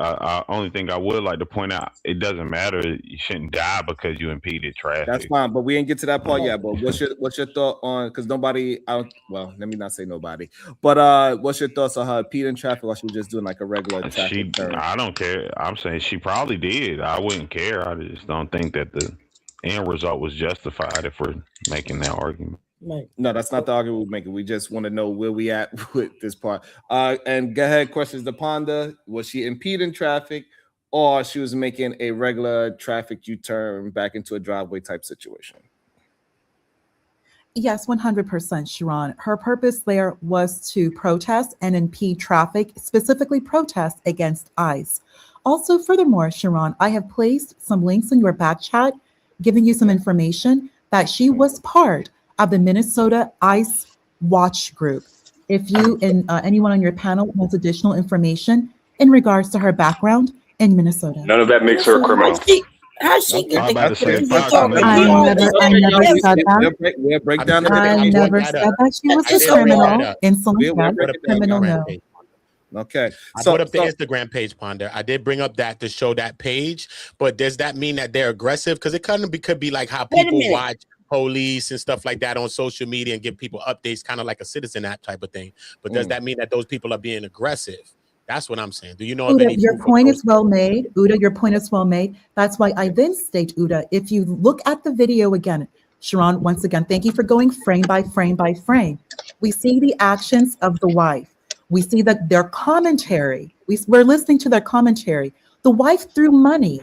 Only thing I would like to point out, it doesn't matter. You shouldn't die because you impeded traffic. That's fine, but we ain't get to that part yet. But what's your thought on, because nobody, well, let me not say nobody, but what's your thoughts on her impeding traffic, or she was just doing like a regular traffic turn? I don't care. I'm saying she probably did. I wouldn't care. I just don't think that the end result was justified if we're making that argument. No, that's not the argument we're making. We just want to know where we at with this part. And go ahead, questions to Ponda. Was she impeding traffic, or she was making a regular traffic U-turn back into a driveway type situation? Yes, 100%, Sharon. Her purpose there was to protest and impede traffic, specifically protest against ICE. Also, furthermore, Sharon, I have placed some links in your back chat, giving you some information that she was part of the Minnesota ICE Watch Group. If you and anyone on your panel wants additional information in regards to her background in Minnesota. None of that makes her a criminal. How's she I never said that. We'll break down the I never said that she was a criminal. Insolent, yes. Criminal, no. Okay. I put up the Instagram page, Ponder. I did bring up that to show that page, but does that mean that they're aggressive? Because it could be like how people watch police and stuff like that on social media and give people updates, kind of like a citizen app type of thing. But does that mean that those people are being aggressive? That's what I'm saying. Do you know of any? Your point is well made, Uda. Your point is well made. That's why I then state, Uda, if you look at the video again, Sharon, once again, thank you for going frame by frame by frame. We see the actions of the wife. We see that their commentary. We're listening to their commentary. The wife threw money.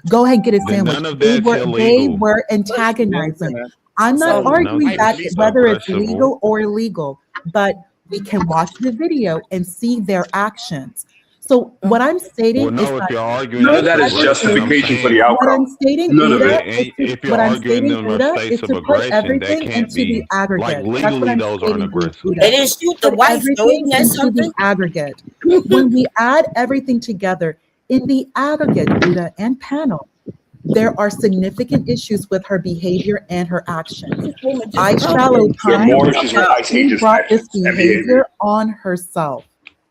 Go ahead and get a sandwich. None of that's illegal. They were antagonizing. I'm not arguing that whether it's legal or illegal, but we can watch the video and see their actions. So what I'm stating is if you're arguing none of that is justification for the outcome. What I'm stating, if you're arguing them in states of aggression, that can't be like legally those aren't aggressive. They didn't shoot the wife, though. Isn't that something? The aggregate. When we add everything together in the aggregate, Uda and panel, there are significant issues with her behavior and her actions. This woman just I told shall me. There are opine more issues with that ICE she agents' brought this actions and behavior. behavior on herself.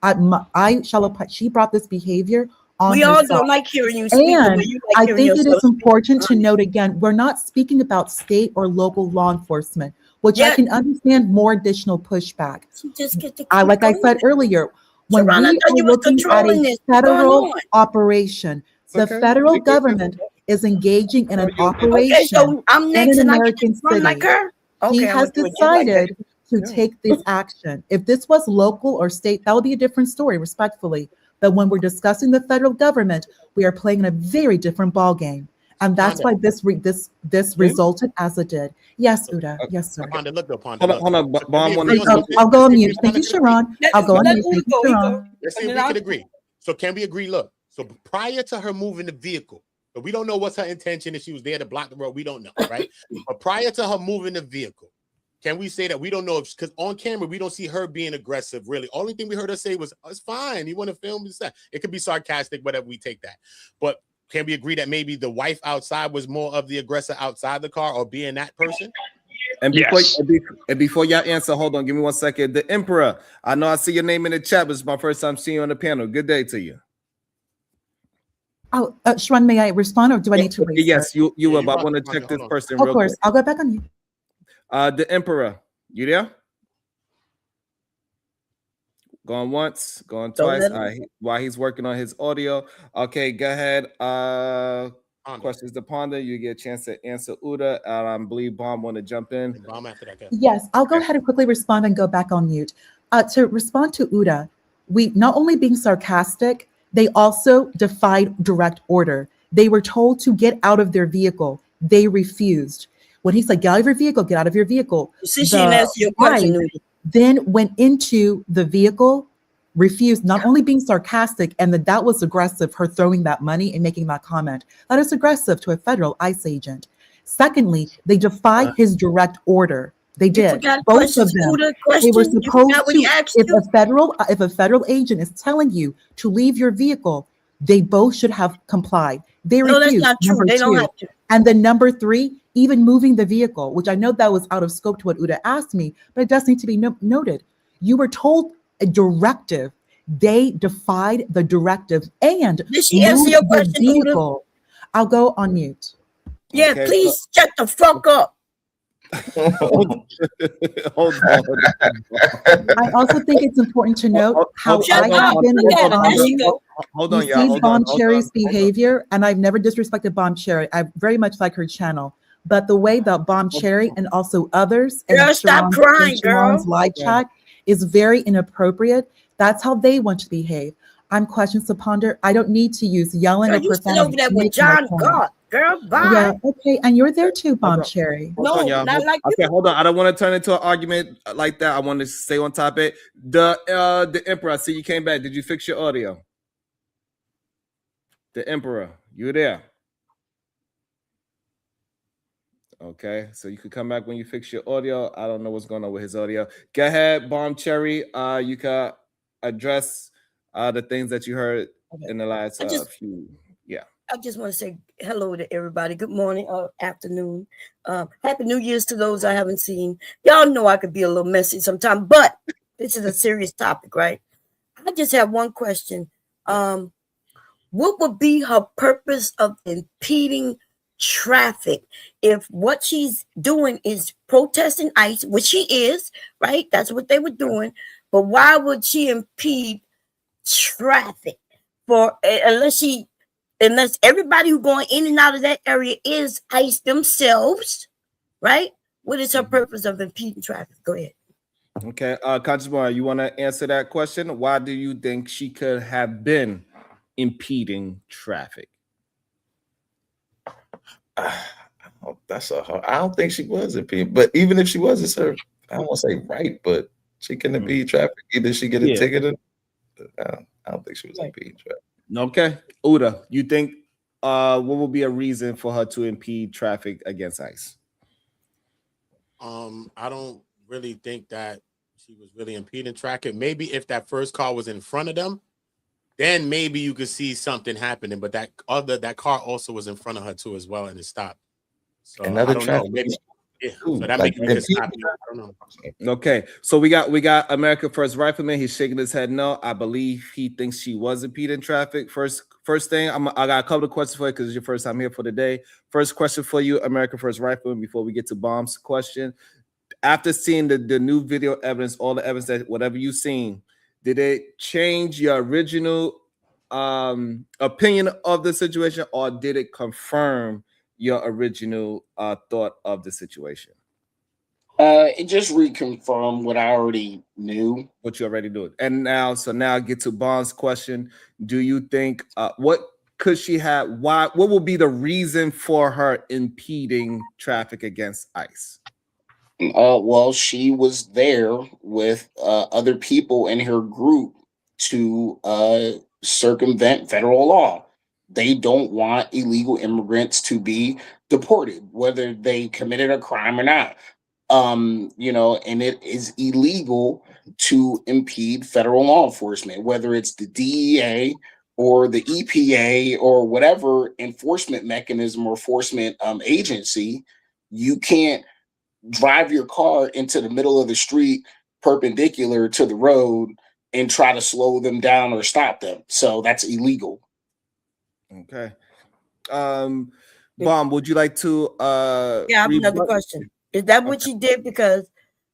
I shall opine, she brought this behavior on We all herself. don't like hearing you speak the way And you like I hearing think it yourself is important to note again, we're not speaking about state or local law enforcement, which I Yeah. can understand more additional pushback. She just get to Like I keep said going. earlier, when Sharon, I we thought are you was looking at controlling a this. What's going federal on? operation, the okay. federal government is engaging in an Okay, operation so I'm in next an and I get to American run like city. her? He Okay, I'm has gonna do it just like that. decided to take this action. If this was local or state, that would be a different story, respectfully. But when we're discussing the federal government, we are playing in a very different ball game, and that's why this resulted as it did. Yes, Uda. Yes, sir. Ponda, look though, Ponda, Hold on, look. Bomb. I'll go on mute. Thank you, Sharon. I'll go on Let mute. Uda Thank you, go. He Sharon. go. Let's see And if then we I'll can agree. So can we agree? Look, so prior to her moving the vehicle, but we don't know what's her intention, if she was there to block the road, we don't know, right? But prior to her moving the vehicle, can we say that we don't know if, because on camera we don't see her being aggressive, really? Only thing we heard her say was, oh, it's fine, you want to film this? It could be sarcastic, whatever, we take that. But can we agree that maybe the wife outside was more of the aggressor outside the car, or being that person? And before y'all answer, hold on, give me 1 second. The Emperor, I know I see your name in the chat, but it's my first time seeing you on the panel. Good day to you. Oh, Sharon, may I respond, or do I need to wait? Yes, sir? you will, but I want to check this person real Of course, quick. I'll go back on you. The Emperor, you there? Going once, going twice. While he's working on his audio. Okay, go ahead. Questions to Ponder. You get a chance to answer Uda. I believe Bomb want to jump in. Bomb after that. Yes, I'll go ahead and quickly respond and go back on mute. To respond to Uda, we not only being sarcastic, they also defied direct order. They were told to get out of their vehicle. They refused. When he said, get out of your vehicle, get out of your vehicle. See, she didn't answer your question, wife Uda. then went into the vehicle, refused, not only being sarcastic, and that was aggressive, her throwing that money and making that comment. That is aggressive to a federal ICE agent. Secondly, they defied his direct order. They did. Both of them. They were supposed to, if a federal agent is telling you to leave your vehicle, they both should have complied. They refused. No, that's not true. Number They don't two. have to. And then number three, even moving the vehicle, which I know that was out of scope to what Uda asked me, but it does need to be noted. You were told a directive. They defied the directive and Did she answer your question, vehicle. I'll go on mute. Yeah, okay, please shut the fuck up. Hold on. I also think it's important to note how I have been responding. Hold on, you y'all. see Bomb Cherry's behavior, and I've never disrespected Bomb Cherry. I very much like her channel, but the way that Bomb Cherry and also others and stop crying, girl. live chat is very inappropriate. That's how they want to behave. I'm questions to ponder. I don't need to use yelling or profanity. Over there with John God, girl. Bye. Yeah, okay, and you're there too, Bomb Cherry. No, not like you. Okay, hold on. I don't want to turn into an argument like that. I want to stay on topic. The Emperor, I see you came back. Did you fix your audio? The Emperor, you there? Okay, so you could come back when you fix your audio. I don't know what's going on with his audio. Go ahead, Bomb Cherry. You can address the things that you heard in the last few. Yeah. I just want to say hello to everybody. Good morning or afternoon. Happy New Year's to those I haven't seen. Y'all know I could be a little messy sometimes, but this is a serious topic, right? I just have one question. What would be her purpose of impeding traffic if what she's doing is protesting ICE, which she is, right? That's what they were doing. But why would she impede traffic unless everybody who's going in and out of that area is ICE themselves, right? What is her purpose of impeding traffic? Go ahead. Okay, Conscious Boy, you want to answer that question? Why do you think she could have been impeding traffic? That's a hard. I don't think she was impeding, but even if she was, it's her. I don't want to say right, but she can impede traffic. Either she get a ticket, or I don't think she was impeding traffic. Okay, Uda, you think what would be a reason for her to impede traffic against ICE? I don't really think that she was really impeding traffic. Maybe if that first car was in front of them, then maybe you could see something happening. But that car also was in front of her too as well, and it stopped. So Another I don't know. traffic Maybe issue. so that Like, maybe we and can stop you. I don't know. Okay, so we got America First Rifleman. He's shaking his head no. I believe he thinks she was impeding traffic. First thing, I got a couple of questions for you because it's your first time here for the day. First question for you, America First Rifleman, before we get to Bomb's question. After seeing the new video evidence, all the evidence that whatever you've seen, did it change your original opinion of the situation, or did it confirm your original thought of the situation? It just reconfirmed what I already knew. What you already knew. And now get to Bond's question. Do you think what could she have? What will be the reason for her impeding traffic against ICE? Well, she was there with other people in her group to circumvent federal law. They don't want illegal immigrants to be deported, whether they committed a crime or not. And it is illegal to impede federal law enforcement, whether it's the DEA or the EPA or whatever enforcement mechanism or enforcement agency. You can't drive your car into the middle of the street perpendicular to the road and try to slow them down or stop them. So that's illegal. Okay. Bomb, would you like to yeah, I have another question. Is that what she did? Because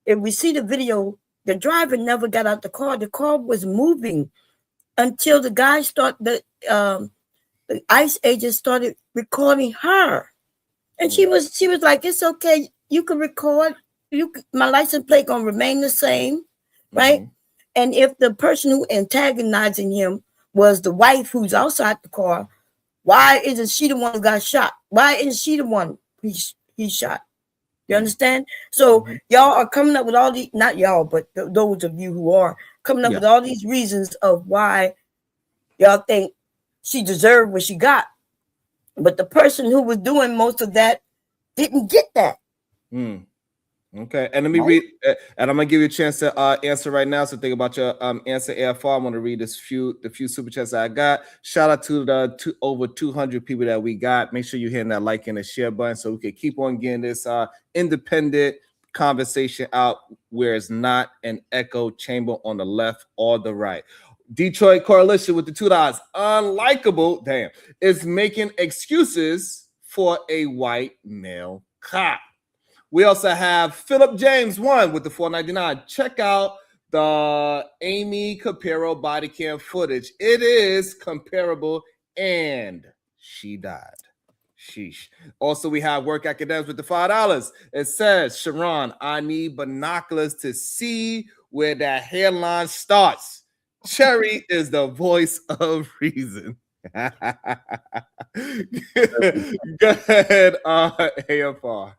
if we see the video, the driver never got out the car. The car was moving until the guy the ICE agent started recording her. And she was like, it's okay, you can record. My license plate gonna remain the same, right? And if the person who antagonizing him was the wife who's outside the car, why isn't she the one who got shot? Why isn't she the one he shot? You understand? So y'all are coming up with all these, not y'all, but those of you who are coming up with all these reasons of why y'all think she deserved what she got. But the person who was doing most of that didn't get that. Okay, and let me read, and I'm gonna give you a chance to answer right now. So think about your answer. AFR. I'm gonna read the few super chats I got. Shout out to the over 200 people that we got. Make sure you're hitting that like and the share button so we can keep on getting this independent conversation out where it's not an echo chamber on the left or the right. Detroit Coalition with the $2. Unlikable, damn, is making excuses for a white male cop. We also have Philip James 1 with the $4.99. Check out the Amy Capero body cam footage. It is comparable, and she died. Sheesh. Also, we have Work Academics with the $5. It says, Sharon, I need binoculars to see where that hairline starts. Cherry is the voice of reason. Go ahead, AFR.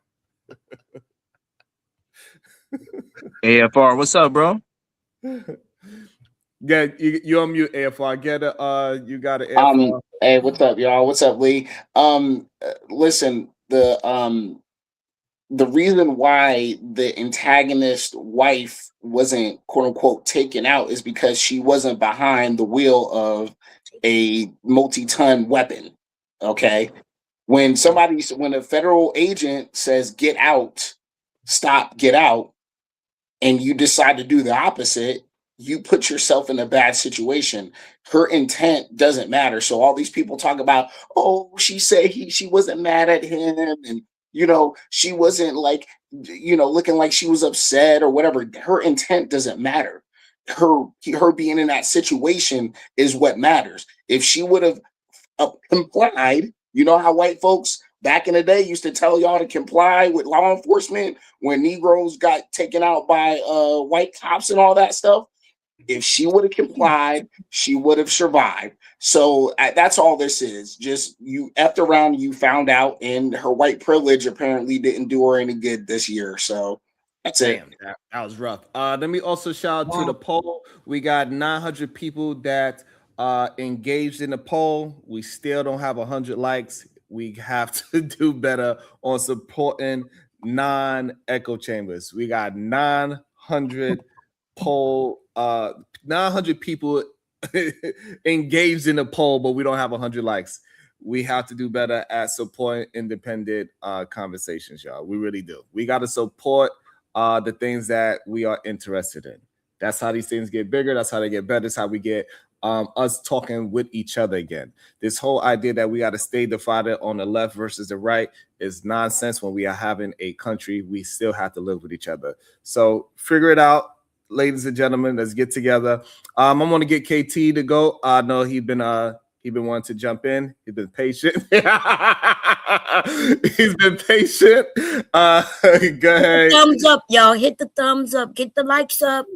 AFR, what's up, bro? Yeah, you on mute, AFR. Get a you got an AFR. Hey, what's up, y'all? What's up, Lee? Listen, the reason why the antagonist wife wasn't quote unquote taken out is because she wasn't behind the wheel of a multi-ton weapon. Okay. When a federal agent says get out, stop, get out, and you decide to do the opposite, you put yourself in a bad situation. Her intent doesn't matter. So all these people talk about, oh, she said she wasn't mad at him, and she wasn't like, looking like she was upset or whatever. Her intent doesn't matter. Her being in that situation is what matters. If she would have complied, you know how white folks back in the day used to tell y'all to comply with law enforcement when Negroes got taken out by white cops and all that stuff. If she would have complied, she would have survived. So that's all this is. Just you effed around, you found out, and her white privilege apparently didn't do her any good this year. So that's it. That was rough. Let me also shout out to the poll. We got 900 people that engaged in the poll. We still don't have 100 likes. We have to do better on supporting non-echo chambers. We got 900 poll, 900 people engaged in a poll, but we don't have 100 likes. We have to do better at supporting independent conversations, y'all. We really do. We got to support the things that we are interested in. That's how these things get bigger. That's how they get better. That's how we get us talking with each other again. This whole idea that we got to stay divided on the left versus the right is nonsense. When we are having a country, we still have to live with each other. So figure it out, ladies and gentlemen. Let's get together. I'm gonna get KT to go. I know he's been wanting to jump in. He's been patient. He's been patient. Go ahead. Thumbs up, y'all. Hit the thumbs up. Get the likes up.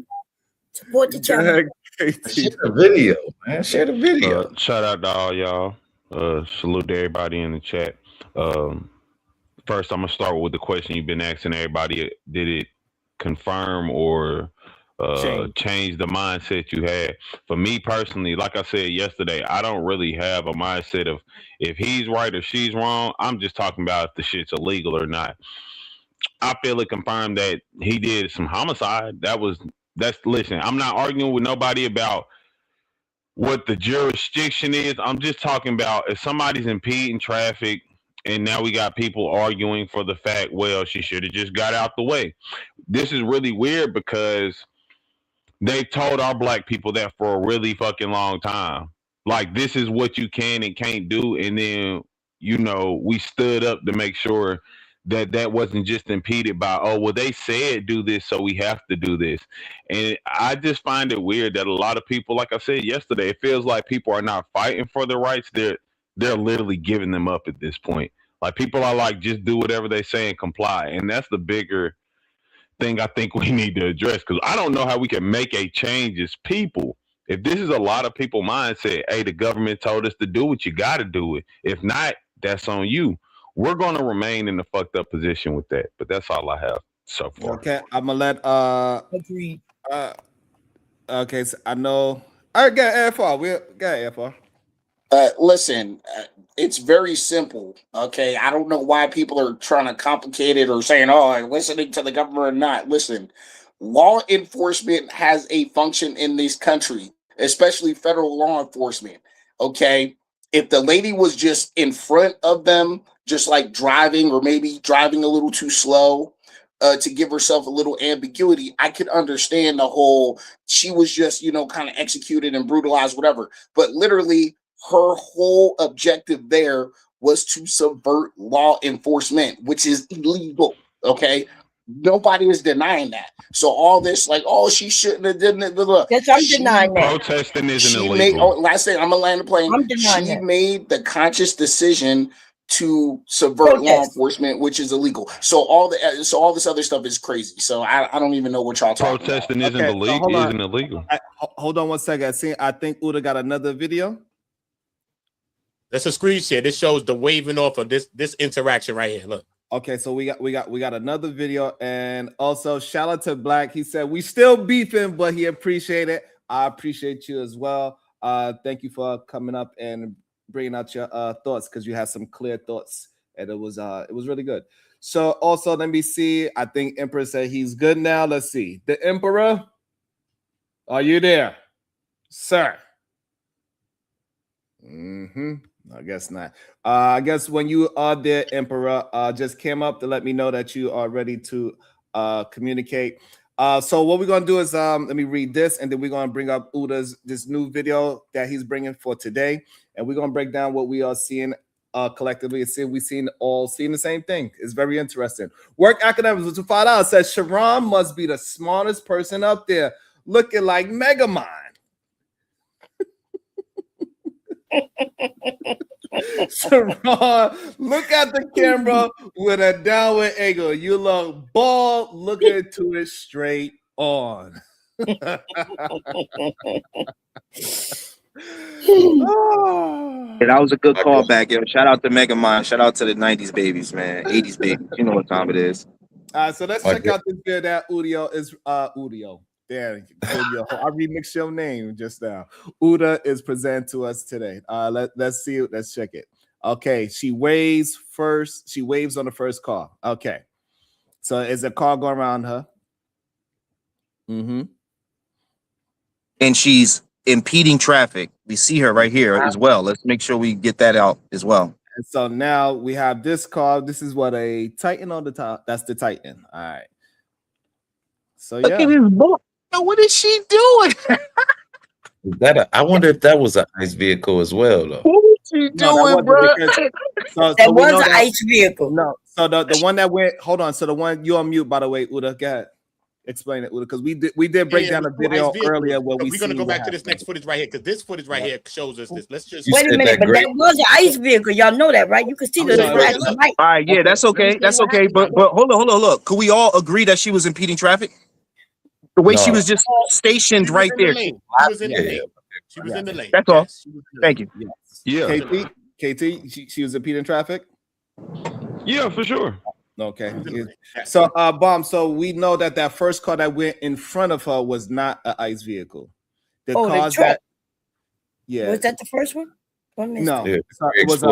Support the channel. Share the video, man. Share the video. Shout out to all y'all. Salute to everybody in the chat. First, I'm gonna start with the question you've been asking everybody. Did it confirm or change the mindset you had? For me personally, like I said yesterday, I don't really have a mindset of if he's right or she's wrong. I'm just talking about if the shit's illegal or not. I feel it confirmed that he did some homicide. Listen, I'm not arguing with nobody about what the jurisdiction is. I'm just talking about if somebody's impeding traffic and now we got people arguing for the fact, well, she should have just got out the way. This is really weird because they've told our black people that for a really fucking long time. Like, this is what you can and can't do. And then, we stood up to make sure that wasn't just impeded by, oh, well, they said do this, so we have to do this. And I just find it weird that a lot of people, like I said yesterday, it feels like people are not fighting for their rights. They're literally giving them up at this point. Like, people are like, just do whatever they say and comply. And that's the bigger thing I think we need to address, because I don't know how we can make a change as people. If this is a lot of people mindset, hey, the government told us to do it, you got to do it. If not, that's on you. We're going to remain in the fucked up position with that. But that's all I have so far. Okay, I'm gonna let okay, so I know. All right, go AFR. Listen, it's very simple. Okay, I don't know why people are trying to complicate it or saying, "Oh, I'm listening to the government or not." Listen, law enforcement has a function in this country, especially federal law enforcement. Okay, if the lady was just in front of them, just like driving or maybe driving a little too slow to give herself a little ambiguity, I could understand the whole, she was just, kind of executed and brutalized, whatever. But literally, her whole objective there was to subvert law enforcement, which is illegal. Okay. Nobody is denying that. So all this, like, oh, she shouldn't have done it. Yes, I'm denying that. Protesting isn't illegal. Last thing, I'm gonna land the plane. She made the conscious decision to subvert law enforcement, which is illegal. So all this other stuff is crazy. So I don't even know what y'all talking Protesting about. isn't illegal. Hold on one second. I think Uda got another video. That's a screen share. This shows the waving off of this interaction right here. Look. Okay, so we got another video, and also shout out to Black. He said we still beefing, but he appreciate it. I appreciate you as well. Thank you for coming up and bringing out your thoughts, because you had some clear thoughts, and it was really good. So also, let me see. I think Emperor said he's good now. Let's see. The Emperor, are you there, sir? I guess not. I guess when you are there, Emperor, just came up to let me know that you are ready to communicate. So what we're gonna do is let me read this, and then we're gonna bring up Uda's this new video that he's bringing for today, and we're gonna break down what we are seeing collectively and see if we all seeing the same thing. It's very interesting. Work Academics with $5 says Sharon must be the smartest person up there, looking like Megamind. Sharon, look at the camera with a downward angle. You look bald, looking to it straight on. That was a good callback, yo. Shout out to Megamind. Shout out to the 90s babies, man. 80s babies. You know what time it is. So let's check out this video that Udio is Udio. There, I remixed your name just now. Uda is presented to us today. Let's see it. Let's check it. Okay, she waves first. She waves on the first car. Okay, so is a car going around her? And she's impeding traffic. We see her right here as well. Let's make sure we get that out as well. And so now we have this car. This is what a Titan on the top. That's the Titan. All right. So Look at this boy. What is she doing? I wonder if that was an ICE vehicle as well, though. What is she doing, bro? That was an ICE vehicle. No. So the one that went, hold on. So the one you're on mute, by the way, Uda. Go ahead. Explain it, Uda, because we did break down a video earlier where we're gonna go back to this next footage right here, because this footage right here shows us this. Let's just wait a minute, but that was an ICE vehicle. Y'all know that, right? You can see the flashing light. All right, yeah, that's okay. That's okay. But hold on. Look, could we all agree that she was impeding traffic? The way she was just stationed right there. She was in the lane. She was in the lane. That's all. Thank you. Yeah. KT, she was impeding traffic? Yeah, for sure. Okay. So, Bomb, so we know that first car that went in front of her was not an ICE vehicle. The cars truck. that, yeah. Was that the first one? No, it was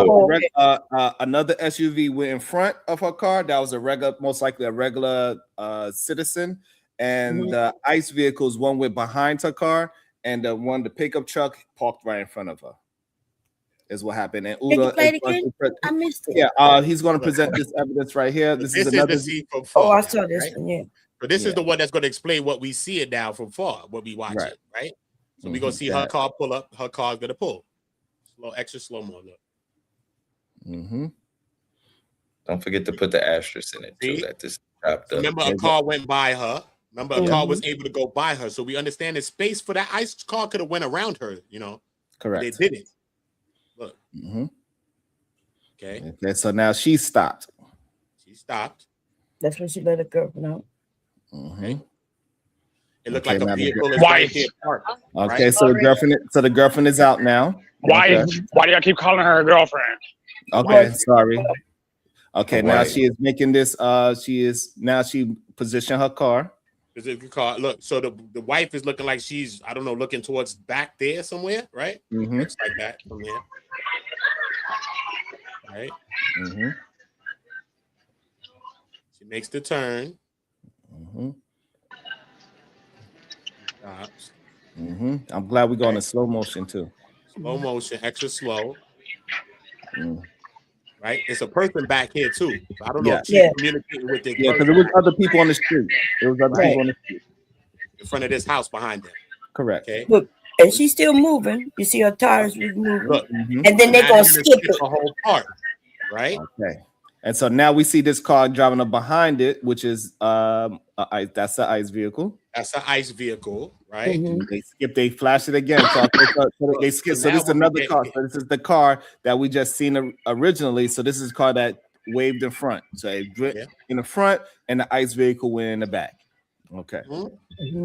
another SUV went in front of her car. That was a regular, most likely a regular citizen. And the ICE vehicles, one went behind her car, and the pickup truck parked right in front of her. Is what happened. And Uda, I missed it. Yeah, he's going to present this evidence right here. This is another. the scene from far. Oh, I saw this one. Yeah. So this is the one that's going to explain what we see it now from far, what we watch it, right? So we're going to see her car pull up. Her car's going to pull. Extra slow mo. Look. Don't forget to put the asterisk in it too. That this wrapped up. Remember, a car went by her. Remember, a car was able to go by her. So we understand the space for that ICE car could have went around her. Correct. They didn't. Look. Okay. So now she stopped. She stopped. That's when she let her girlfriend out. Okay. It looked like a vehicle is right here parked. Okay, so the girlfriend is out now. Why do y'all keep calling her a girlfriend? Okay, sorry. Okay, now she is making this. She positioned her car. Look, so the wife is looking like she's, I don't know, looking towards back there somewhere, right? Looks like that from there. Right? She makes the turn. Stops. I'm glad we're going to slow motion too. Slow motion, extra slow. Right? It's a person back here too. So I don't know if she's communicating with their because there was other people on the street. People on the street. In front of this house behind them. Correct. Okay. Look, and she's still moving. You see her tires moving. Look, and then they're gonna skip it. The whole part. Right? Okay. And so now we see this car driving up behind it, which is that's the ICE vehicle. That's an ICE vehicle, right? They flash it again. So they skip. So this is another car. So this is the car that we just seen originally. So this is the car that waved in front. So it in the front, and the ICE vehicle went in the back. Okay.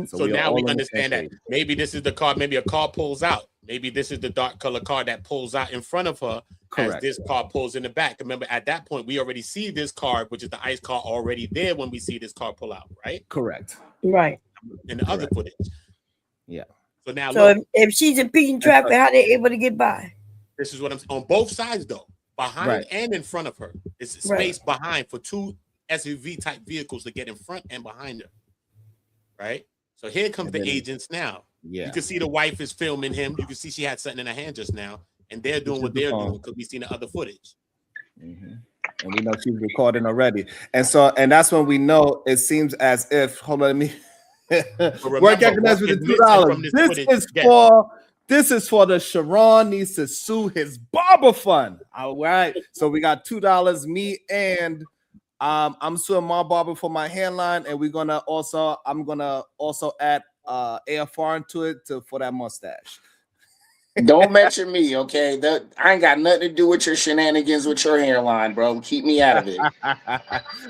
So now we understand that maybe this is the car. Maybe a car pulls out. Maybe this is the dark color car that pulls out in front of her. Correct. As this car pulls in the back. Remember, at that point, we already see this car, which is the ICE car, already there when we see this car pull out, right? Correct. Right. In the other footage. Yeah. So now, so if she's impeding traffic, how they able to get by? This is what I'm on both sides, though, behind and in front of her. It's space behind for two SUV type vehicles to get in front and behind her. Right. So here comes the agents now. Yeah. You can see the wife is filming him. You can see she had something in her hand just now, and they're doing what they're doing because we've seen the other footage. And we know she's recording already. And that's when we know it seems as if, hold on, let me work recognize with the $2. This is for the Sharon needs to sue his barber fund. All right. So we got $2, me and I'm suing my barber for my hairline, and I'm gonna also add AFR into it for that mustache. Don't mention me, okay? I ain't got nothing to do with your shenanigans with your hairline, bro. Keep me out of it.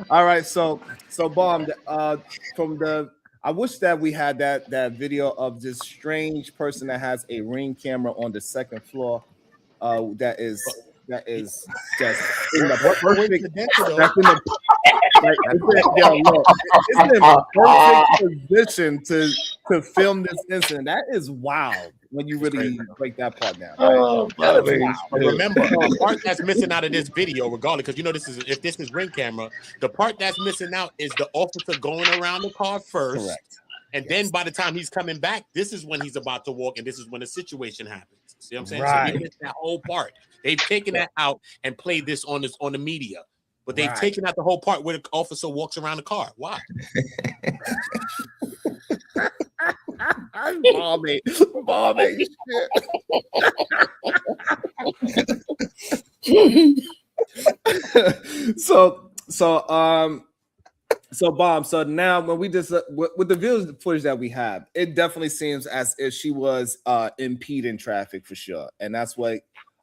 All right, so Bomb, I wish that we had that video of this strange person that has a Ring camera on the second floor. That is just in the perfect. It's in the perfect position to film this incident. That is wild when you really break that part down. Right? Oh, but remember, the part that's missing out of this video, regardless, because if this is Ring camera, the part that's missing out is the officer going around the car first. Correct. And then by the time he's coming back, this is when he's about to walk, and this is when the situation happens. See what I'm saying? Right. So we missed that whole part. They've taken that out and played this on the media, but they've taken out the whole part where the officer walks around the car. Why? Mommy. So Bob, so now when we just with the video footage that we have, it definitely seems as if she was impeding traffic for sure, and that's what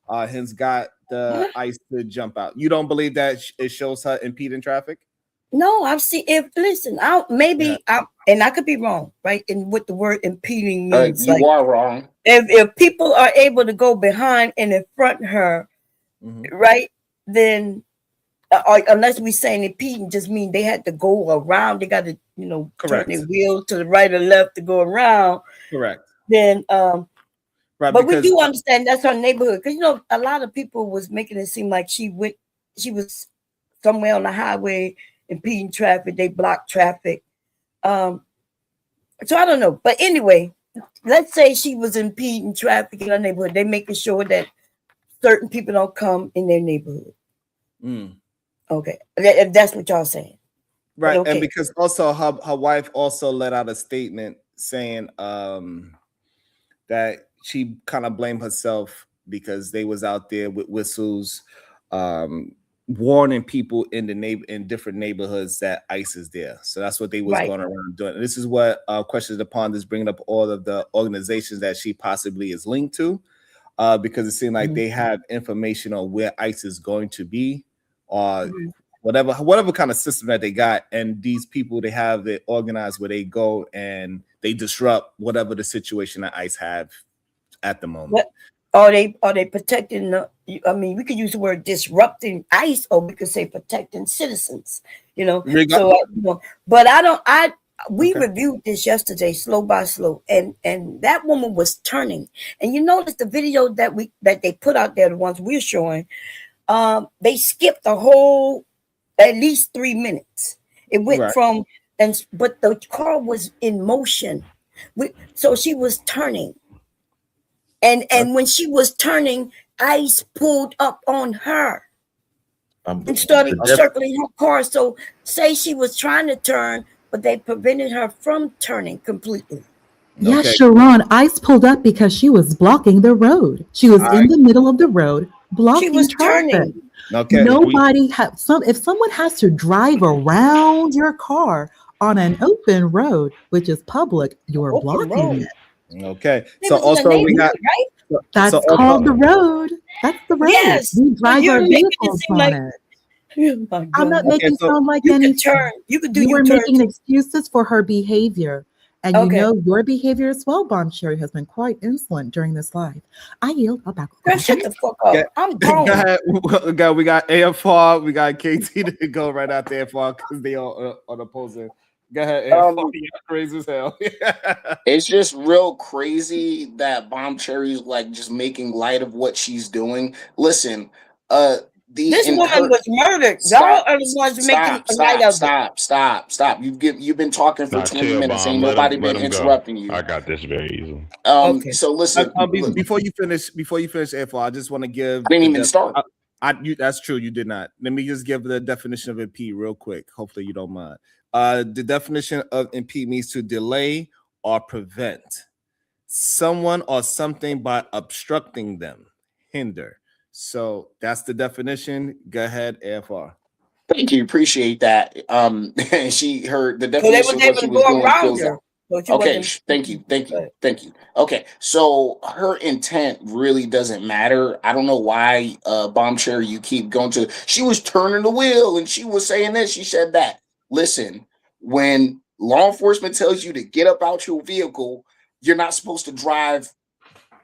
hence got the ICE to jump out. You don't believe that it shows her impeding traffic? No, I've seen. And I could be wrong, right? And what the word impeding means, you are wrong. If people are able to go behind and in front of her, right? Then, unless we saying impeding, just mean they had to go around. They got to, turn their wheel to the right or left to go around. Correct. Then, right. But we do understand that's her neighborhood, because a lot of people was making it seem like she was somewhere on the highway impeding traffic. They blocked traffic. So I don't know, but anyway, let's say she was impeding traffic in her neighborhood. They making sure that certain people don't come in their neighborhood. Okay, if that's what y'all saying, right? Okay. And because also her wife also let out a statement saying that she kind of blamed herself because they was out there with whistles, warning people in different neighborhoods that ICE is there. So that's what they was going around doing. And this is what Questions Upon this bringing up all of the organizations that she possibly is linked to, because it seemed like they have information on where ICE is going to be, or whatever kind of system that they got. And these people, they have it organized where they go and they disrupt whatever the situation that ICE have at the moment. What are they protecting we could use the word disrupting ICE, or we could say protecting citizens, so but we reviewed this yesterday, slow by slow, and that woman was turning, and you notice the video that they put out there, the ones we're showing, they skipped the whole at least 3 minutes. It went from but the car was in motion, so she was turning. And when she was turning, ICE pulled up on her and started circling her car. So say she was trying to turn, but they prevented her from turning completely. Yes, Sharon, ICE pulled up because she was blocking the road. She was in the middle of the road blocking traffic. Turning. Okay. Nobody if someone has to drive around your car on an open road, which is public, you're blocking it. Okay. So also we got that's called the road. That's the road. Yes, we drive our vehicles on it. I'm not making it sound like anything. You could do you were making excuses for her behavior. And you know your behavior as well, Bomb Sherry, has been quite insolent during this live. I yield. I'll back. Shut the fuck up. I'm grown. We got AFR. We got KT to go right out there AFR because they are on opposing. Go ahead, AFR. Crazy as hell. It's just real crazy that Bomb Cherry's like just making light of what she's doing. Listen, this woman was murdered. Y'all are the ones making light of it. Stop. You've been talking for 20 minutes. Ain't nobody been interrupting you. I got this very easily. So listen. Before you finish, AFR, I just want to give. I didn't even start. That's true. You did not. Let me just give the definition of impede real quick. Hopefully you don't mind. The definition of impede means to delay or prevent someone or something by obstructing them, hinder. So that's the definition. Go ahead, AFR. Thank you, appreciate that. She heard the definition. So they was able to go around her. Okay, thank you. Okay, so her intent really doesn't matter. I don't know why, Bomb Cherry, you keep going to. She was turning the wheel and she was saying this. She said that. Listen, when law enforcement tells you to get up out your vehicle, you're not supposed to drive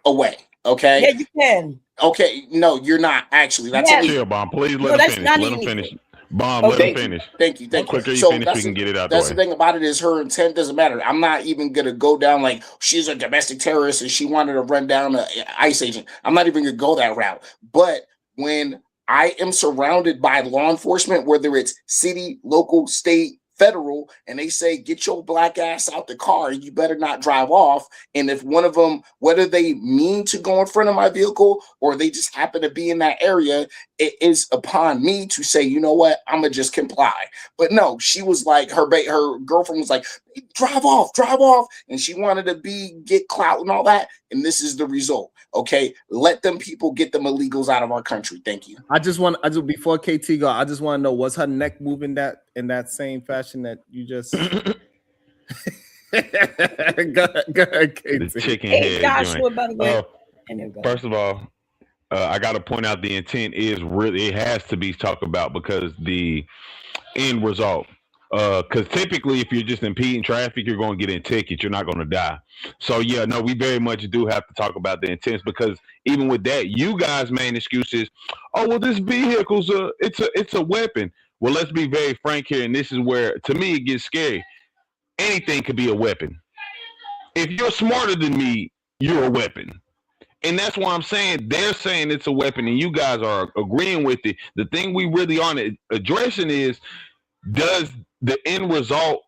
away. Okay. Yeah, you can. Okay, no, you're not actually. That's Chill, Bomb. Please let him finish. Let him finish. Bomb, let him finish. Thank you. The quicker you finish, we can get it out the way. That's the thing about it is her intent doesn't matter. I'm not even gonna go down like she's a domestic terrorist and she wanted to run down an ICE agent. I'm not even gonna go that route. But when I am surrounded by law enforcement, whether it's city, local, state, federal, and they say, get your black ass out the car, you better not drive off. And if one of them, whether they mean to go in front of my vehicle or they just happen to be in that area, it is upon me to say, you know what, I'm gonna just comply. But no, she was like, her girlfriend was like, drive off, and she wanted to get clout and all that, and this is the result. Okay, let them people get them illegals out of our country. Thank you. Before KT go, I just want to know, was her neck moving in that same fashion that you just? Go ahead, KT. The chicken head Joshua, joint. by the way. First of all, I got to point out the intent is really, it has to be talked about because the end result. Because typically, if you're just impeding traffic, you're going to get in tickets. You're not going to die. So yeah, no, we very much do have to talk about the intents, because even with that, you guys' main excuse is, oh well, this vehicle's it's a weapon. Well, let's be very frank here, and this is where to me it gets scary. Anything could be a weapon. If you're smarter than me, you're a weapon. And that's why I'm saying they're saying it's a weapon, and you guys are agreeing with it. The thing we really aren't addressing is, does the end result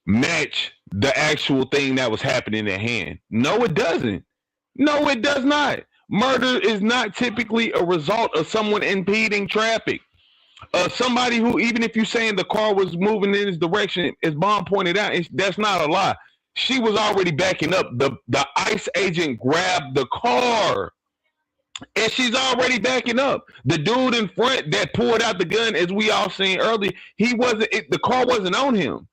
match the actual thing that was happening at hand? No, it doesn't. No, it does not. Murder is not typically a result of someone impeding traffic. Somebody who, even if you're saying the car was moving in his direction, as Bond pointed out, that's not a lie. She was already backing up. The ICE agent grabbed the car, and she's already backing up. The dude in front that pulled out the gun, as we all seen earlier, the car wasn't on him.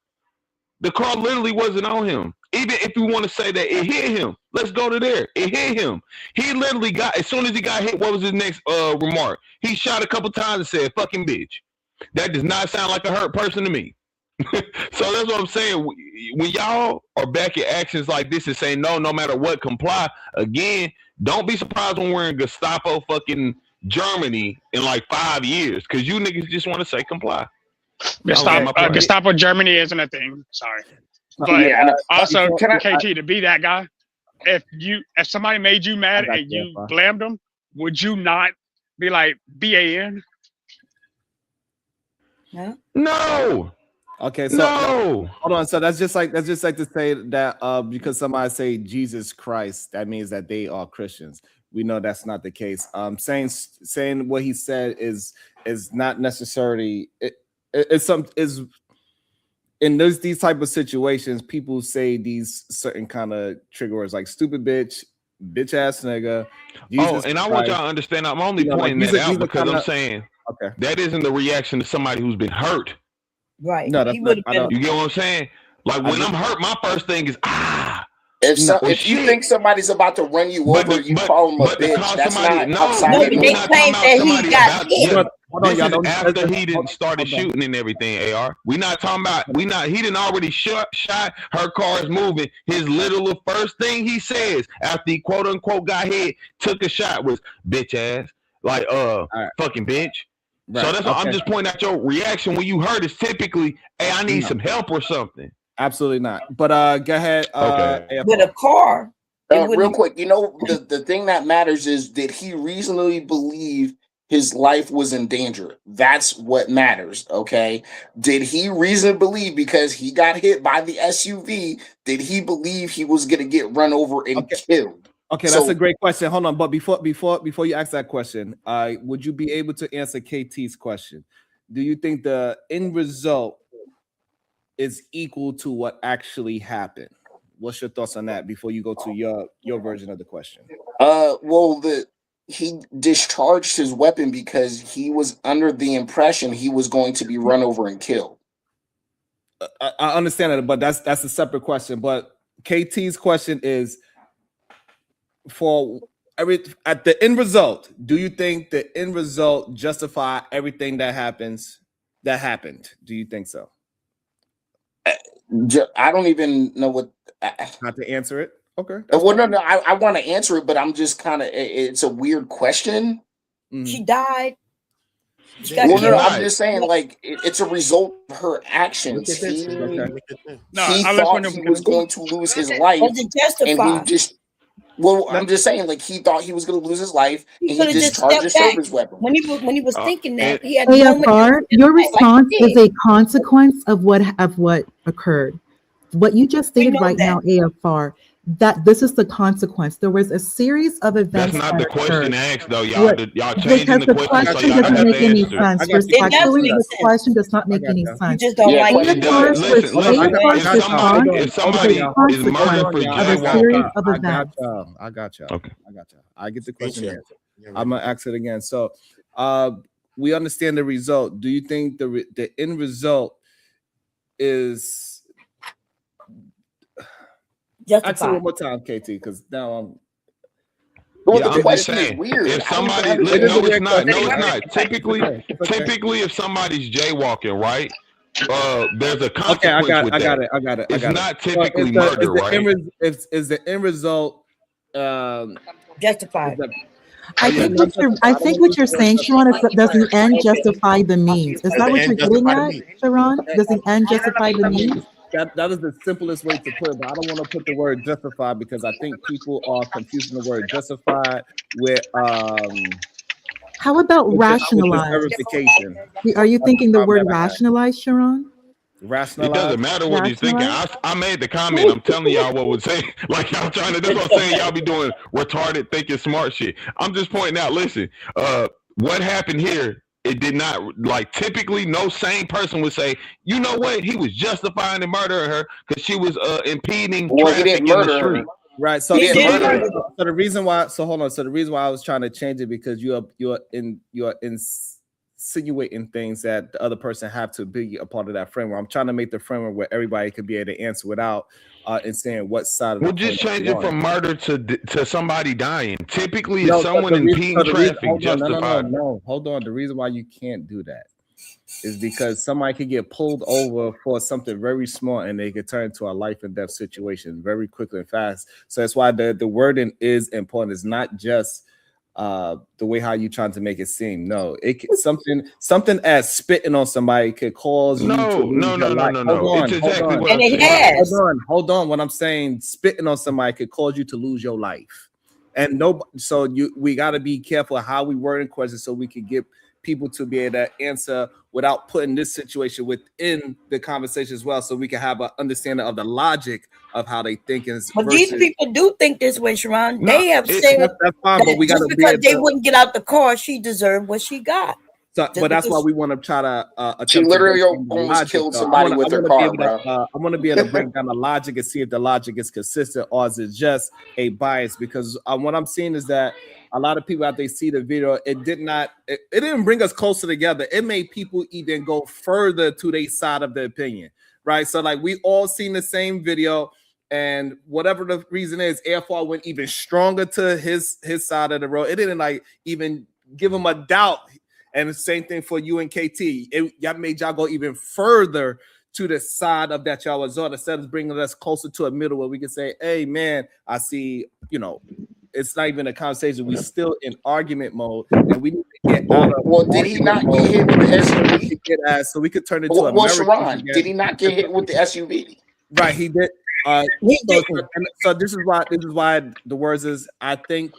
The car literally wasn't on him. Even if you want to say that it hit him, let's go to there. It hit him. He literally as soon as he got hit, what was his next remark? He shot a couple times and said, fucking bitch. That does not sound like a hurt person to me. So that's what I'm saying. When y'all are back at actions like this and saying no matter what, comply, again, don't be surprised when we're in Gestapo fucking Germany in like 5 years, because you niggas just want to say comply. Gestapo Germany isn't a thing. Sorry. But also, KT, to be that guy, if somebody made you mad and you blamed them, would you not be like BAN? No. Okay, so hold on. So that's just like to say that because somebody say Jesus Christ, that means that they are Christians. We know that's not the case. Saying what he said is not necessarily is in these type of situations. People say these certain kind of trigger words like stupid bitch ass nigga. Jesus and I want y'all to understand. I'm only pointing that out because I'm saying that isn't the reaction to somebody who's been hurt. Right. No, that's not, you get what I'm saying? Like when I'm hurt, my first thing is If you think somebody's about to run you over, you call them a bitch. That's not outside. We're not talking about somebody about this is after he didn't started shooting and everything. AR, we not talking about he didn't already shot. Her car is moving. His literal first thing he says after he quote unquote got hit, took a shot, was bitch ass, like fucking bitch. Right. So that's why I'm just pointing out your reaction when you heard is typically, hey, I need some help or something. Absolutely not. But go ahead. With a car. Real quick, the thing that matters is, did he reasonably believe his life was in danger? That's what matters. Okay. Did he reasonably believe, because he got hit by the SUV, did he believe he was gonna get run over and killed? Okay, that's a great question. Hold on, but before you ask that question, would you be able to answer KT's question? Do you think the end result is equal to what actually happened? What's your thoughts on that before you go to your version of the question? Well, he discharged his weapon because he was under the impression he was going to be run over and killed. I understand that, but that's a separate question. But KT's question is, at the end result, do you think the end result justify everything that happened? Do you think so? I don't even know what not to answer it. Okay. Well, no, I want to answer it, but I'm just kind of, it's a weird question. She died. I'm just saying, like, it's a result of her actions. He thought he was going to lose his life, and he just Well, I'm just saying, like, he thought he was going to lose his life, and he discharged his service weapon. When he was thinking that, he had a moment. AFR, your response is a consequence of what occurred. What you just stated right now, AFR, that this is the consequence. There was a series of events. That's not the question asked, though. Y'all changing the question so y'all doesn't have make to any answer. sense. Respectfully, the question does not make any sense. If somebody is murdered for jaywalking, I got y'all. Okay. I get the question answered. I'm gonna ask it again. So, we understand the result. Do you think the end result is? Ask it one more time, KT, because now I'm. Well, the question is weird. If somebody, no, it's not. No, it's not. Typically, if somebody's jaywalking, right? There's a consequence with that. I got it. It's not typically murder, right? Is the end result justified? I think what you're saying, Sharon, is does the end justify the means? Is that what you're getting at, Sharon? Does the end justify the means? That is the simplest way to put it, but I don't want to put the word justify because I think people are confusing the word justified with how about rationalize? Are you thinking the word rationalize, Sharon? Rationalize. It doesn't matter what he's thinking. I made the comment. I'm telling y'all what would say. Like y'all trying to. That's what I'm saying. Y'all be doing retarded thinking smart shit. I'm just pointing out. Listen, what happened here? It did not, like, typically no sane person would say, you know what, he was justifying and murdering her because she was impeding traffic in the street. Right. So the reason why, hold on. So the reason why I was trying to change it because you're insinuating things that the other person have to be a part of that framework. I'm trying to make the framework where everybody could be able to answer without and saying what side of we'll just change it from murder to somebody dying. Typically, if someone impeding traffic justified. No, hold on. The reason why you can't do that is because somebody could get pulled over for something very small and they could turn into a life and death situation very quickly and fast. So that's why the wording is important. It's not just the way how you trying to make it seem. No, it can, something as spitting on somebody could cause no. It's exactly what and it has. Hold on. What I'm saying, spitting on somebody could cause you to lose your life. And we got to be careful how we word in questions so we can get people to be able to answer without putting this situation within the conversation as well, so we can have an understanding of the logic of how they think. But these people do think this way, Sharon. They have said that's fine, but we got to be because they wouldn't get out the car, she deserved what she got. So, but that's why we want to try to. She literally almost killed somebody with her car, bro. I want to be able to break down the logic and see if the logic is consistent or is it just a bias. Because what I'm seeing is that a lot of people, after they see the video, it didn't bring us closer together. It made people even go further to their side of the opinion, right? So, like, we all seen the same video. And whatever the reason is, AFR went even stronger to his side of the road. It didn't like even give him a doubt. And the same thing for you and KT. Y'all made y'all go even further to the side of that y'all was on, instead of bringing us closer to a middle where we can say, hey, man, I see, it's not even a conversation. We still in argument mode, and we need to get out of. Well, did he not get hit with the SUV? So we could turn into a. Sharon, did he not get hit with the SUV? Right, he did. So this is why the words is, I think,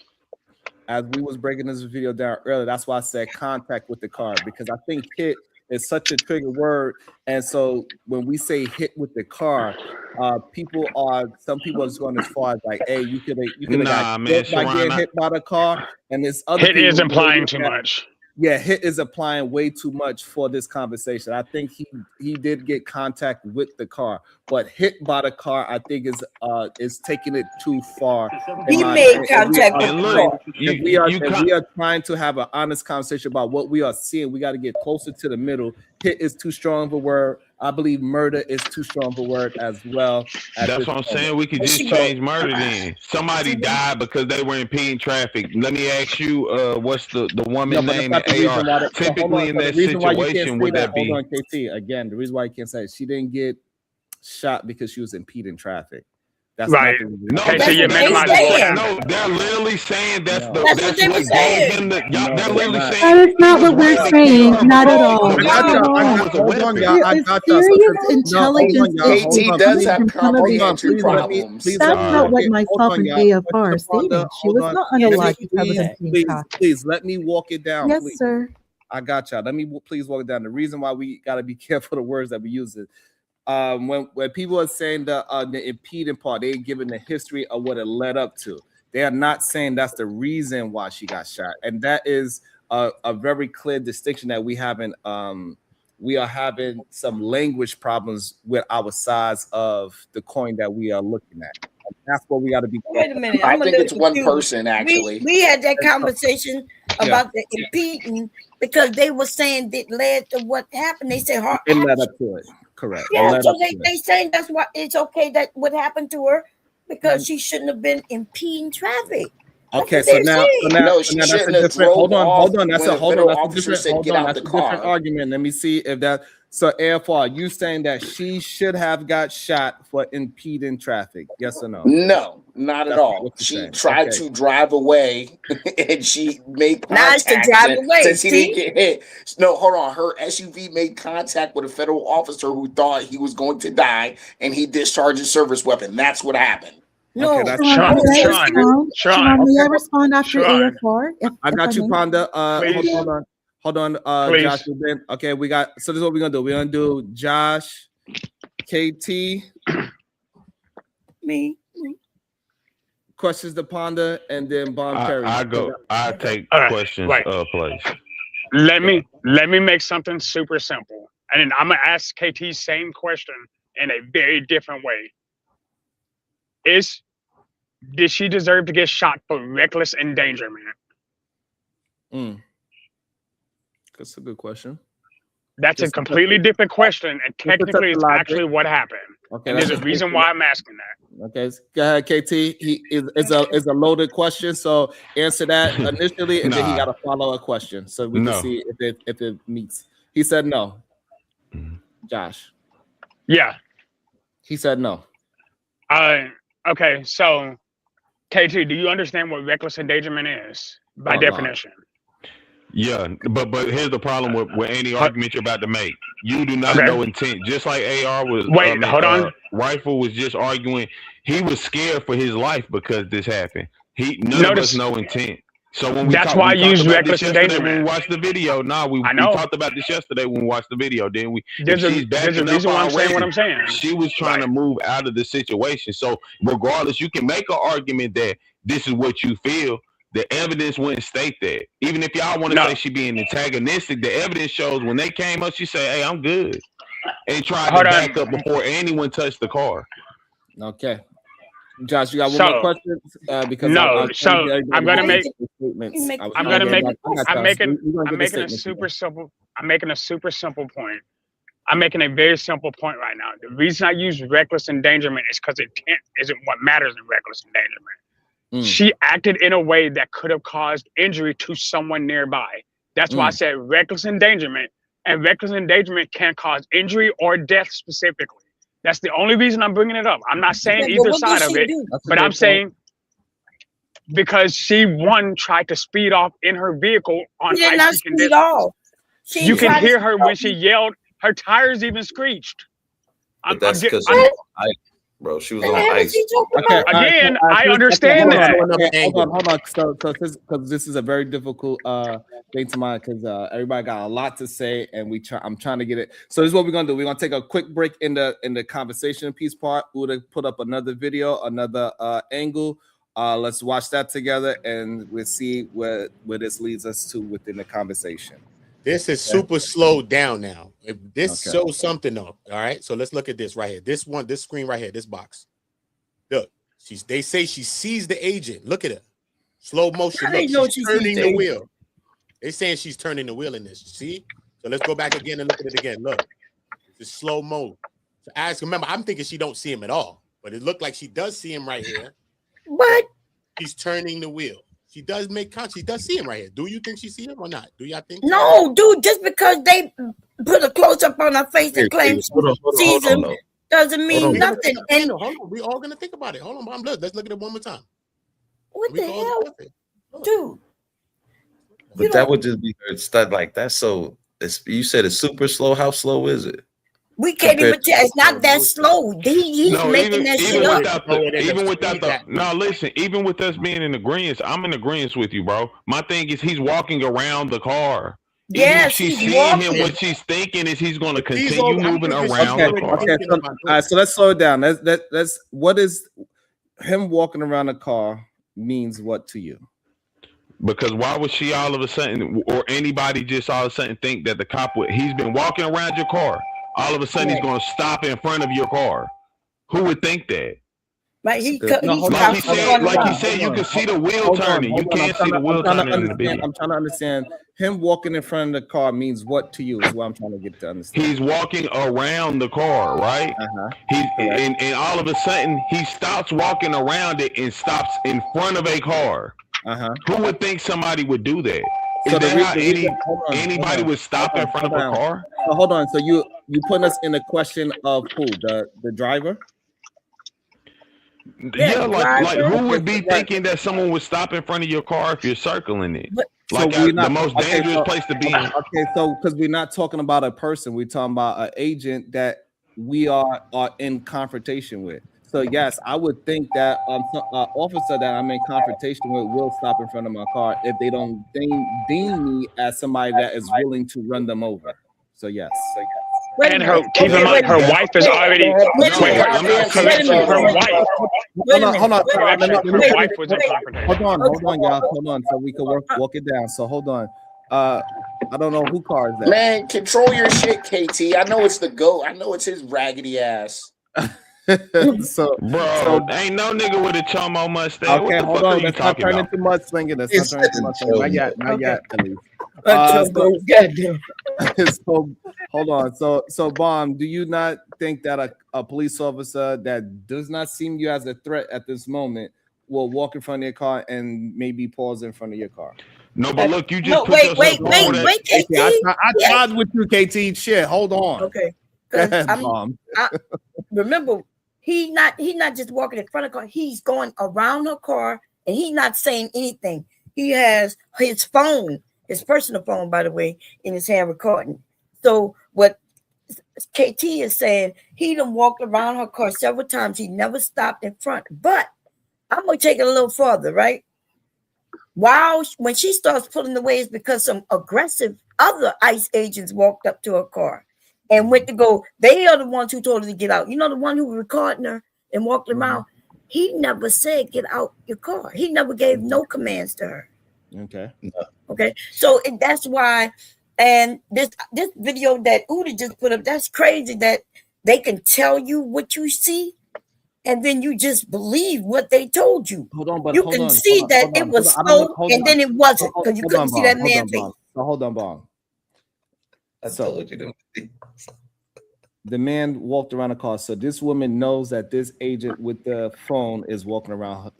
as we was breaking this video down earlier, that's why I said contact with the car, because I think hit is such a trigger word. And so when we say hit with the car, some people are just going as far as like, hey, you could have got hit by getting hit by the car. And this other hit is implying too much. Yeah, hit is applying way too much for this conversation. I think he did get contact with the car, but hit by the car, I think is taking it too far. He made contact with the car. If we are trying to have an honest conversation about what we are seeing, we got to get closer to the middle. Hit is too strong of a word. I believe murder is too strong of a word as well. That's what I'm saying. We could just change murder then. Somebody died because they were impeding traffic. Let me ask you, what's the woman name in AR? Typically in that situation, would that be? Hold on, KT. Again, the reason why you can't say it, she didn't get shot because she was impeding traffic. That's right. not the reason. No, Okay, so That's you're what they minimizing what saying. happened. no, they're literally saying that's No. the That's what that's they were what gave saying. him the. Y'all, No, they're they're literally not. saying That is he not was what we're running to saying. kill her Not at before all. I the got Not you. at car all. was a Hold on, weapon. y'all. There I is got y'all. So, serious no, hold intelligence on, y'all. issues Hold KT on, does coming please. have from some of these Hold on, comprehension please let me, people. problems. please let That's me not walk what it. Hold myself on, and y'all. AFR are Mr. Fonda, stating. She hold was on. not Let me unalived because of please, him being please, shot. please let me walk it down, Yes, please. sir. I got y'all. Let me please walk it down. The reason why we gotta be careful the words that we use it. When people are saying the impeding part, they're giving the history of what it led up to. They are not saying that's the reason why she got shot, and that is a very clear distinction that we haven't. We are having some language problems with our sides of the coin that we are looking at. And that's what we got to be. Wait a minute. I I'm a think little it's one confused. person actually. We had that conversation Yeah. about the impeding because they were saying that led to what happened. They said her It led action. up to it. Correct. It Yeah, led so up to it. they saying that's why it's okay that what happened to her because she shouldn't have been impeding traffic. That's Okay, what so they're now, saying. No, so she now that's a shouldn't have different. drove off Hold on. That's when a the federal officer different. said get out That's the a different car. argument. Let me see if that. So, AFR, you saying that she should have got shot for impeding traffic? Yes or no? No, not at That's all. what you're She saying. tried Okay. to drive away and she made Nice to contact drive away. since he didn't See? get hit. No, hold on. Her SUV made contact with a federal officer who thought he was going to die and he discharged his service weapon. That's what happened. No. Okay, that's Sharon, may I Sean, respond? Sharon, may I respond after Sean, AFR? I got If you, may? Panda. please, Hold on, please. Josh. Okay, we got. So this is what we're gonna do. We're gonna do Josh, KT, Me. questions to Panda, and then Bomb Carry. I take All right, questions right. place. Let me make something super simple, and then I'm gonna ask KT same question in a very different way. Did she deserve to get shot for reckless endangerment? That's a good question. That's a completely different question, and technically, it's actually what happened. Okay, and there's a reason why I'm asking that. Okay, go ahead, KT. It's a loaded question, so answer that initially, and then he got a follow-up question, so we can see if it meets. He said no. Josh. Yeah. He said no. Okay, so KT, do you understand what reckless endangerment is by definition? Yeah, but here's the problem with any argument you're about to make. You do not know intent. Just like AR was. Wait, hold on. Rifle was just arguing. He was scared for his life because this happened. None of us know intent. So when we That's why I use reckless endangerment. When we watched the video. We talked about this yesterday when we watched the video. Didn't we? There's a reason why I'm saying what I'm saying. She was trying to move out of the situation. So regardless, you can make an argument that this is what you feel. The evidence wouldn't state that. Even if y'all want to say she being antagonistic, the evidence shows when they came up, she said, "Hey, I'm good," and tried to back up before anyone touched the car. Okay, Josh, you got one more question? Because I'm gonna make. I'm making a super simple. I'm making a super simple point. I'm making a very simple point right now. The reason I use reckless endangerment is because intent isn't what matters in reckless endangerment. She acted in a way that could have caused injury to someone nearby. That's why I said reckless endangerment, and reckless endangerment can cause injury or death specifically. That's the only reason I'm bringing it up. I'm not saying either side of it, but I'm saying because she tried to speed off in her vehicle on She did not speed off. You can hear her when she yelled. Her tires even screeched. But that's because she was on ice, bro. She was on ice. Okay, again, I understand that. Hold on. So because this is a very difficult thing to mind because everybody got a lot to say, and I'm trying to get it. So this is what we're gonna do. We're gonna take a quick break in the conversation piece part. We'll put up another video, another angle. Let's watch that together, and we'll see where this leads us to within the conversation. This is super slowed down now. If this shows something though, all right. So let's look at this right here. This screen right here, this box. Look, they say she sees the agent. Look at her. Slow motion. Look, she's turning the wheel. They saying she's turning the wheel in this. See? So let's go back again and look at it again. Look, it's slow mo. So remember, I'm thinking she don't see him at all, but it looked like she does see him right here. What? She's turning the wheel. She does make contact. She does see him right here. Do you think she see him or not? Do y'all think? No, dude. Just because they put a close up on her face and claim she sees him, doesn't mean nothing. And hold on, we all gonna think about it. Hold on, Mom. Let's look at it one more time. What the hell, dude? But that would just be like that's so. You said it's super slow. How slow is it? We can't even tell. It's not that slow. He's making that shit up. Even without the no, listen. Even with us being in agreement, I'm in agreement with you, bro. My thing is he's walking around the car. Yes, she's he's seeing walking. him. What she's thinking is he's going to continue moving around the car. Okay, so, all right, so let's slow it down. Let's what is him walking around the car means what to you? Because why would she all of a sudden, or anybody just all of a sudden think that the cop would? He's been walking around your car. All of a sudden, he's going to stop in front of your car. Who would think that? Like he said, you can see the wheel turning. You can't see the wheel turning in the video. I'm trying to understand. Him walking in front of the car means what to you? Is what I'm trying to get to understand. He's walking around the car, right? And all of a sudden he stops walking around it and stops in front of a car. Who would think somebody would do that? Is that how anybody would stop in front of a car? So hold on. So you putting us in the question of who? The driver? Yeah, like who would be thinking that someone would stop in front of your car if you're circling it? The most dangerous place to be in. Okay, so because we're not talking about a person, we're talking about an agent that we are in confrontation with. So yes, I would think that an officer that I'm in confrontation with will stop in front of my car if they don't deem me as somebody that is willing to run them over. So yes. And keep in mind, her wife is already. Her wife. Hold on. Her wife was in confrontation. Hold on, y'all. Hold on, so we can walk it down. So hold on. I don't know who car is that. Man, control your shit, KT. I know it's the GOAT. I know it's his raggedy ass. So, ain't no nigga with a chomo mustache. Okay, hold on. Let's not turn into mudslinging. Not yet. So hold on. So Bomb, do you not think that a police officer that does not seem you as a threat at this moment will walk in front of your car and maybe pause in front of your car? No, but look, you just wait, KT. I tried with you, KT. Shit, hold on. Okay. Remember, he not just walking in front of the car. He's going around her car, and he's not saying anything. He has his phone, his personal phone, by the way, in his hand recording. So what KT is saying, he done walked around her car several times. He never stopped in front. But I'm gonna take it a little further, right? When she starts pulling away, it's because some aggressive other ICE agents walked up to her car and went to go. They are the ones who told her to get out. You know, the one who was recording her and walked around. He never said, get out your car. He never gave no commands to her. Okay. So that's why, and this video that Uda just put up, that's crazy that they can tell you what you see and then you just believe what they told you. You can see that it was slow and then it wasn't because you couldn't see that man's face. Hold on, Bomb. I told you the man walked around the car. So this woman knows that this agent with the phone is walking around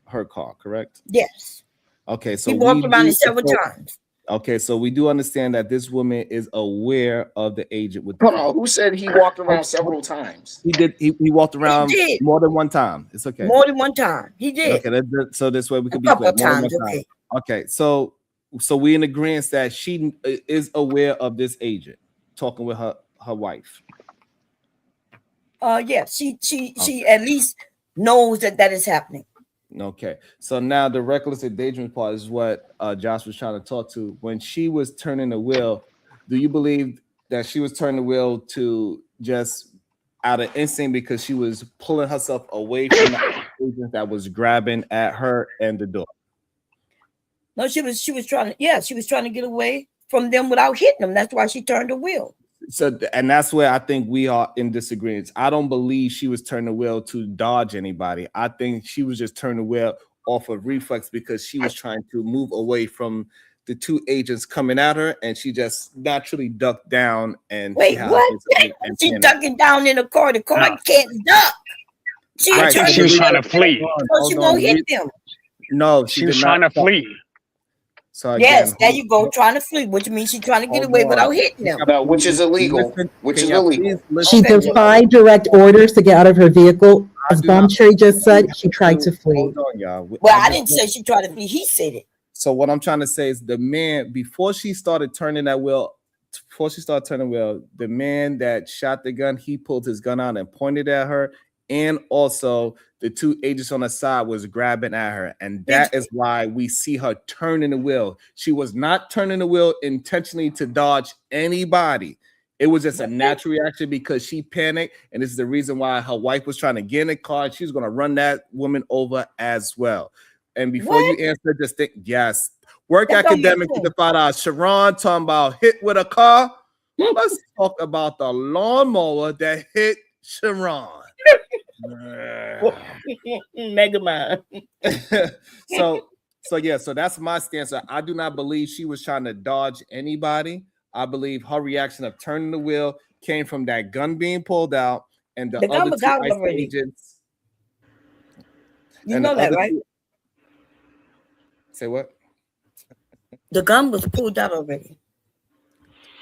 her car, correct? Yes. Okay, so he walked around it several times. Okay, so we do understand that this woman is aware of the agent with. Hold on, who said he walked around several times? He did. He walked around more than one time. It's okay. More than one time. He did. Okay, so this way we could be clear. Times, okay, so we in agreement that she is aware of this agent talking with her wife. Yeah, she at least knows that is happening. Okay, so now the reckless endangerment part is what Josh was trying to talk to. When she was turning the wheel, do you believe that she was turning the wheel to just out of instinct because she was pulling herself away from the agent that was grabbing at her and the door? No, she was trying to get away from them without hitting them. That's why she turned the wheel. So, and that's where I think we are in disagreement. I don't believe she was turning the wheel to dodge anybody. I think she was just turning the wheel off of reflex because she was trying to move away from the two agents coming at her, and she just naturally ducked down. And wait, what? She ducking down in the car. The car can't duck. She was trying to flee. So she won't hit them. No, she was trying to flee. So yes, there you go, trying to flee, which means she's trying to get away without hitting them. No, which is illegal. Which is illegal. She defied direct orders to get out of her vehicle. As Bomb Cherry just said, she tried to flee. Hold on, y'all. Well, I didn't say she tried to flee. He said it. So what I'm trying to say is the man, before she started turning wheel, the man that shot the gun, he pulled his gun out and pointed at her. And also the two agents on the side was grabbing at her. And that is why we see her turning the wheel. She was not turning the wheel intentionally to dodge anybody. It was just a natural reaction because she panicked. And this is the reason why her wife was trying to get in the car. She's going to run that woman over as well. And before you answer, just think, yes. Work academic to find out. Sharon talking about hit with a car. Let's talk about the lawnmower that hit Sharon. Mega Man. So that's my stance. I do not believe she was trying to dodge anybody. I believe her reaction of turning the wheel came from that gun being pulled out and the other two ICE agents. You know that, right? Say what? The gun was pulled out already.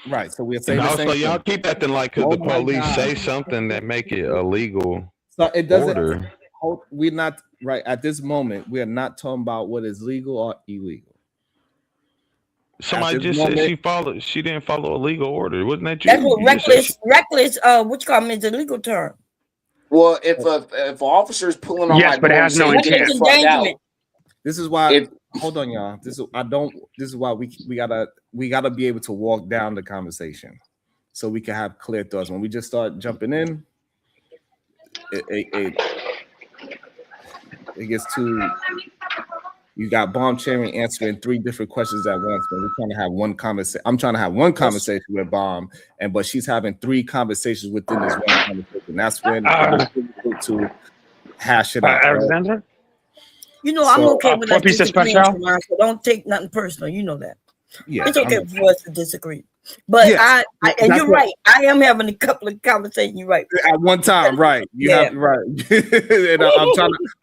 Right. So we're saying. And also, y'all keep acting like because the police say something that make it illegal. So it doesn't. Order. We're not right at this moment. We are not talking about what is legal or illegal. Somebody just said she didn't follow a legal order. Wasn't that you? That's what reckless. Which comes is a legal term. Well, if an officer's pulling on, but it has no intent. This is why. Hold on, y'all. This is why we gotta be able to walk down the conversation, so we can have clear thoughts. When we just start jumping in, it gets too. You got Bomb Cherry answering 3 different questions at once, but we're trying to have one conversation. I'm trying to have one conversation with Bomb, but she's having 3 conversations within this one conversation. That's when it's difficult to hash it out. Alexander? You know, I'm okay with that. So don't take nothing personal. You know that. Yeah, it's okay for us to disagree. But yes, and you're right. I am having a couple of conversations. You're right. At one time, right? You have right. And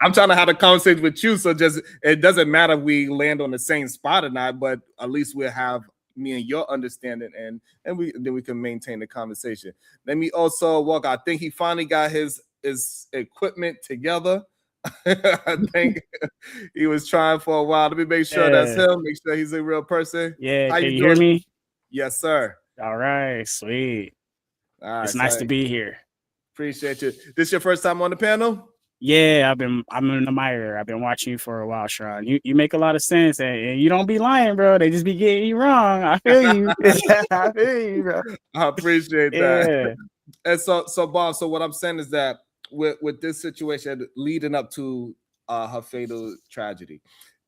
I'm trying to have a conversation with you. So just it doesn't matter if we land on the same spot or not, but at least we'll have me and your understanding, and then we can maintain the conversation. Let me also walk. I think he finally got his equipment together. I think he was trying for a while. Let me make sure that's him. Make sure he's a real person. Yeah, can you hear me? Yes, sir. All right, sweet. All right, it's nice to be here. Appreciate you. This your first time on the panel? Yeah, I'm an admirer. I've been watching you for a while, Sharon. You make a lot of sense, and you don't be lying, bro. They just be getting you wrong. I feel you. I feel you, bro. I appreciate that. And so Bob, so what I'm saying is that with this situation leading up to her fatal tragedy,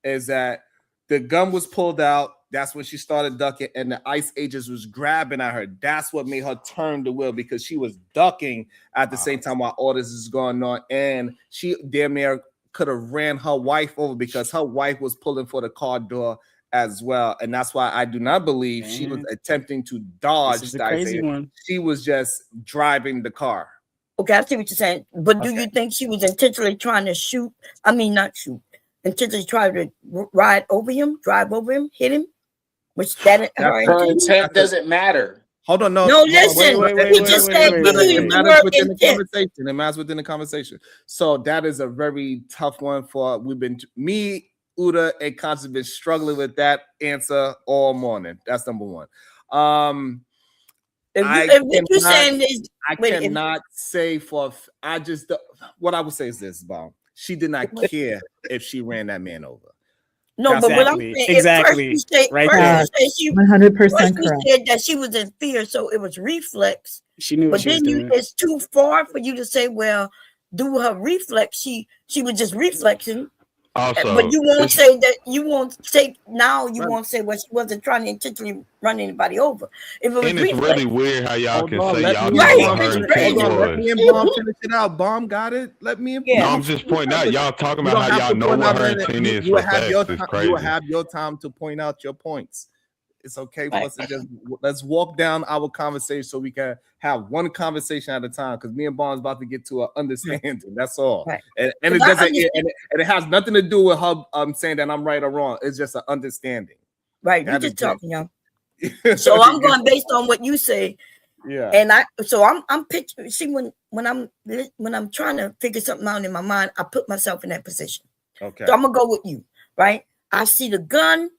is that the gun was pulled out. That's when she started ducking, and the ICE agents was grabbing at her. That's what made her turn the wheel, because she was ducking at the same time while all this is going on, and she damn near could have ran her wife over because her wife was pulling for the car door as well. And that's why I do not believe she was attempting to dodge. This is a crazy one. She was just driving the car. Okay, I see what you're saying. But do you think she was intentionally trying to shoot? I mean, not shoot. Intentionally trying to drive over him, hit him? Which that her intent doesn't matter. Hold on, no, listen. He just said it matters within the conversation. It matters within the conversation. So that is a very tough one for me, Uda, and Constance have been struggling with that answer all morning. That's number one. What I would say is this, Bob. She did not care if she ran that man over. No, but what I'm saying exactly. First you say 100% correct. correct. Said that she was in fear, so it was reflex. She knew what she was doing. It's too far for you to say, well, do her reflex. She was just reflexing. Also, but you won't say that. You won't say now. You won't say, well, she wasn't trying to intentionally run anybody over. If it was and it's really weird how y'all can say y'all know what her intent was. Let me and Bomb finish it out. Bomb got it. Let me and Bomb. No, I'm just pointing out. Y'all talking about how y'all know what her intent is. You will have your time to point out your points. It's okay for us to just let's walk down our conversation so we can have one conversation at a time, because me and Bond's about to get to an understanding. That's all. Right. And it doesn't and it has nothing to do with her saying that I'm right or wrong. It's just an understanding. Right. We just talking, y'all. So I'm going based on what you say. Yeah. And I'm picturing. See, when I'm trying to figure something out in my mind, I put myself in that position. Okay. So I'm gonna go with you, right? I see the gun.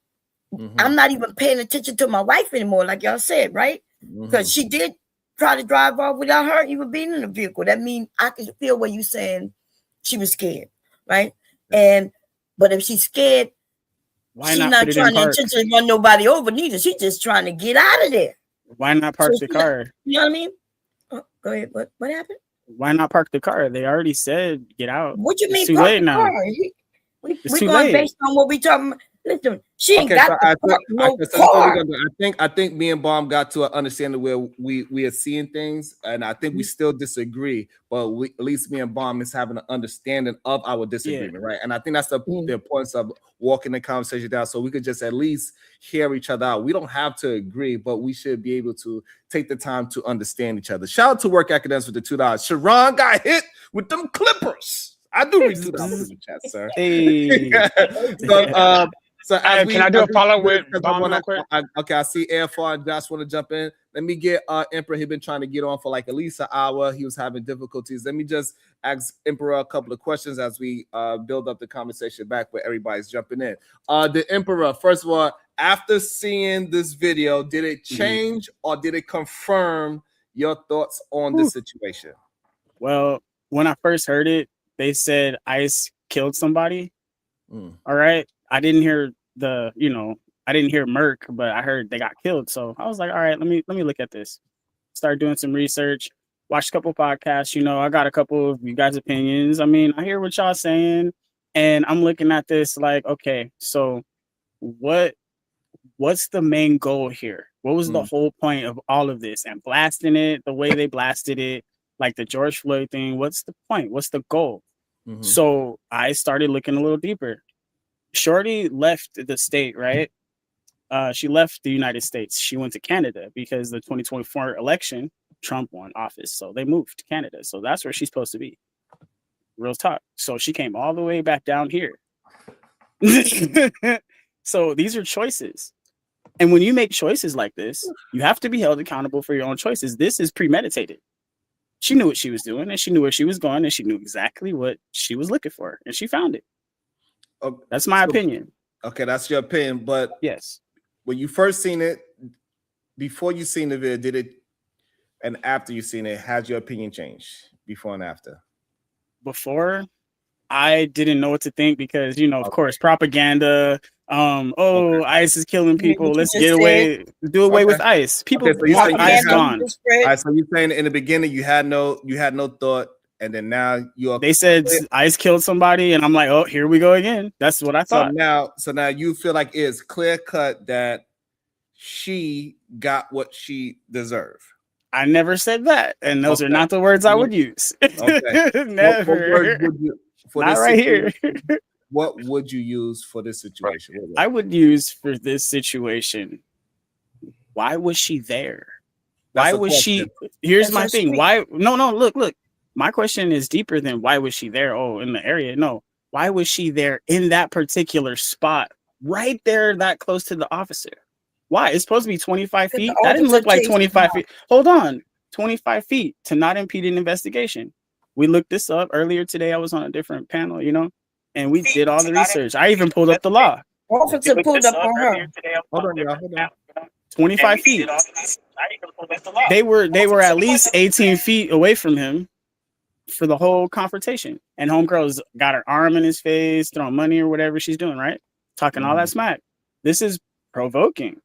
I'm not even paying attention to my wife anymore, like y'all said, right? Because she did try to drive off without her even being in the vehicle. That means I can feel what you're saying. She was scared, right? But if she's scared, why she's not not put it in trying to park? intentionally run nobody over neither. She's just trying to get out of there. Why not park the car? You know what I mean? Oh, go ahead. What happened? Why not park the car? They already said get out. What you mean? It's too Park late the now. car? It's We're too going late. based on what we talking about. Listen, she ain't Okay, got so to park no so this is what we're car. gonna do. I think me and Baum got to an understanding where we are seeing things, and I think we still disagree, but at least me and Baum is having an understanding of our disagreement, right? And I think that's the importance of walking the conversation down, so we could just at least hear each other out. We don't have to agree, but we should be able to take the time to understand each other. Shout out to Work Academics with the $2. Sharon got hit with them clippers. I do read $2 in the chat, sir. Hey. So as can I do a follow with because Bomb real quick? I see AFR and Josh want to jump in. Let me get Emperor. He's been trying to get on for like at least an hour. He was having difficulties. Let me just ask Emperor a couple of questions as we build up the conversation back where everybody's jumping in. The Emperor, first of all, after seeing this video, did it change or did it confirm your thoughts on the situation? Well, when I first heard it, they said ICE killed somebody. All right. I didn't hear I didn't hear Merck, but I heard they got killed. So I was like, all right, let me look at this. Start doing some research, watch a couple podcasts. I got a couple of you guys' opinions. I mean, I hear what y'all saying, and I'm looking at this like, okay, so what's the main goal here? What was the whole point of all of this? And blasting it the way they blasted it, like the George Floyd thing. What's the point? What's the goal? So I started looking a little deeper. Shorty left the state, right? She left the United States. She went to Canada because the 2024 election, Trump won office. So they moved to Canada. So that's where she's supposed to be. Real talk. So she came all the way back down here. So these are choices. And when you make choices like this, you have to be held accountable for your own choices. This is premeditated. She knew what she was doing, and she knew where she was going, and she knew exactly what she was looking for, and she found it. That's my opinion. Okay, that's your opinion. But yes, when you first seen it, before you seen the video, did it, and after you seen it, has your opinion changed before and after? Before, I didn't know what to think because of course, propaganda. ICE is killing people. Let's do away with ICE. People want ICE gone. All right, so you're saying in the beginning you had no thought. And then now they said ICE killed somebody, and I'm like, oh, here we go again. That's what I thought. So now you feel like it's clear cut that she got what she deserved. I never said that, and those are not the words I would use. Okay, never. What words would you for not this right here. What would you use for this situation? I would use for this situation. Why was she there? Why was she? Here's my thing. Why? No. Look. My question is deeper than why was she there? Oh, in the area. No. Why was she there in that particular spot right there that close to the officer? Why? It's supposed to be 25 feet. That didn't look like 25 feet. Hold on. 25 feet to not impede an investigation. We looked this up earlier today. I was on a different panel, and we did all the research. I even pulled up the law. Officer pulled up on her. Hold on, y'all. Hold on. 25 feet. They were at least 18 feet away from him for the whole confrontation. And homegirl's got her arm in his face, throwing money or whatever she's doing, right? Talking all that smack. This is provoking.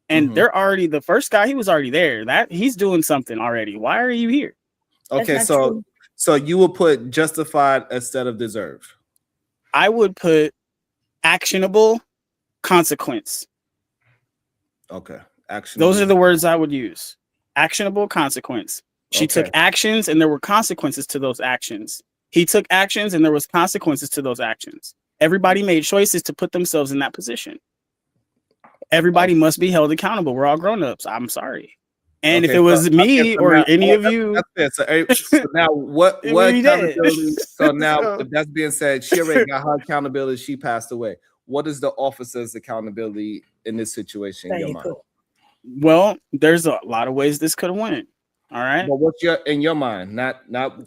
And they're already, the first guy, he was already there. That he's doing something already. Why are you here? Okay, so you will put justified instead of deserved. I would put actionable consequence. Okay. Actionable. Those are the words I would use. Actionable consequence. She took actions and there were consequences to those actions. He took actions and there was consequences to those actions. Everybody made choices to put themselves in that position. Everybody must be held accountable. We're all grown-ups. I'm sorry. And if it was me or any of you, that's fair. So now what accountability? So now with that being said, she already got her accountability. She passed away. what is the officer's accountability in this situation in your mind? Well, there's a lot of ways this could have went. All right. But what's in your mind? Not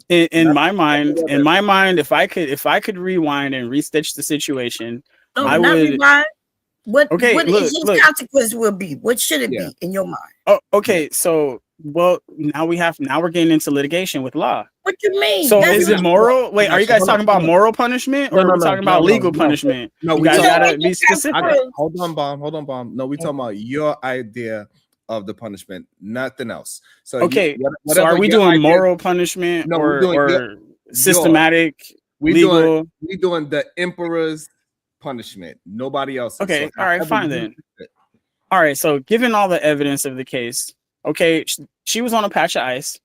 in my mind. In my mind, if I could rewind and restitch the situation, I would. Rewind. What look, his consequence will be? What should it be in your mind? Oh, okay. So, well, now we're getting into litigation with law. What you mean? So is it moral? Wait, are you guys talking about moral punishment or are we talking about legal punishment? No, you guys gotta be specific. Hold on, Bomb. No, we talking about your idea of the punishment, nothing else. So okay, so are we doing moral punishment or systematic legal? We doing the emperor's punishment, nobody else. Okay, all right, fine then. All right, so given all the evidence of the case, okay, she was on a patch of ice.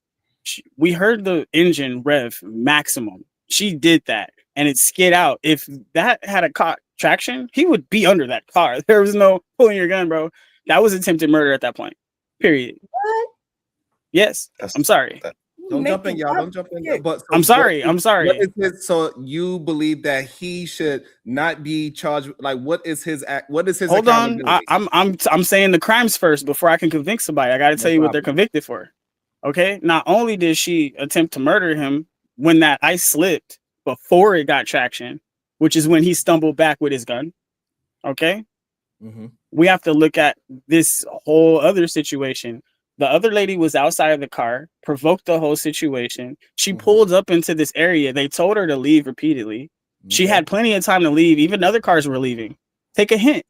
We heard the engine rev maximum. She did that, and it skid out. If that had a caught traction, he would be under that car. There was no pulling your gun, bro. That was attempted murder at that point. Period. What? Yes. I'm sorry. Don't jump in, y'all. Don't jump in. But I'm sorry. So you believe that he should not be charged? Like, what is his act? What is his? Hold on. I'm saying the crimes first before I can convict somebody. I got to tell you what they're convicted for. Okay. Not only did she attempt to murder him when that ice slipped before it got traction, which is when he stumbled back with his gun. Okay. Mm-hmm. We have to look at this whole other situation. The other lady was outside of the car, provoked the whole situation. She pulled up into this area. They told her to leave repeatedly. She had plenty of time to leave. Even other cars were leaving. Take a hint.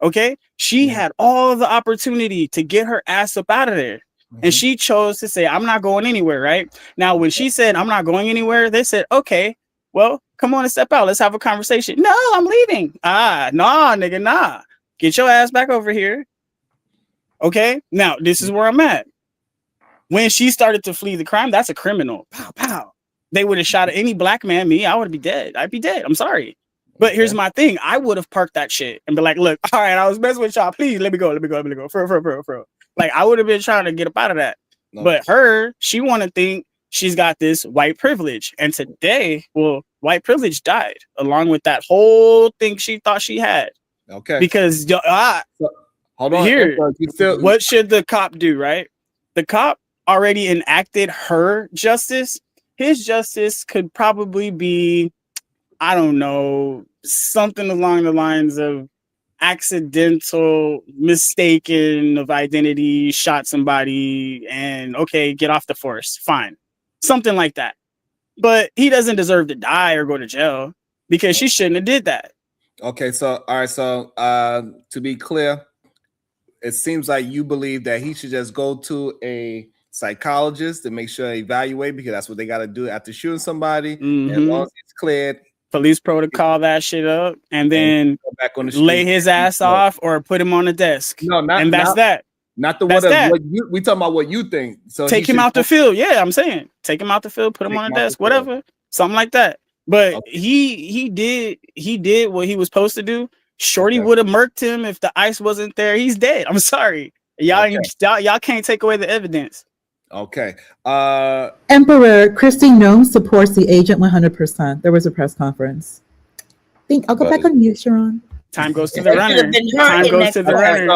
Okay. She had all the opportunity to get her ass up out of there. And she chose to say, I'm not going anywhere. Right now, when she said, I'm not going anywhere, they said, okay, well, come on and step out. Let's have a conversation. No, I'm leaving. Nah, nigga, nah. Get your ass back over here. Okay, now this is where I'm at. When she started to flee the crime, that's a criminal. Pow, pow. They would have shot any black man, me, I would be dead. I'd be dead. I'm sorry. But here's my thing. I would have parked that shit and be like, look, all right, I was messing with y'all. Please let me go. For. Like, I would have been trying to get up out of that. No. But she want to think she's got this white privilege. And today, well, white privilege died along with that whole thing she thought she had. Okay. Because hold on. Here, what should the cop do, right? The cop already enacted her justice. His justice could probably be, I don't know, something along the lines of accidental mistaken of identity, shot somebody, and okay, get off the force. Fine. Something like that. But he doesn't deserve to die or go to jail because she shouldn't have did that. Okay, so all right, so to be clear, it seems like you believe that he should just go to a psychologist to make sure evaluate, because that's what they got to do after shooting somebody. And as long as it's cleared, police protocol that shit up, and then back on the lay his ass off or put him on the desk. No, that's that. Not the that's what, that. What you, we talking about what you think. So take him out the field. Yeah, I'm saying take him out the field, put him on the desk, whatever, something like that. But okay. he did what he was supposed to do. Shorty would have murked him if the ice wasn't there. He's dead. I'm sorry. Y'all can't take away the evidence. Okay. Emperor Christy Nome supports the agent 100%. There was a press conference. I'll go back on mute, Sharon. Time goes to the runner. Time goes to the runner.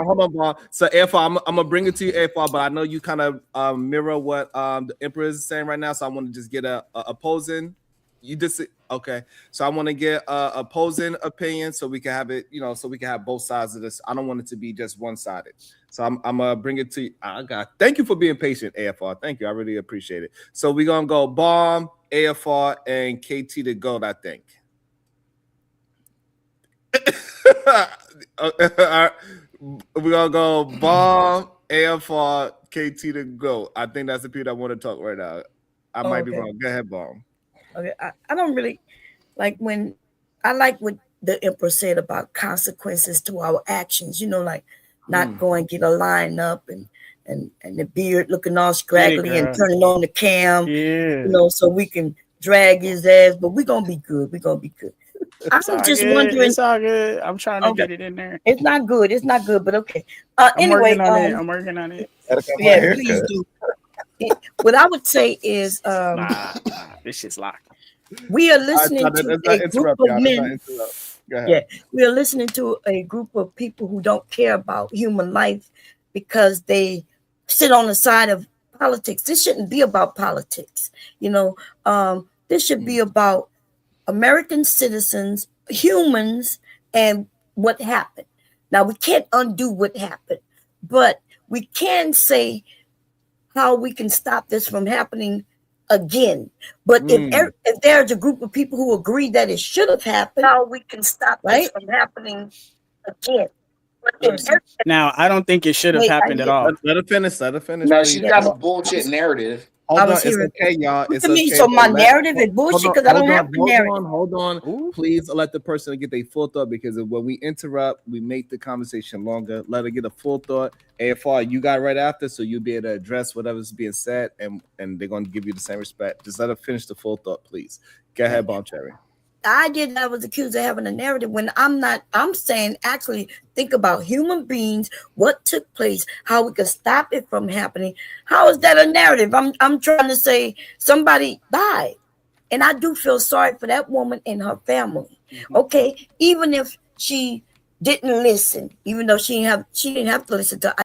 Hold on, Bob. So, Airfall, I'm gonna bring it to you, Airfall, but I know you kind of mirror what the Emperor is saying right now, so I want to just get a opposing. You just okay. So I want to get opposing opinion, so we can have it, so we can have both sides of this. I don't want it to be just one-sided. So I'm gonna bring it to you. Thank you for being patient, AFR. Thank you. I really appreciate it. So we're gonna go Bomb, AFR, and KT to GOAT, I think. We're gonna go Bomb, AFR, KT to GOAT. I think that's the people that want to talk right now. I might be wrong. Go ahead, Bomb. Okay, I don't really like when I like what the Emperor said about consequences to our actions, like not going get a line up and the beard looking all scraggly and turning on the cam, so we can drag his ass, but we're gonna be good. I'm just wondering. It's all good. I'm trying to get it in there. It's not good, but okay. I'm working on it. Yeah, please do. What I would say is nah, this shit's locked. We are listening to a group of men. Go ahead. Yeah, we are listening to a group of people who don't care about human life because they sit on the side of politics. This shouldn't be about politics. This should be about American citizens, humans, and what happened. Now, we can't undo what happened, but we can say how we can stop this from happening again. But if there's a group of people who agree that it should have happened, how we can stop this from happening again. Now, I don't think it should have happened at all. Let her finish. Let her finish. No, please. she's got a bullshit narrative. Hold on, it's okay, y'all. It's okay. So my narrative is bullshit because I don't have a narrative. Hold on. Please let the person get their full thought, because when we interrupt, we make the conversation longer. Let her get a full thought. AFR, you got right after, so you'll be able to address whatever's being said, and they're going to give you the same respect. Just let her finish the full thought, please. Go ahead, Bomb Cherry. I was accused of having a narrative when I'm not. I'm saying actually think about human beings, what took place, how we could stop it from happening. How is that a narrative? I'm trying to say somebody died, and I do feel sorry for that woman and her family. Okay, even if she didn't listen, even though she didn't have to listen to